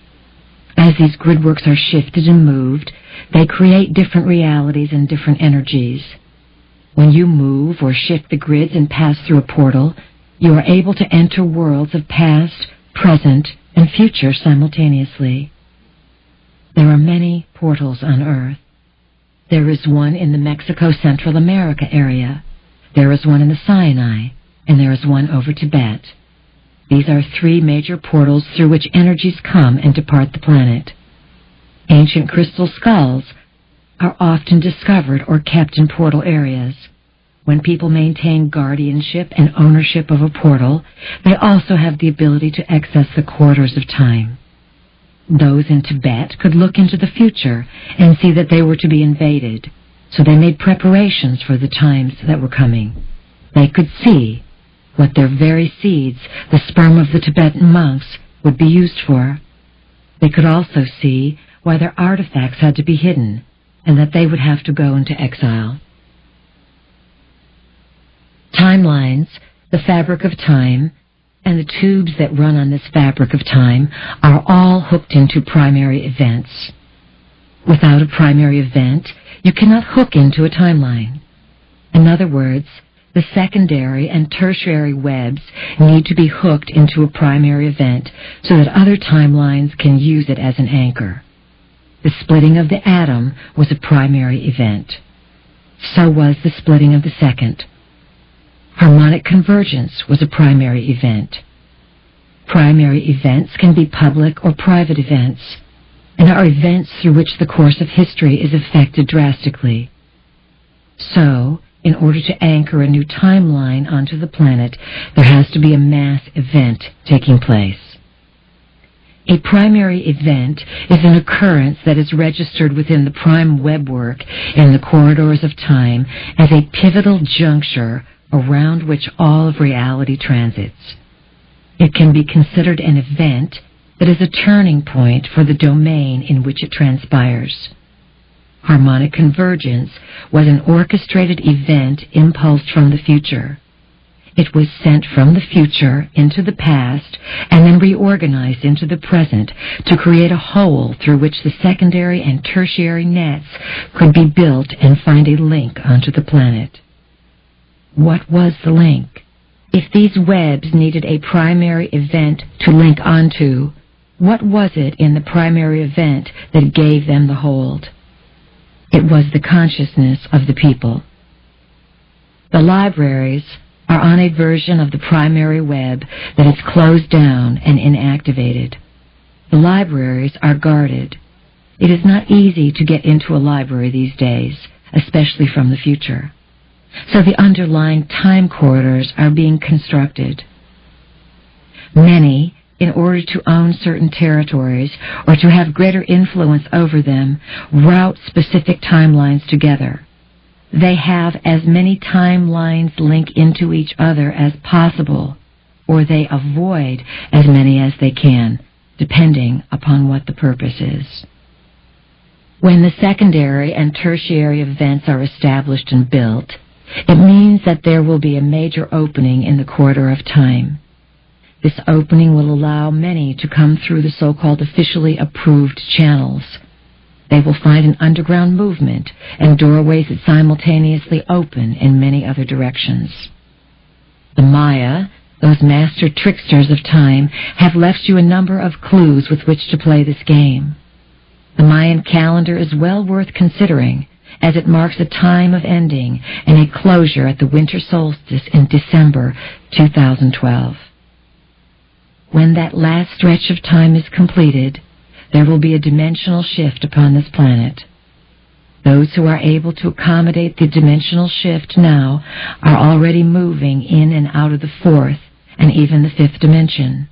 As these gridworks are shifted and moved, they create different realities and different energies. When you move or shift the grids and pass through a portal, you are able to enter worlds of past, present, and future simultaneously. There are many portals on Earth. There is one in the Mexico-Central America area. There is one in the Sinai, and there is one over Tibet. These are three major portals through which energies come and depart the planet. Ancient crystal skulls are often discovered or kept in portal areas. When people maintain guardianship and ownership of a portal, they also have the ability to access the corridors of time. Those in Tibet could look into the future and see that they were to be invaded, so they made preparations for the times that were coming. They could see what their very seeds, the sperm of the Tibetan monks, would be used for. They could also see why their artifacts had to be hidden, and that they would have to go into exile. Timelines, the fabric of time, and the tubes that run on this fabric of time are all hooked into primary events. Without a primary event, you cannot hook into a timeline. In other words, the secondary and tertiary webs need to be hooked into a primary event so that other timelines can use it as an anchor. The splitting of the atom was a primary event. So was the splitting of the second. Harmonic convergence was a primary event. Primary events can be public or private events, and are events through which the course of history is affected drastically. So, in order to anchor a new timeline onto the planet, there has to be a mass event taking place. A primary event is an occurrence that is registered within the prime webwork in the corridors of time as a pivotal juncture around which all of reality transits. It can be considered an event that is a turning point for the domain in which it transpires. Harmonic convergence was an orchestrated event impulsed from the future. It was sent from the future into the past and then reorganized into the present to create a whole through which the secondary and tertiary nets could be built and find a link onto the planet. What was the link? If these webs needed a primary event to link onto, what was it in the primary event that gave them the hold? It was the consciousness of the people. The libraries are on a version of the primary web that is closed down and inactivated. The libraries are guarded. It is not easy to get into a library these days, especially from the future. So the underlying time corridors are being constructed. Many, in order to own certain territories or to have greater influence over them, route specific timelines together. They have as many timelines link into each other as possible, or they avoid as many as they can, depending upon what the purpose is. When the secondary and tertiary events are established and built, it means that there will be a major opening in the corridor of time. This opening will allow many to come through the so-called officially approved channels. They will find an underground movement and doorways that simultaneously open in many other directions. The Maya, those master tricksters of time, have left you a number of clues with which to play this game. The Mayan calendar is well worth considering, as it marks a time of ending and a closure at the winter solstice in December 2012. When that last stretch of time is completed, there will be a dimensional shift upon this planet. Those who are able to accommodate the dimensional shift now are already moving in and out of the fourth and even the fifth dimension.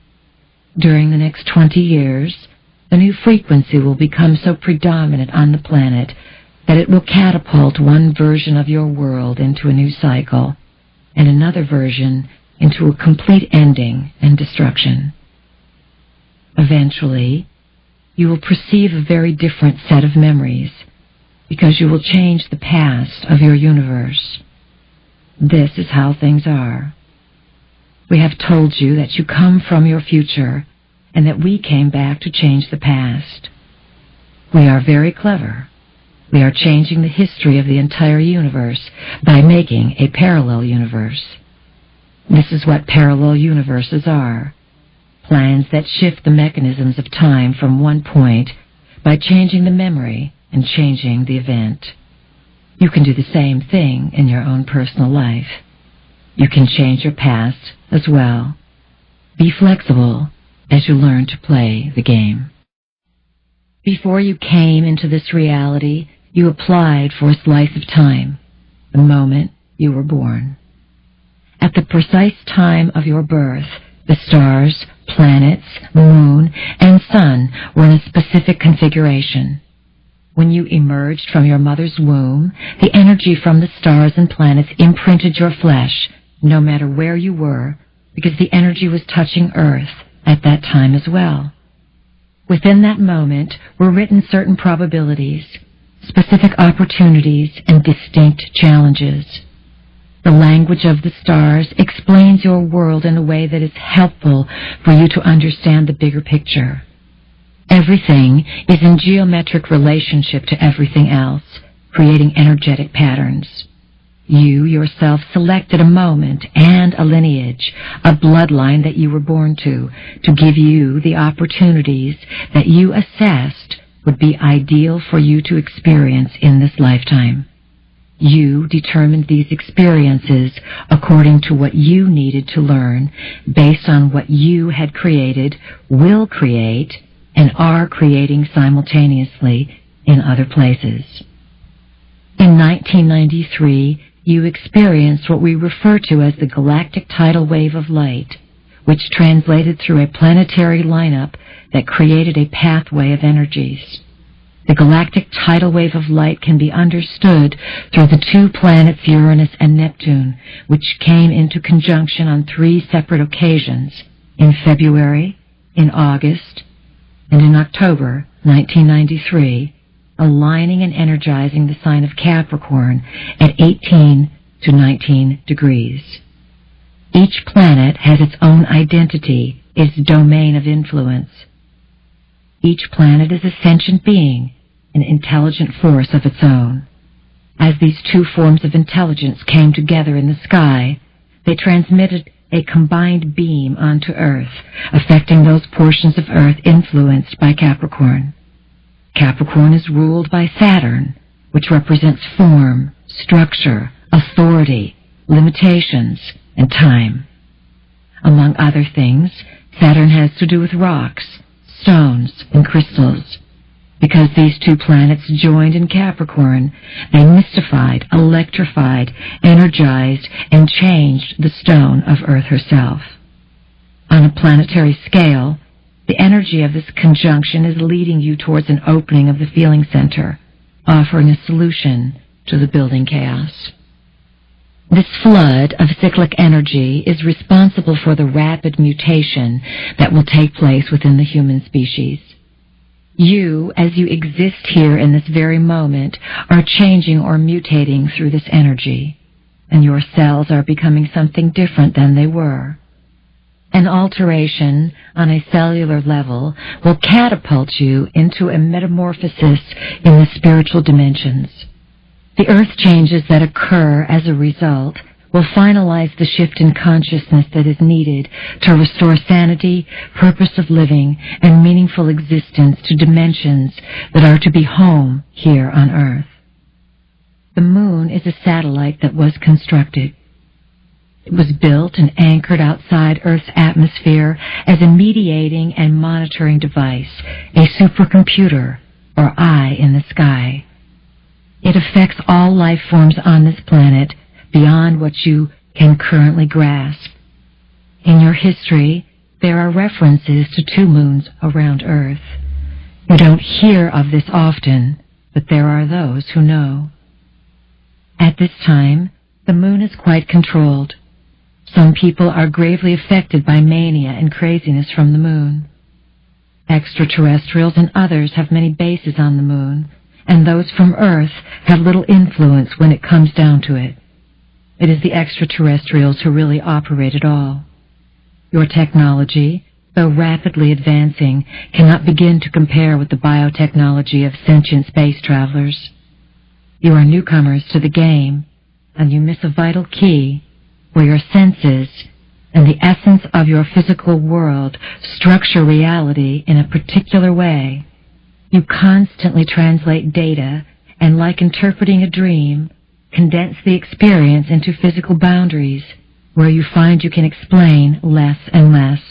During the next 20 years, the new frequency will become so predominant on the planet that it will catapult one version of your world into a new cycle and another version into a complete ending and destruction. Eventually, you will perceive a very different set of memories because you will change the past of your universe. This is how things are. We have told you that you come from your future and that we came back to change the past. We are very clever. We are changing the history of the entire universe by making a parallel universe. This is what parallel universes are. Plans that shift the mechanisms of time from one point by changing the memory and changing the event. You can do the same thing in your own personal life. You can change your past as well. Be flexible as you learn to play the game. Before you came into this reality, you applied for a slice of time, the moment you were born. At the precise time of your birth, the stars, planets, moon, and sun were in a specific configuration. When you emerged from your mother's womb, the energy from the stars and planets imprinted your flesh, no matter where you were, because the energy was touching Earth at that time as well. Within that moment were written certain probabilities, specific opportunities, and distinct challenges. The language of the stars explains your world in a way that is helpful for you to understand the bigger picture. Everything is in geometric relationship to everything else, creating energetic patterns. You yourself selected a moment and a lineage, a bloodline that you were born to give you the opportunities that you assessed would be ideal for you to experience in this lifetime. You determined these experiences according to what you needed to learn, based on what you had created, will create, and are creating simultaneously in other places. In 1993, you experienced what we refer to as the galactic tidal wave of light, which translated through a planetary lineup that created a pathway of energies. The galactic tidal wave of light can be understood through the two planets Uranus and Neptune, which came into conjunction on 3 separate occasions, in February, in August, and in October 1993, aligning and energizing the sign of Capricorn at 18 to 19 degrees. Each planet has its own identity, its domain of influence. Each planet is a sentient being, an intelligent force of its own. As these two forms of intelligence came together in the sky, they transmitted a combined beam onto Earth, affecting those portions of Earth influenced by Capricorn. Capricorn is ruled by Saturn, which represents form, structure, authority, limitations, and time. Among other things, Saturn has to do with rocks, stones, and crystals. Because these two planets joined in Capricorn, they mystified, electrified, energized, and changed the stone of Earth herself. On a planetary scale, the energy of this conjunction is leading you towards an opening of the feeling center, offering a solution to the building chaos. This flood of cyclic energy is responsible for the rapid mutation that will take place within the human species. You, as you exist here in this very moment, are changing or mutating through this energy. and your cells are becoming something different than they were. An alteration on a cellular level will catapult you into a metamorphosis in the spiritual dimensions. The earth changes that occur as a result will finalize the shift in consciousness that is needed to restore sanity, purpose of living, and meaningful existence to dimensions that are to be home here on earth. The moon is a satellite that was constructed. It was built and anchored outside Earth's atmosphere as a mediating and monitoring device, a supercomputer, or eye in the sky. It affects all life forms on this planet beyond what you can currently grasp. In your history, there are references to 2 moons around Earth. You don't hear of this often, but there are those who know. At this time, the moon is quite controlled. Some people are gravely affected by mania and craziness from the moon. Extraterrestrials and others have many bases on the moon, and those from Earth have little influence when it comes down to it. It is the extraterrestrials who really operate it all. Your technology, though rapidly advancing, cannot begin to compare with the biotechnology of sentient space travelers. You are newcomers to the game, and you miss a vital key where your senses and the essence of your physical world structure reality in a particular way. You constantly translate data and, like interpreting a dream, condense the experience into physical boundaries where you find you can explain less and less.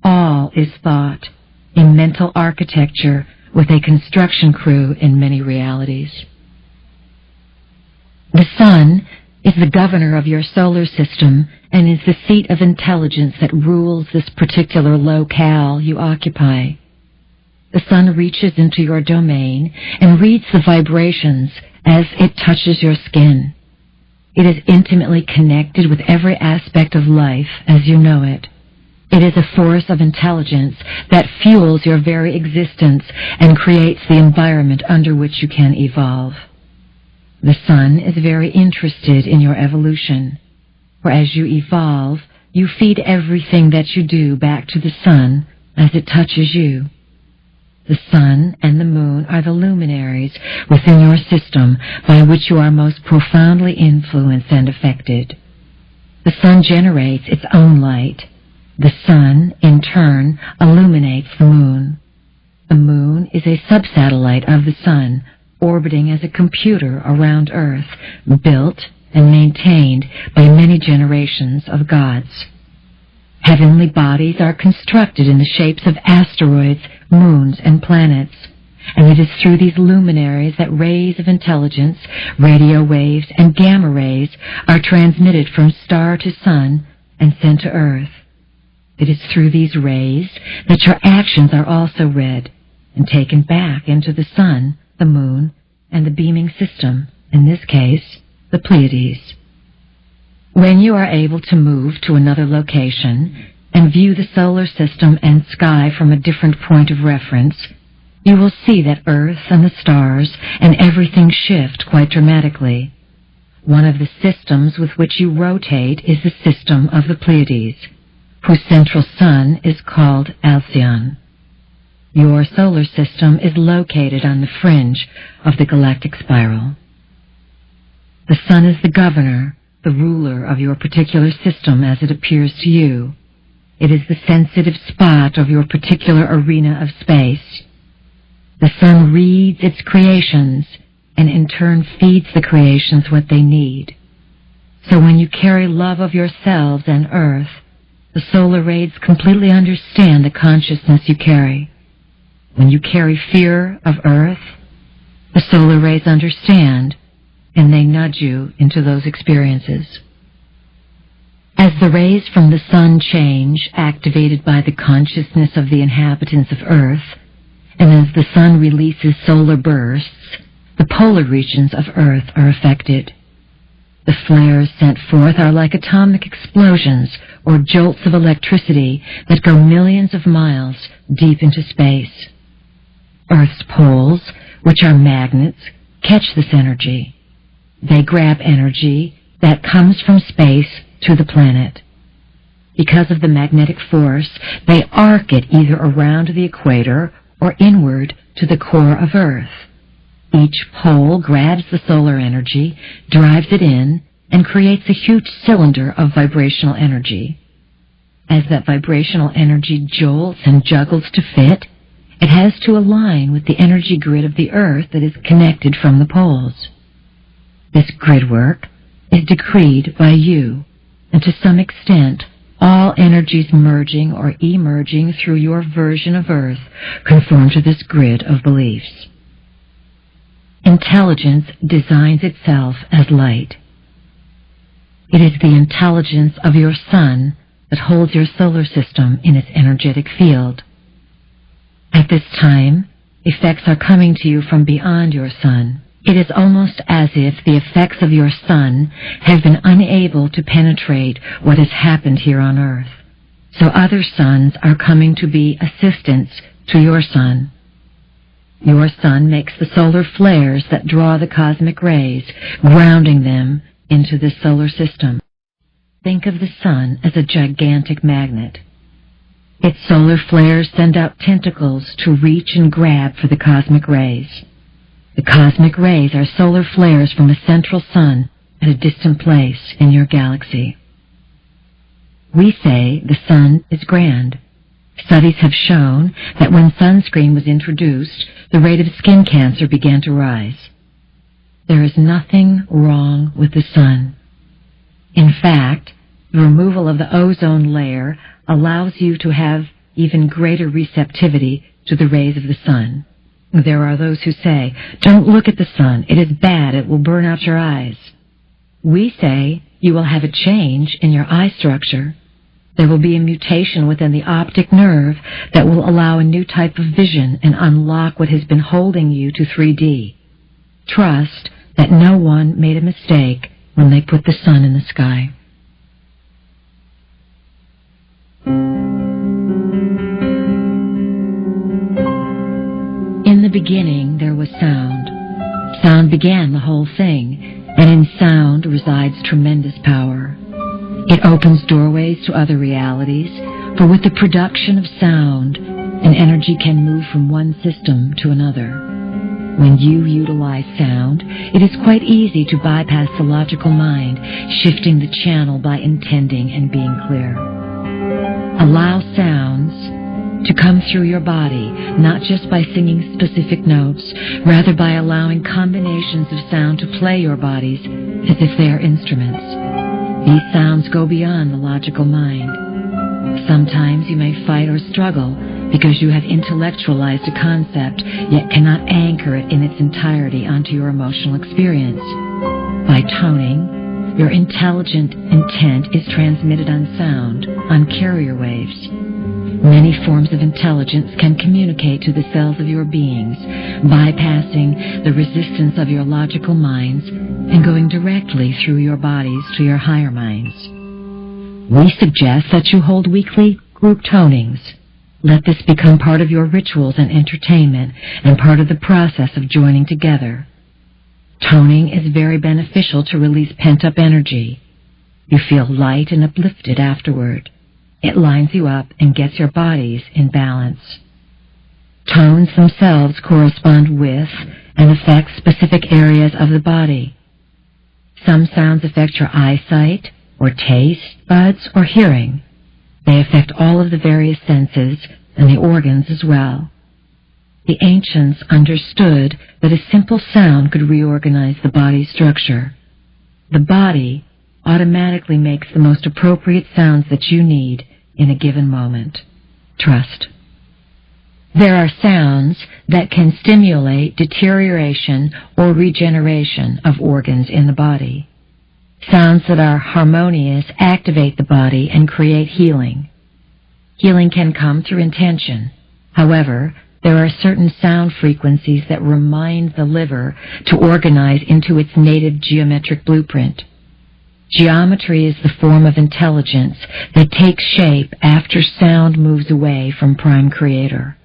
All is thought in mental architecture with a construction crew in many realities. The sun is the governor of your solar system and is the seat of intelligence that rules this particular locale you occupy. The sun reaches into your domain and reads the vibrations as it touches your skin. It is intimately connected with every aspect of life as you know it. It is a force of intelligence that fuels your very existence and creates the environment under which you can evolve. The sun is very interested in your evolution, for as you evolve, you feed everything that you do back to the sun as it touches you. The sun and the moon are the luminaries within your system by which you are most profoundly influenced and affected. The sun generates its own light. The sun, in turn, illuminates the moon. The moon is a subsatellite of the sun, orbiting as a computer around Earth, built and maintained by many generations of gods. Heavenly bodies are constructed in the shapes of asteroids, moons, and planets, and it is through these luminaries that rays of intelligence, radio waves, and gamma rays are transmitted from star to sun and sent to Earth. It is through these rays that your actions are also read and taken back into the sun, the moon, and the beaming system, in this case, the Pleiades. When you are able to move to another location and view the solar system and sky from a different point of reference, you will see that Earth and the stars and everything shift quite dramatically. One of the systems with which you rotate is the system of the Pleiades, whose central sun is called Alcyon. Your solar system is located on the fringe of the galactic spiral. The sun is the governor, the ruler of your particular system as it appears to you. It is the sensitive spot of your particular arena of space. The sun reads its creations and in turn feeds the creations what they need. So when you carry love of yourselves and Earth, the solar rays completely understand the consciousness you carry. When you carry fear of Earth, the solar rays understand, and they nudge you into those experiences. As the rays from the sun change, activated by the consciousness of the inhabitants of Earth, and as the sun releases solar bursts, the polar regions of Earth are affected. The flares sent forth are like atomic explosions or jolts of electricity that go millions of miles deep into space. Earth's poles, which are magnets, catch this energy. They grab energy, that comes from space to the planet. Because of the magnetic force, they arc it either around the equator or inward to the core of Earth. Each pole grabs the solar energy, drives it in, and creates a huge cylinder of vibrational energy. As that vibrational energy jolts and juggles to fit, it has to align with the energy grid of the Earth that is connected from the poles. This grid work is decreed by you, and to some extent, all energies merging or emerging through your version of Earth conform to this grid of beliefs. Intelligence designs itself as light. It is the intelligence of your sun that holds your solar system in its energetic field. At this time, effects are coming to you from beyond your sun. It is almost as if the effects of your sun have been unable to penetrate what has happened here on Earth. So other suns are coming to be assistants to your sun. Your sun makes the solar flares that draw the cosmic rays, grounding them into this solar system. Think of the sun as a gigantic magnet. Its solar flares send out tentacles to reach and grab for the cosmic rays. The cosmic rays are solar flares from a central sun at a distant place in your galaxy. We say the sun is grand. Studies have shown that when sunscreen was introduced, the rate of skin cancer began to rise. There is nothing wrong with the sun. In fact, the removal of the ozone layer allows you to have even greater receptivity to the rays of the sun. There are those who say, "Don't look at the sun. It is bad. It will burn out your eyes." We say you will have a change in your eye structure. There will be a mutation within the optic nerve that will allow a new type of vision and unlock what has been holding you to 3D. Trust that no one made a mistake when they put the sun in the sky. In the beginning there was sound. Sound began the whole thing, and in sound resides tremendous power. It opens doorways to other realities, for with the production of sound, an energy can move from one system to another. When you utilize sound, it is quite easy to bypass the logical mind, shifting the channel by intending and being clear. Allow sounds to come through your body, not just by singing specific notes, rather by allowing combinations of sound to play your bodies as if they are instruments. These sounds go beyond the logical mind. Sometimes you may fight or struggle because you have intellectualized a concept, yet cannot anchor it in its entirety onto your emotional experience. By toning, your intelligent intent is transmitted on sound, on carrier waves. Many forms of intelligence can communicate to the cells of your beings, bypassing the resistance of your logical minds and going directly through your bodies to your higher minds. We suggest that you hold weekly group tonings. Let this become part of your rituals and entertainment and part of the process of joining together. Toning is very beneficial to release pent-up energy. You feel light and uplifted afterward. It lines you up and gets your bodies in balance. Tones themselves correspond with and affect specific areas of the body. Some sounds affect your eyesight, or taste buds, or hearing. They affect all of the various senses and the organs as well. The ancients understood that a simple sound could reorganize the body's structure. The body automatically makes the most appropriate sounds that you need in a given moment. Trust. There are sounds that can stimulate deterioration or regeneration of organs in the body. Sounds that are harmonious activate the body and create healing. Healing can come through intention. However, there are certain sound frequencies that remind the liver to organize into its native geometric blueprint. Geometry is the form of intelligence that takes shape after sound moves away from Prime Creator.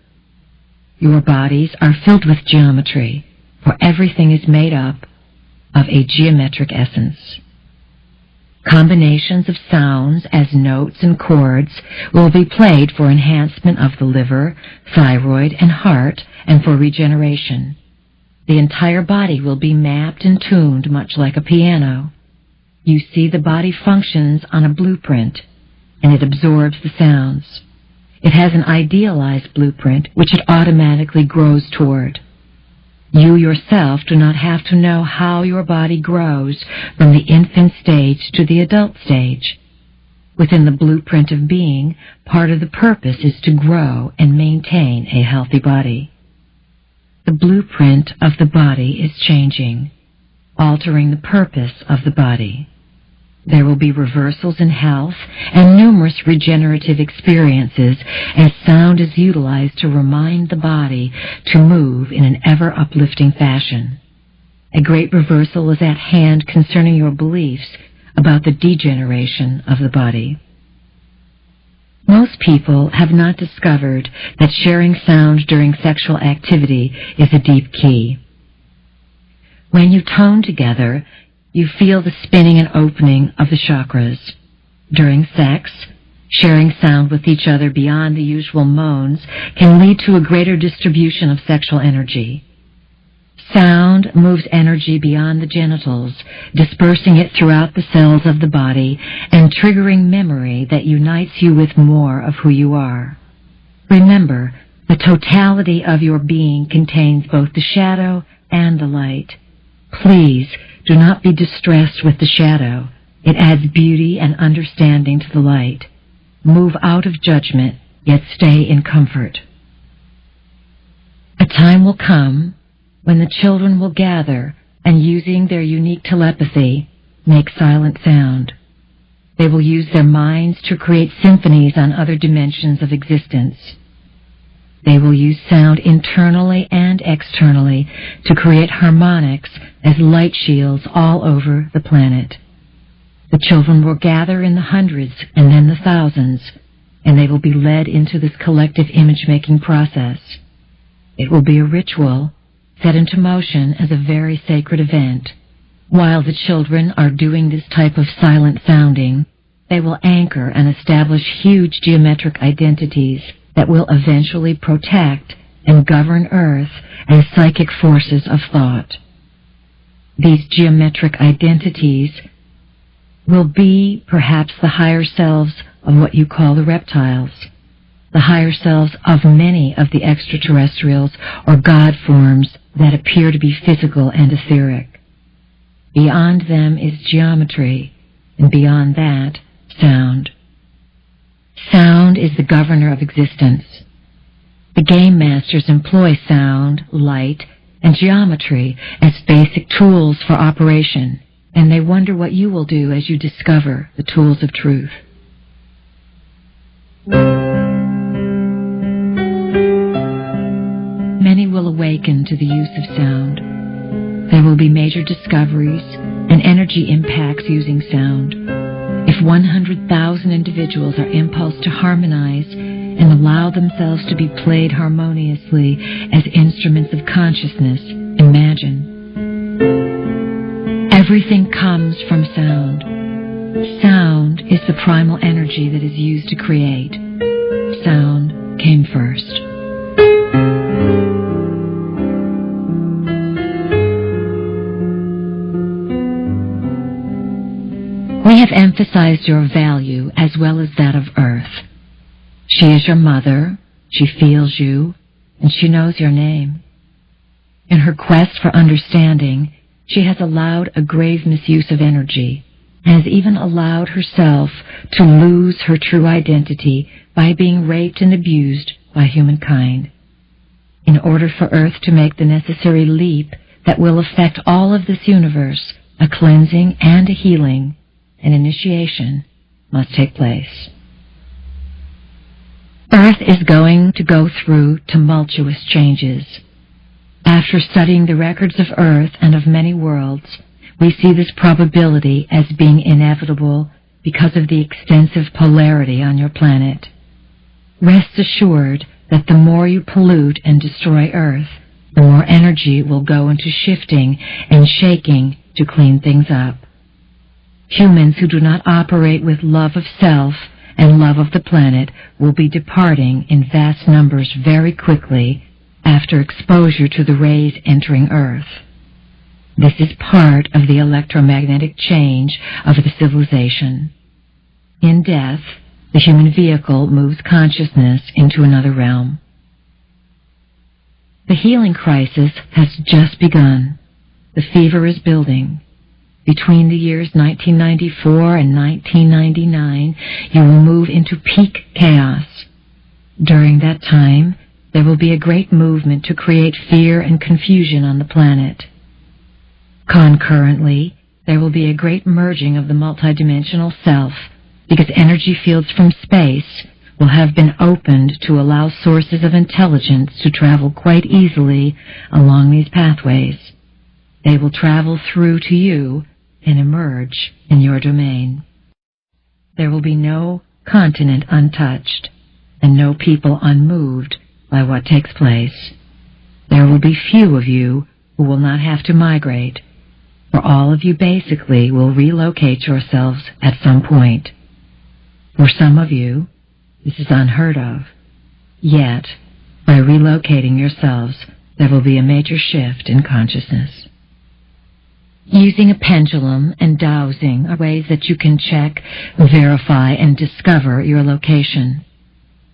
Your bodies are filled with geometry, for everything is made up of a geometric essence. Combinations of sounds as notes and chords will be played for enhancement of the liver, thyroid, and heart, and for regeneration. The entire body will be mapped and tuned much like a piano. You see, the body functions on a blueprint, and it absorbs the sounds. It has an idealized blueprint which it automatically grows toward. You yourself do not have to know how your body grows from the infant stage to the adult stage. Within the blueprint of being, part of the purpose is to grow and maintain a healthy body. The blueprint of the body is changing, altering the purpose of the body. There will be reversals in health and numerous regenerative experiences as sound is utilized to remind the body to move in an ever-uplifting fashion. A great reversal is at hand concerning your beliefs about the degeneration of the body. Most people have not discovered that sharing sound during sexual activity is a deep key. When you tone together, you feel the spinning and opening of the chakras. During sex, sharing sound with each other beyond the usual moans can lead to a greater distribution of sexual energy. Sound moves energy beyond the genitals, dispersing it throughout the cells of the body and triggering memory that unites you with more of who you are. Remember, the totality of your being contains both the shadow and the light. Please do not be distressed with the shadow. It adds beauty and understanding to the light. Move out of judgment, yet stay in comfort. A time will come when the children will gather and, using their unique telepathy, make silent sound. They will use their minds to create symphonies on other dimensions of existence. They will use sound internally and externally to create harmonics as light shields all over the planet. The children will gather in the hundreds and then the thousands, and they will be led into this collective image-making process. It will be a ritual set into motion as a very sacred event. While the children are doing this type of silent sounding, they will anchor and establish huge geometric identities that will eventually protect and govern Earth as psychic forces of thought. These geometric identities will be perhaps the higher selves of what you call the reptiles, the higher selves of many of the extraterrestrials or God forms that appear to be physical and etheric. Beyond them is geometry, and beyond that, sound. Sound is the governor of existence. The game masters employ sound, light, and geometry as basic tools for operation, and they wonder what you will do as you discover the tools of truth. Many will awaken to the use of sound. There will be major discoveries and energy impacts using sound. If 100,000 individuals are impulsed to harmonize and allow themselves to be played harmoniously as instruments of consciousness, imagine. Everything comes from sound. Sound is the primal energy that is used to create. Sound came first. We have emphasized your value as well as that of Earth. She is your mother, she feels you, and she knows your name. In her quest for understanding, she has allowed a grave misuse of energy, and has even allowed herself to lose her true identity by being raped and abused by humankind. In order for Earth to make the necessary leap that will affect all of this universe, a cleansing and a healing, an initiation must take place. Earth is going to go through tumultuous changes. After studying the records of Earth and of many worlds, we see this probability as being inevitable because of the extensive polarity on your planet. Rest assured that the more you pollute and destroy Earth, the more energy will go into shifting and shaking to clean things up. Humans who do not operate with love of self and love of the planet will be departing in vast numbers very quickly after exposure to the rays entering Earth. This is part of the electromagnetic change of the civilization. In death, the human vehicle moves consciousness into another realm. The healing crisis has just begun. The fever is building. Between the years 1994 and 1999, you will move into peak chaos. During that time, there will be a great movement to create fear and confusion on the planet. Concurrently, there will be a great merging of the multidimensional self, because energy fields from space will have been opened to allow sources of intelligence to travel quite easily along these pathways. They will travel through to you and emerge in your domain. There will be no continent untouched, and no people unmoved by what takes place. There will be few of you who will not have to migrate, for all of you basically will relocate yourselves at some point. For some of you, this is unheard of. Yet, by relocating yourselves, there will be a major shift in consciousness. Using a pendulum and dowsing are ways that you can check, verify, and discover your location.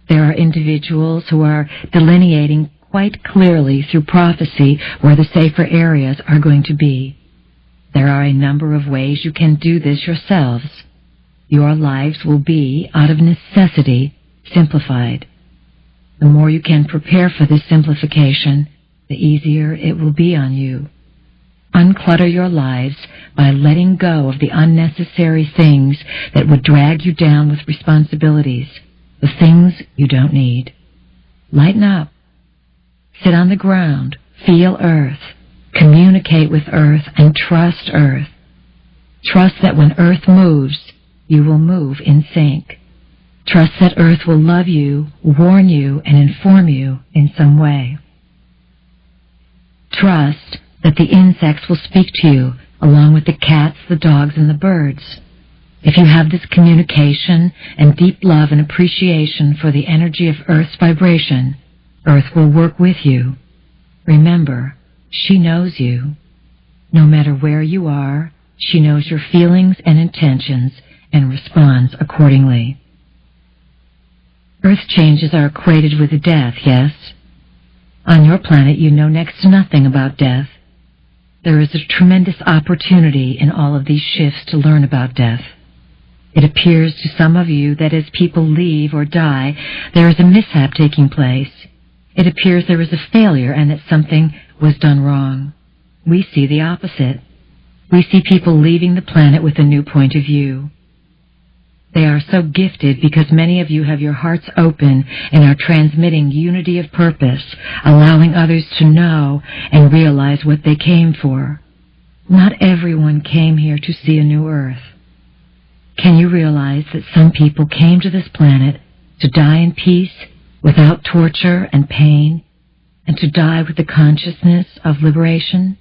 There are individuals who are delineating quite clearly through prophecy where the safer areas are going to be. There are a number of ways you can do this yourselves. Your lives will be, out of necessity, simplified. The more you can prepare for this simplification, the easier it will be on you. Unclutter your lives by letting go of the unnecessary things that would drag you down with responsibilities, the things you don't need. Lighten up. Sit on the ground, feel Earth, communicate with Earth, and trust Earth. Trust that when Earth moves, you will move in sync. Trust that Earth will love you, warn you, and inform you in some way. Trust that the insects will speak to you, along with the cats, the dogs, and the birds. If you have this communication and deep love and appreciation for the energy of Earth's vibration, Earth will work with you. Remember, she knows you. No matter where you are, she knows your feelings and intentions and responds accordingly. Earth changes are equated with death, yes? On your planet, you know next to nothing about death. There is a tremendous opportunity in all of these shifts to learn about death. It appears to some of you that as people leave or die, there is a mishap taking place. It appears there is a failure and that something was done wrong. We see the opposite. We see people leaving the planet with a new point of view. They are so gifted because many of you have your hearts open and are transmitting unity of purpose, allowing others to know and realize what they came for. Not everyone came here to see a new Earth. Can you realize that some people came to this planet to die in peace, without torture and pain, and to die with the consciousness of liberation?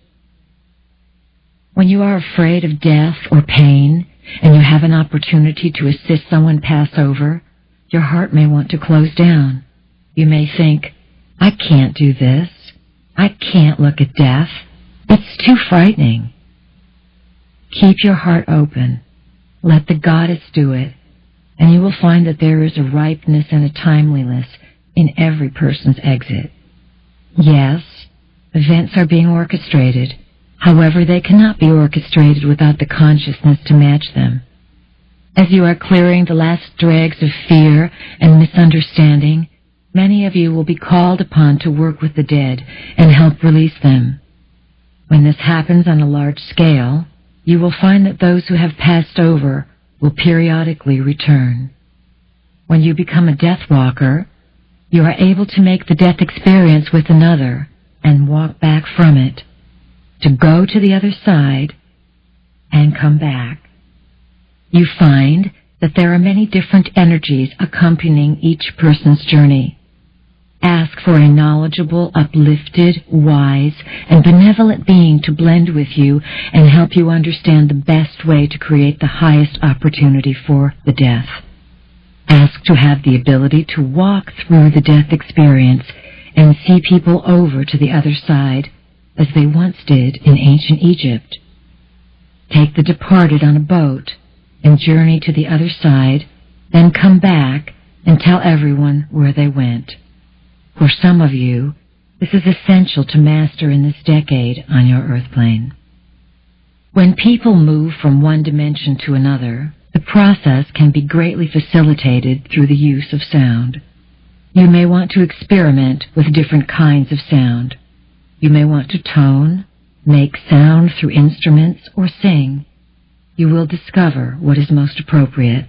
When you are afraid of death or pain, and you have an opportunity to assist someone pass over, your heart may want to close down. You may think, I can't do this. I can't look at death. It's too frightening. Keep your heart open. Let the goddess do it, and you will find that there is a ripeness and a timeliness in every person's exit. Yes, events are being orchestrated. However, they cannot be orchestrated without the consciousness to match them. As you are clearing the last dregs of fear and misunderstanding, many of you will be called upon to work with the dead and help release them. When this happens on a large scale, you will find that those who have passed over will periodically return. When you become a death walker, you are able to make the death experience with another and walk back from it, to go to the other side and come back. You find that there are many different energies accompanying each person's journey. Ask for a knowledgeable, uplifted, wise, and benevolent being to blend with you and help you understand the best way to create the highest opportunity for the death. Ask to have the ability to walk through the death experience and see people over to the other side as they once did in ancient Egypt. Take the departed on a boat and journey to the other side, then come back and tell everyone where they went. For some of you, this is essential to master in this decade on your earth plane. When people move from one dimension to another, the process can be greatly facilitated through the use of sound. You may want to experiment with different kinds of sound. You may want to tone, make sound through instruments, or sing. You will discover what is most appropriate.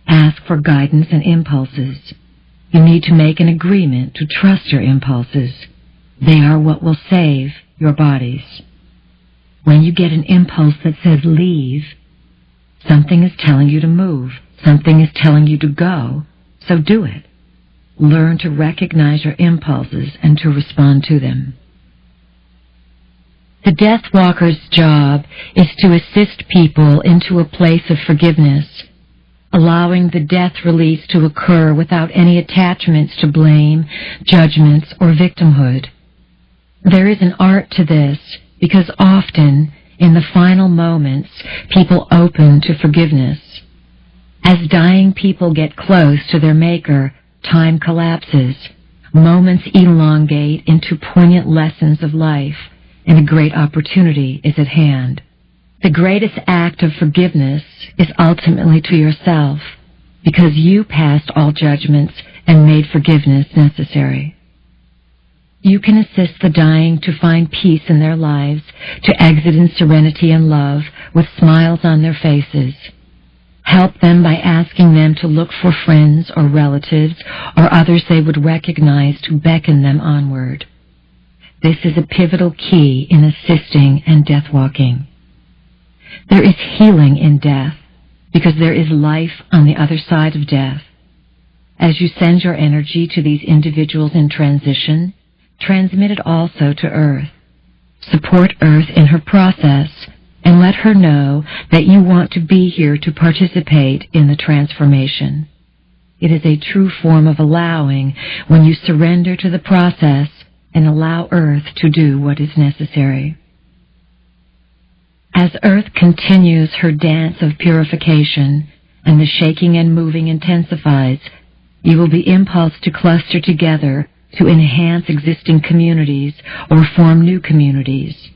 Ask for guidance and impulses. You need to make an agreement to trust your impulses. They are what will save your bodies. When you get an impulse that says leave, something is telling you to move. Something is telling you to go, so do it. Learn to recognize your impulses and to respond to them. The Death Walker's job is to assist people into a place of forgiveness, allowing the death release to occur without any attachments to blame, judgments, or victimhood. There is an art to this because often, in the final moments, people open to forgiveness. As dying people get close to their Maker, time collapses, moments elongate into poignant lessons of life, and a great opportunity is at hand. The greatest act of forgiveness is ultimately to yourself, because you passed all judgments and made forgiveness necessary. You can assist the dying to find peace in their lives, to exit in serenity and love with smiles on their faces. Help them by asking them to look for friends or relatives or others they would recognize to beckon them onward. This is a pivotal key in assisting and death walking. There is healing in death because there is life on the other side of death. As you send your energy to these individuals in transition, transmit it also to Earth. Support Earth in her process and let her know that you want to be here to participate in the transformation. It is a true form of allowing when you surrender to the process and allow Earth to do what is necessary. As Earth continues her dance of purification and the shaking and moving intensifies, you will be impulsed to cluster together to enhance existing communities or form new communities.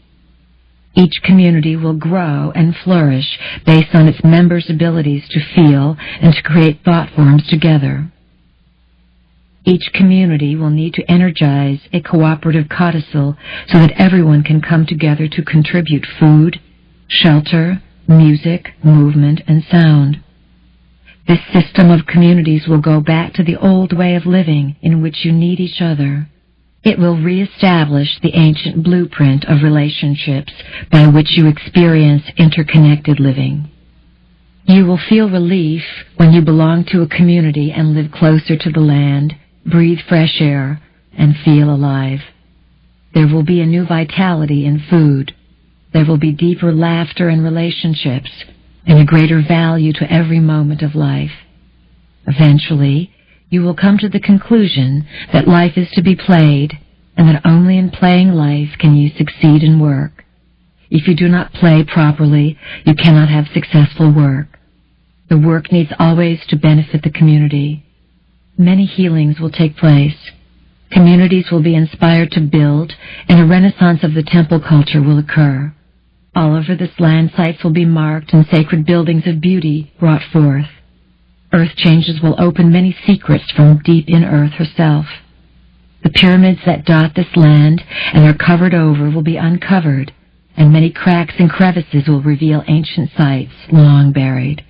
Each community will grow and flourish based on its members' abilities to feel and to create thought forms together. Each community will need to energize a cooperative codicil so that everyone can come together to contribute food, shelter, music, movement, and sound. This system of communities will go back to the old way of living in which you need each other. It will reestablish the ancient blueprint of relationships by which you experience interconnected living. You will feel relief when you belong to a community and live closer to the land, breathe fresh air, and feel alive. There will be a new vitality in food. There will be deeper laughter in relationships and a greater value to every moment of life. Eventually, you will come to the conclusion that life is to be played and that only in playing life can you succeed in work. If you do not play properly, you cannot have successful work. The work needs always to benefit the community. Many healings will take place. Communities will be inspired to build, and a renaissance of the temple culture will occur. All over this land, sites will be marked and sacred buildings of beauty brought forth. Earth changes will open many secrets from deep in Earth herself. The pyramids that dot this land and are covered over will be uncovered, and many cracks and crevices will reveal ancient sites long buried.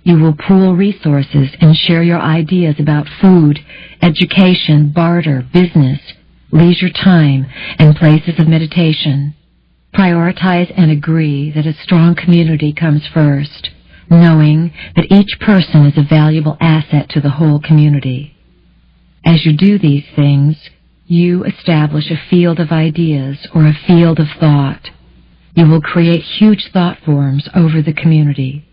You will pool resources and share your ideas about food, education, barter, business, leisure time, and places of meditation. Prioritize and agree that a strong community comes first, knowing that each person is a valuable asset to the whole community. As you do these things, you establish a field of ideas or a field of thought. You will create huge thought forms over the community.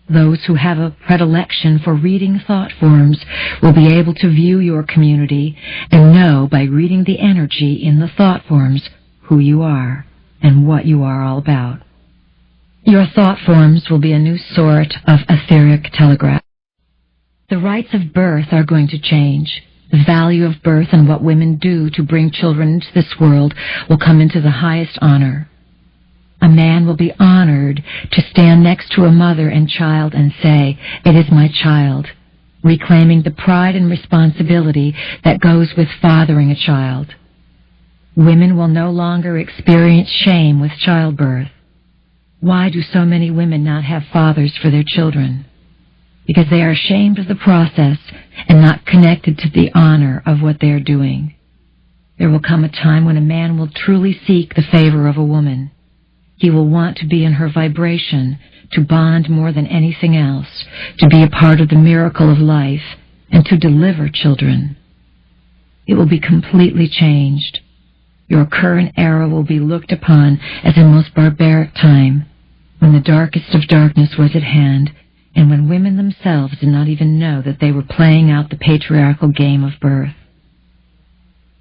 Those who have a predilection for reading thought forms will be able to view your community and know by reading the energy in the thought forms who you are and what you are all about. Your thought forms will be a new sort of etheric telegraph. The rites of birth are going to change. The value of birth and what women do to bring children into this world will come into the highest honor. A man will be honored to stand next to a mother and child and say, "It is my child," reclaiming the pride and responsibility that goes with fathering a child. Women will no longer experience shame with childbirth. Why do so many women not have fathers for their children? Because they are ashamed of the process and not connected to the honor of what they are doing. There will come a time when a man will truly seek the favor of a woman. He will want to be in her vibration, to bond more than anything else, to be a part of the miracle of life, and to deliver children. It will be completely changed. Your current era will be looked upon as a most barbaric time, when the darkest of darkness was at hand, and when women themselves did not even know that they were playing out the patriarchal game of birth.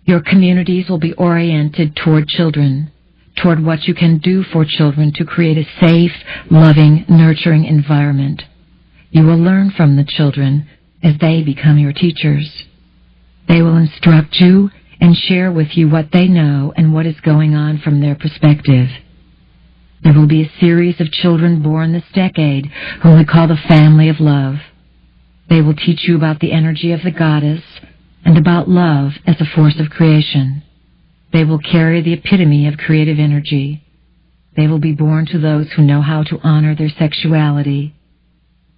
Your communities will be oriented toward children, toward what you can do for children to create a safe, loving, nurturing environment. You will learn from the children as they become your teachers. They will instruct you and share with you what they know and what is going on from their perspective. There will be a series of children born this decade whom we call the family of love. They will teach you about the energy of the goddess and about love as a force of creation. They will carry the epitome of creative energy. They will be born to those who know how to honor their sexuality.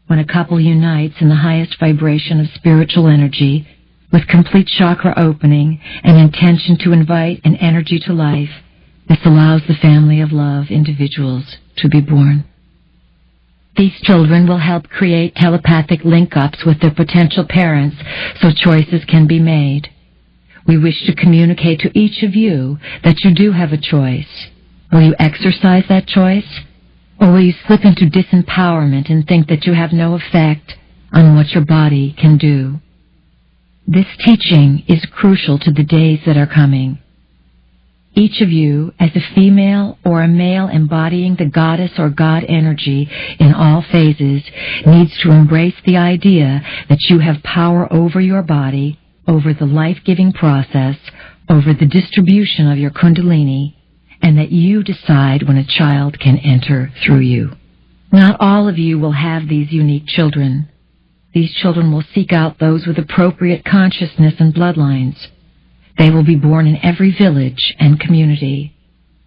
When a couple unites in the highest vibration of spiritual energy, with complete chakra opening and intention to invite an energy to life, this allows the family of love individuals to be born. These children will help create telepathic link-ups with their potential parents so choices can be made. We wish to communicate to each of you that you do have a choice. Will you exercise that choice? Or will you slip into disempowerment and think that you have no effect on what your body can do? This teaching is crucial to the days that are coming. Each of you, as a female or a male embodying the goddess or god energy in all phases, needs to embrace the idea that you have power over your body, over the life-giving process, over the distribution of your kundalini, and that you decide when a child can enter through you. Not all of you will have these unique children. These children will seek out those with appropriate consciousness and bloodlines. They will be born in every village and community.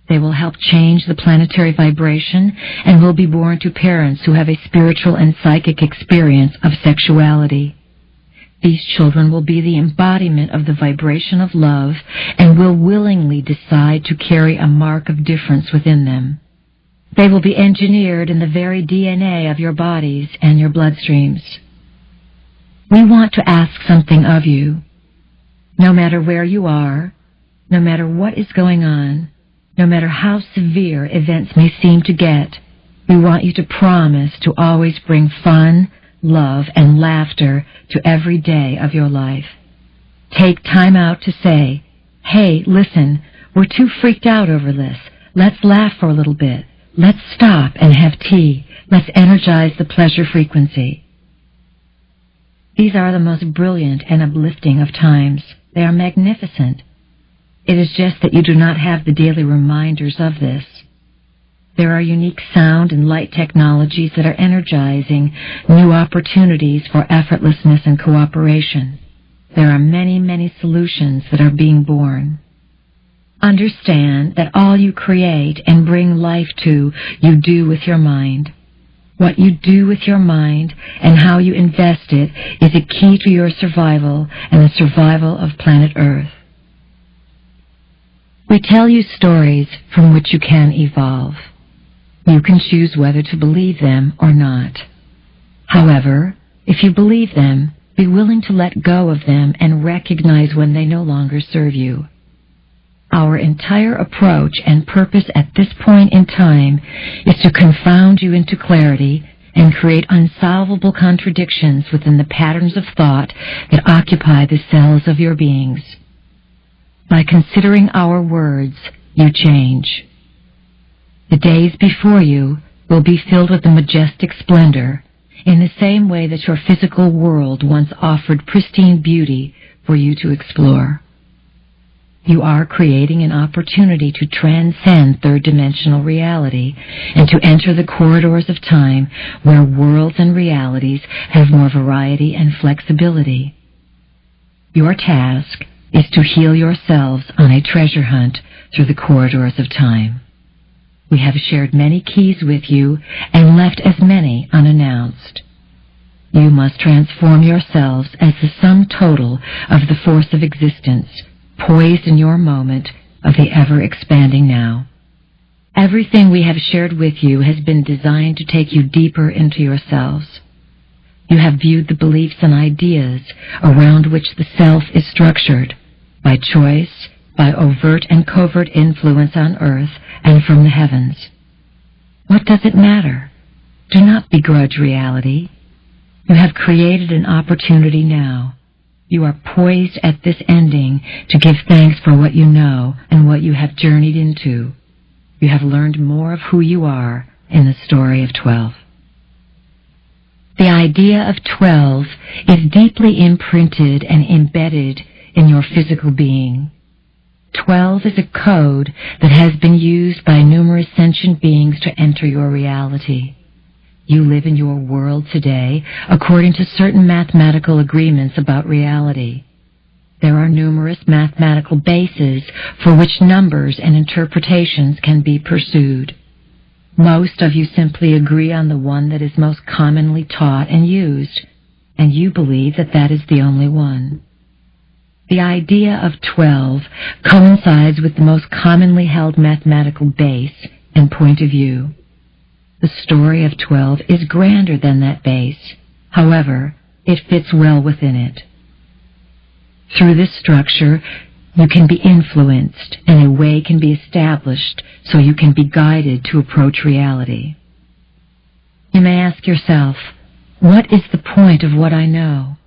They will help change the planetary vibration and will be born to parents who have a spiritual and psychic experience of sexuality. These children will be the embodiment of the vibration of love and will willingly decide to carry a mark of difference within them. They will be engineered in the very DNA of your bodies and your bloodstreams. We want to ask something of you. No matter where you are, no matter what is going on, no matter how severe events may seem to get, we want you to promise to always bring fun, love, and laughter to every day of your life. Take time out to say, "Hey, listen, we're too freaked out over this. Let's laugh for a little bit. Let's stop and have tea. Let's energize the pleasure frequency." These are the most brilliant and uplifting of times. They are magnificent. It is just that you do not have the daily reminders of this. There are unique sound and light technologies that are energizing new opportunities for effortlessness and cooperation. There are many, many solutions that are being born. Understand that all you create and bring life to, you do with your mind. What you do with your mind and how you invest it is a key to your survival and the survival of planet Earth. We tell you stories from which you can evolve. You can choose whether to believe them or not. However, if you believe them, Be willing to let go of them and recognize when they no longer serve you. Our entire approach and purpose at this point in time is to confound you into clarity and create unsolvable contradictions within the patterns of thought that occupy the cells of your beings. By considering our words, you change. The days before you will be filled with a majestic splendor, in the same way that your physical world once offered pristine beauty for you to explore. You are creating an opportunity to transcend third-dimensional reality and to enter the corridors of time where worlds and realities have more variety and flexibility. Your task is to heal yourselves on a treasure hunt through the corridors of time. We have shared many keys with you and left as many unannounced. You must transform yourselves as the sum total of the force of existence, poised in your moment of the ever-expanding now. Everything we have shared with you has been designed to take you deeper into yourselves. You have viewed the beliefs and ideas around which the self is structured, by choice, by overt and covert influence on earth and from the heavens. What does it matter? Do not begrudge reality. You have created an opportunity now. You are poised at this ending to give thanks for what you know and what you have journeyed into. You have learned more of who you are in the story of 12. The idea of 12 is deeply imprinted and embedded in your physical being. 12 is a code that has been used by numerous sentient beings to enter your reality. You live in your world today according to certain mathematical agreements about reality. There are numerous mathematical bases for which numbers and interpretations can be pursued. Most of you simply agree on the one that is most commonly taught and used, and you believe that that is the only one. The idea of 12 coincides with the most commonly held mathematical base and point of view. The story of 12 is grander than that base. However, it fits well within it. Through this structure, you can be influenced and a way can be established so you can be guided to approach reality. You may ask yourself, what is the point of what I know?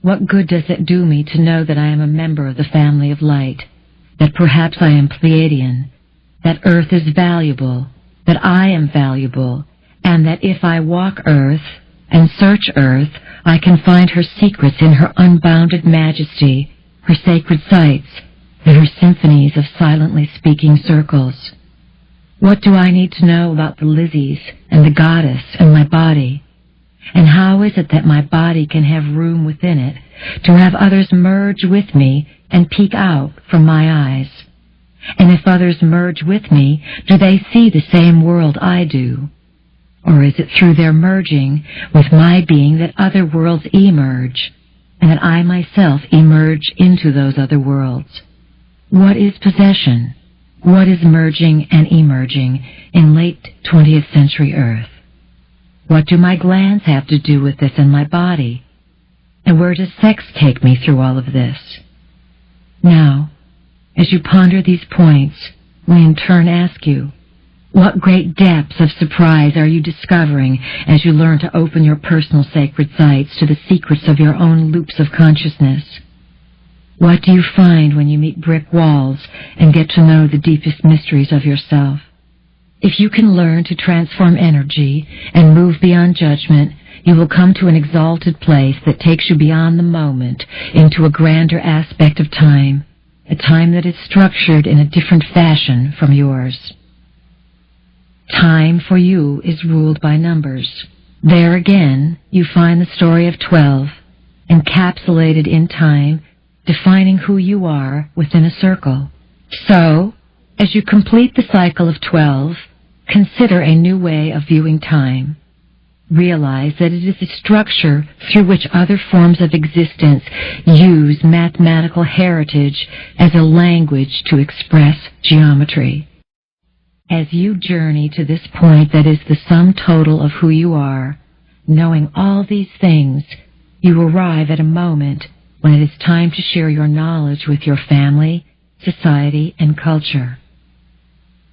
What good does it do me to know that I am a member of the family of light, that perhaps I am Pleiadian, that Earth is valuable, that I am valuable, and that if I walk Earth and search Earth, I can find her secrets in her unbounded majesty, her sacred sites, and her symphonies of silently speaking circles. What do I need to know about the Lizzies and the goddess and my body? And how is it that my body can have room within it to have others merge with me and peek out from my eyes? And if others merge with me, do they see the same world I do? Or is it through their merging with my being that other worlds emerge, and that I myself emerge into those other worlds? What is possession? What is merging and emerging in late 20th century Earth? What do my glands have to do with this in my body? And where does sex take me through all of this? Now, as you ponder these points, we in turn ask you, what great depths of surprise are you discovering as you learn to open your personal sacred sites to the secrets of your own loops of consciousness? What do you find when you meet brick walls and get to know the deepest mysteries of yourself? If you can learn to transform energy and move beyond judgment, you will come to an exalted place that takes you beyond the moment into a grander aspect of time, a time that is structured in a different fashion from yours. Time for you is ruled by numbers. There again, you find the story of 12, encapsulated in time, defining who you are within a circle. So, as you complete the cycle of 12, consider a new way of viewing time. Realize that it is a structure through which other forms of existence use mathematical heritage as a language to express geometry. As you journey to this point that is the sum total of who you are, knowing all these things, you arrive at a moment when it is time to share your knowledge with your family, society, and culture.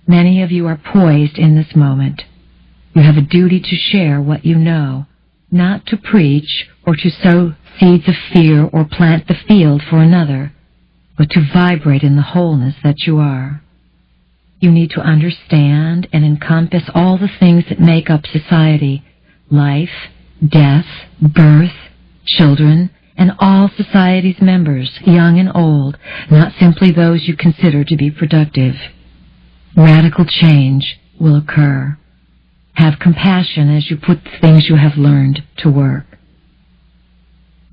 Many of you are poised in this moment. You have a duty to share what you know, not to preach or to sow seeds of fear or plant the field for another, but to vibrate in the wholeness that you are. You need to understand and encompass all the things that make up society: life, death, birth, children, and all society's members, young and old, not simply those you consider to be productive. Radical change will occur. Have compassion as you put the things you have learned to work.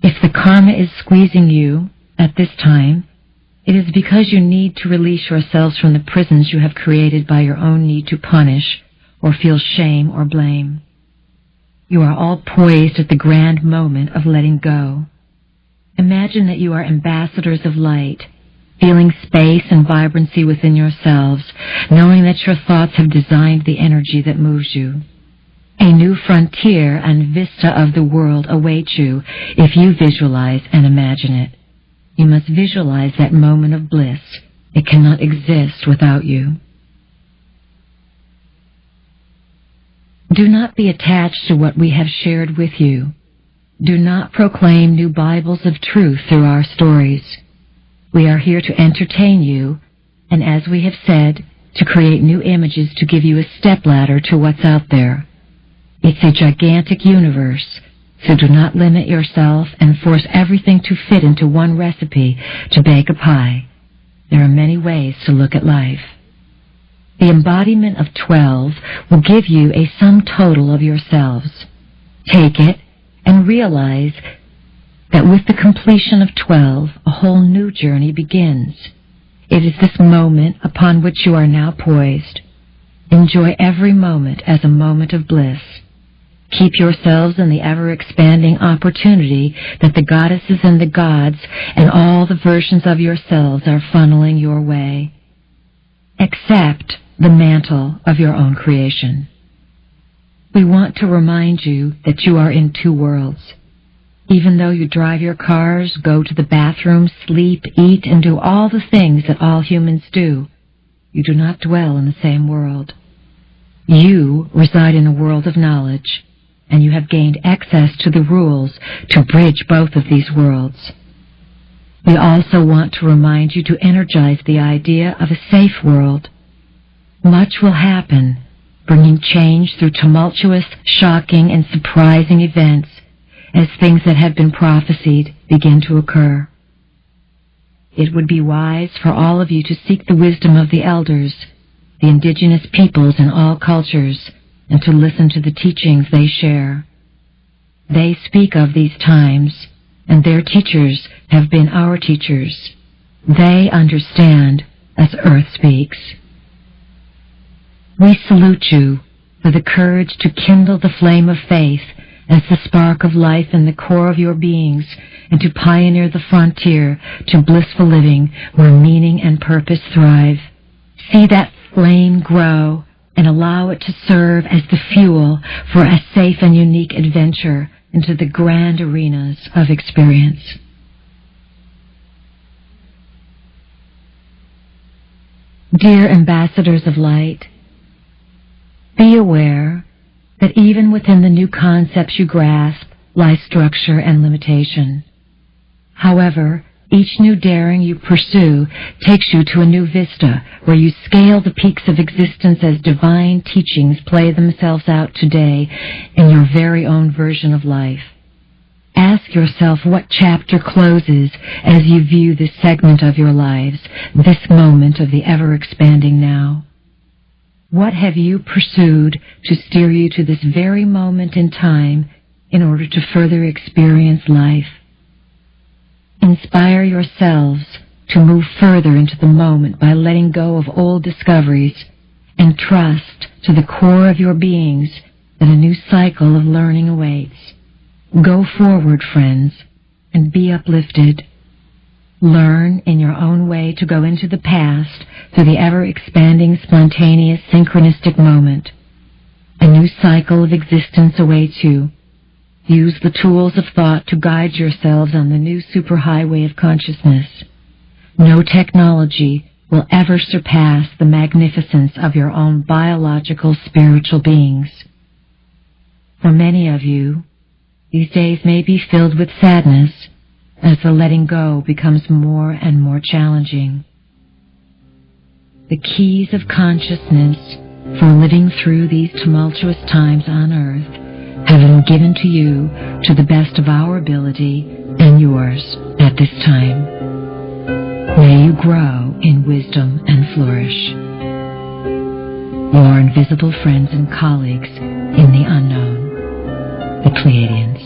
If the karma is squeezing you at this time, it is because you need to release yourselves from the prisons you have created by your own need to punish or feel shame or blame. You are all poised at the grand moment of letting go. Imagine that you are ambassadors of light, feeling space and vibrancy within yourselves, knowing that your thoughts have designed the energy that moves you. A new frontier and vista of the world awaits you if you visualize and imagine it. You must visualize that moment of bliss. It cannot exist without you. Do not be attached to what we have shared with you. Do not proclaim new Bibles of truth through our stories. We are here to entertain you, and as we have said, to create new images to give you a stepladder to what's out there. It's a gigantic universe, so do not limit yourself and force everything to fit into one recipe to bake a pie. There are many ways to look at life. The embodiment of 12 will give you a sum total of yourselves. Take it and realize that with the completion of 12, a whole new journey begins. It is this moment upon which you are now poised. Enjoy every moment as a moment of bliss. Keep yourselves in the ever-expanding opportunity that the goddesses and the gods and all the versions of yourselves are funneling your way. Accept the mantle of your own creation. We want to remind you that you are in two worlds. Even though you drive your cars, go to the bathroom, sleep, eat, and do all the things that all humans do, you do not dwell in the same world. You reside in a world of knowledge, and you have gained access to the rules to bridge both of these worlds. We also want to remind you to energize the idea of a safe world. Much will happen, bringing change through tumultuous, shocking, and surprising events as things that have been prophesied begin to occur. It would be wise for all of you to seek the wisdom of the elders, the indigenous peoples in all cultures, and to listen to the teachings they share. They speak of these times, and their teachers have been our teachers. They understand as Earth speaks. We salute you for the courage to kindle the flame of faith as the spark of life in the core of your beings, and to pioneer the frontier to blissful living where meaning and purpose thrive. See that flame grow and allow it to serve as the fuel for a safe and unique adventure into the grand arenas of experience. Dear ambassadors of light, be aware that even within the new concepts you grasp lies structure and limitation. However, each new daring you pursue takes you to a new vista where you scale the peaks of existence as divine teachings play themselves out today in your very own version of life. Ask yourself what chapter closes as you view this segment of your lives, this moment of the ever-expanding now. What have you pursued to steer you to this very moment in time in order to further experience life? Inspire yourselves to move further into the moment by letting go of old discoveries and trust to the core of your beings that a new cycle of learning awaits. Go forward, friends, and be uplifted. Learn in your own way to go into the past through the ever-expanding, spontaneous, synchronistic moment. A new cycle of existence awaits you. Use the tools of thought to guide yourselves on the new superhighway of consciousness. No technology will ever surpass the magnificence of your own biological spiritual beings. For many of you, these days may be filled with sadness as the letting go becomes more and more challenging. The keys of consciousness for living through these tumultuous times on earth have been given to you to the best of our ability and yours at this time. May you grow in wisdom and flourish. Your invisible friends and colleagues in the unknown, the Pleiadians.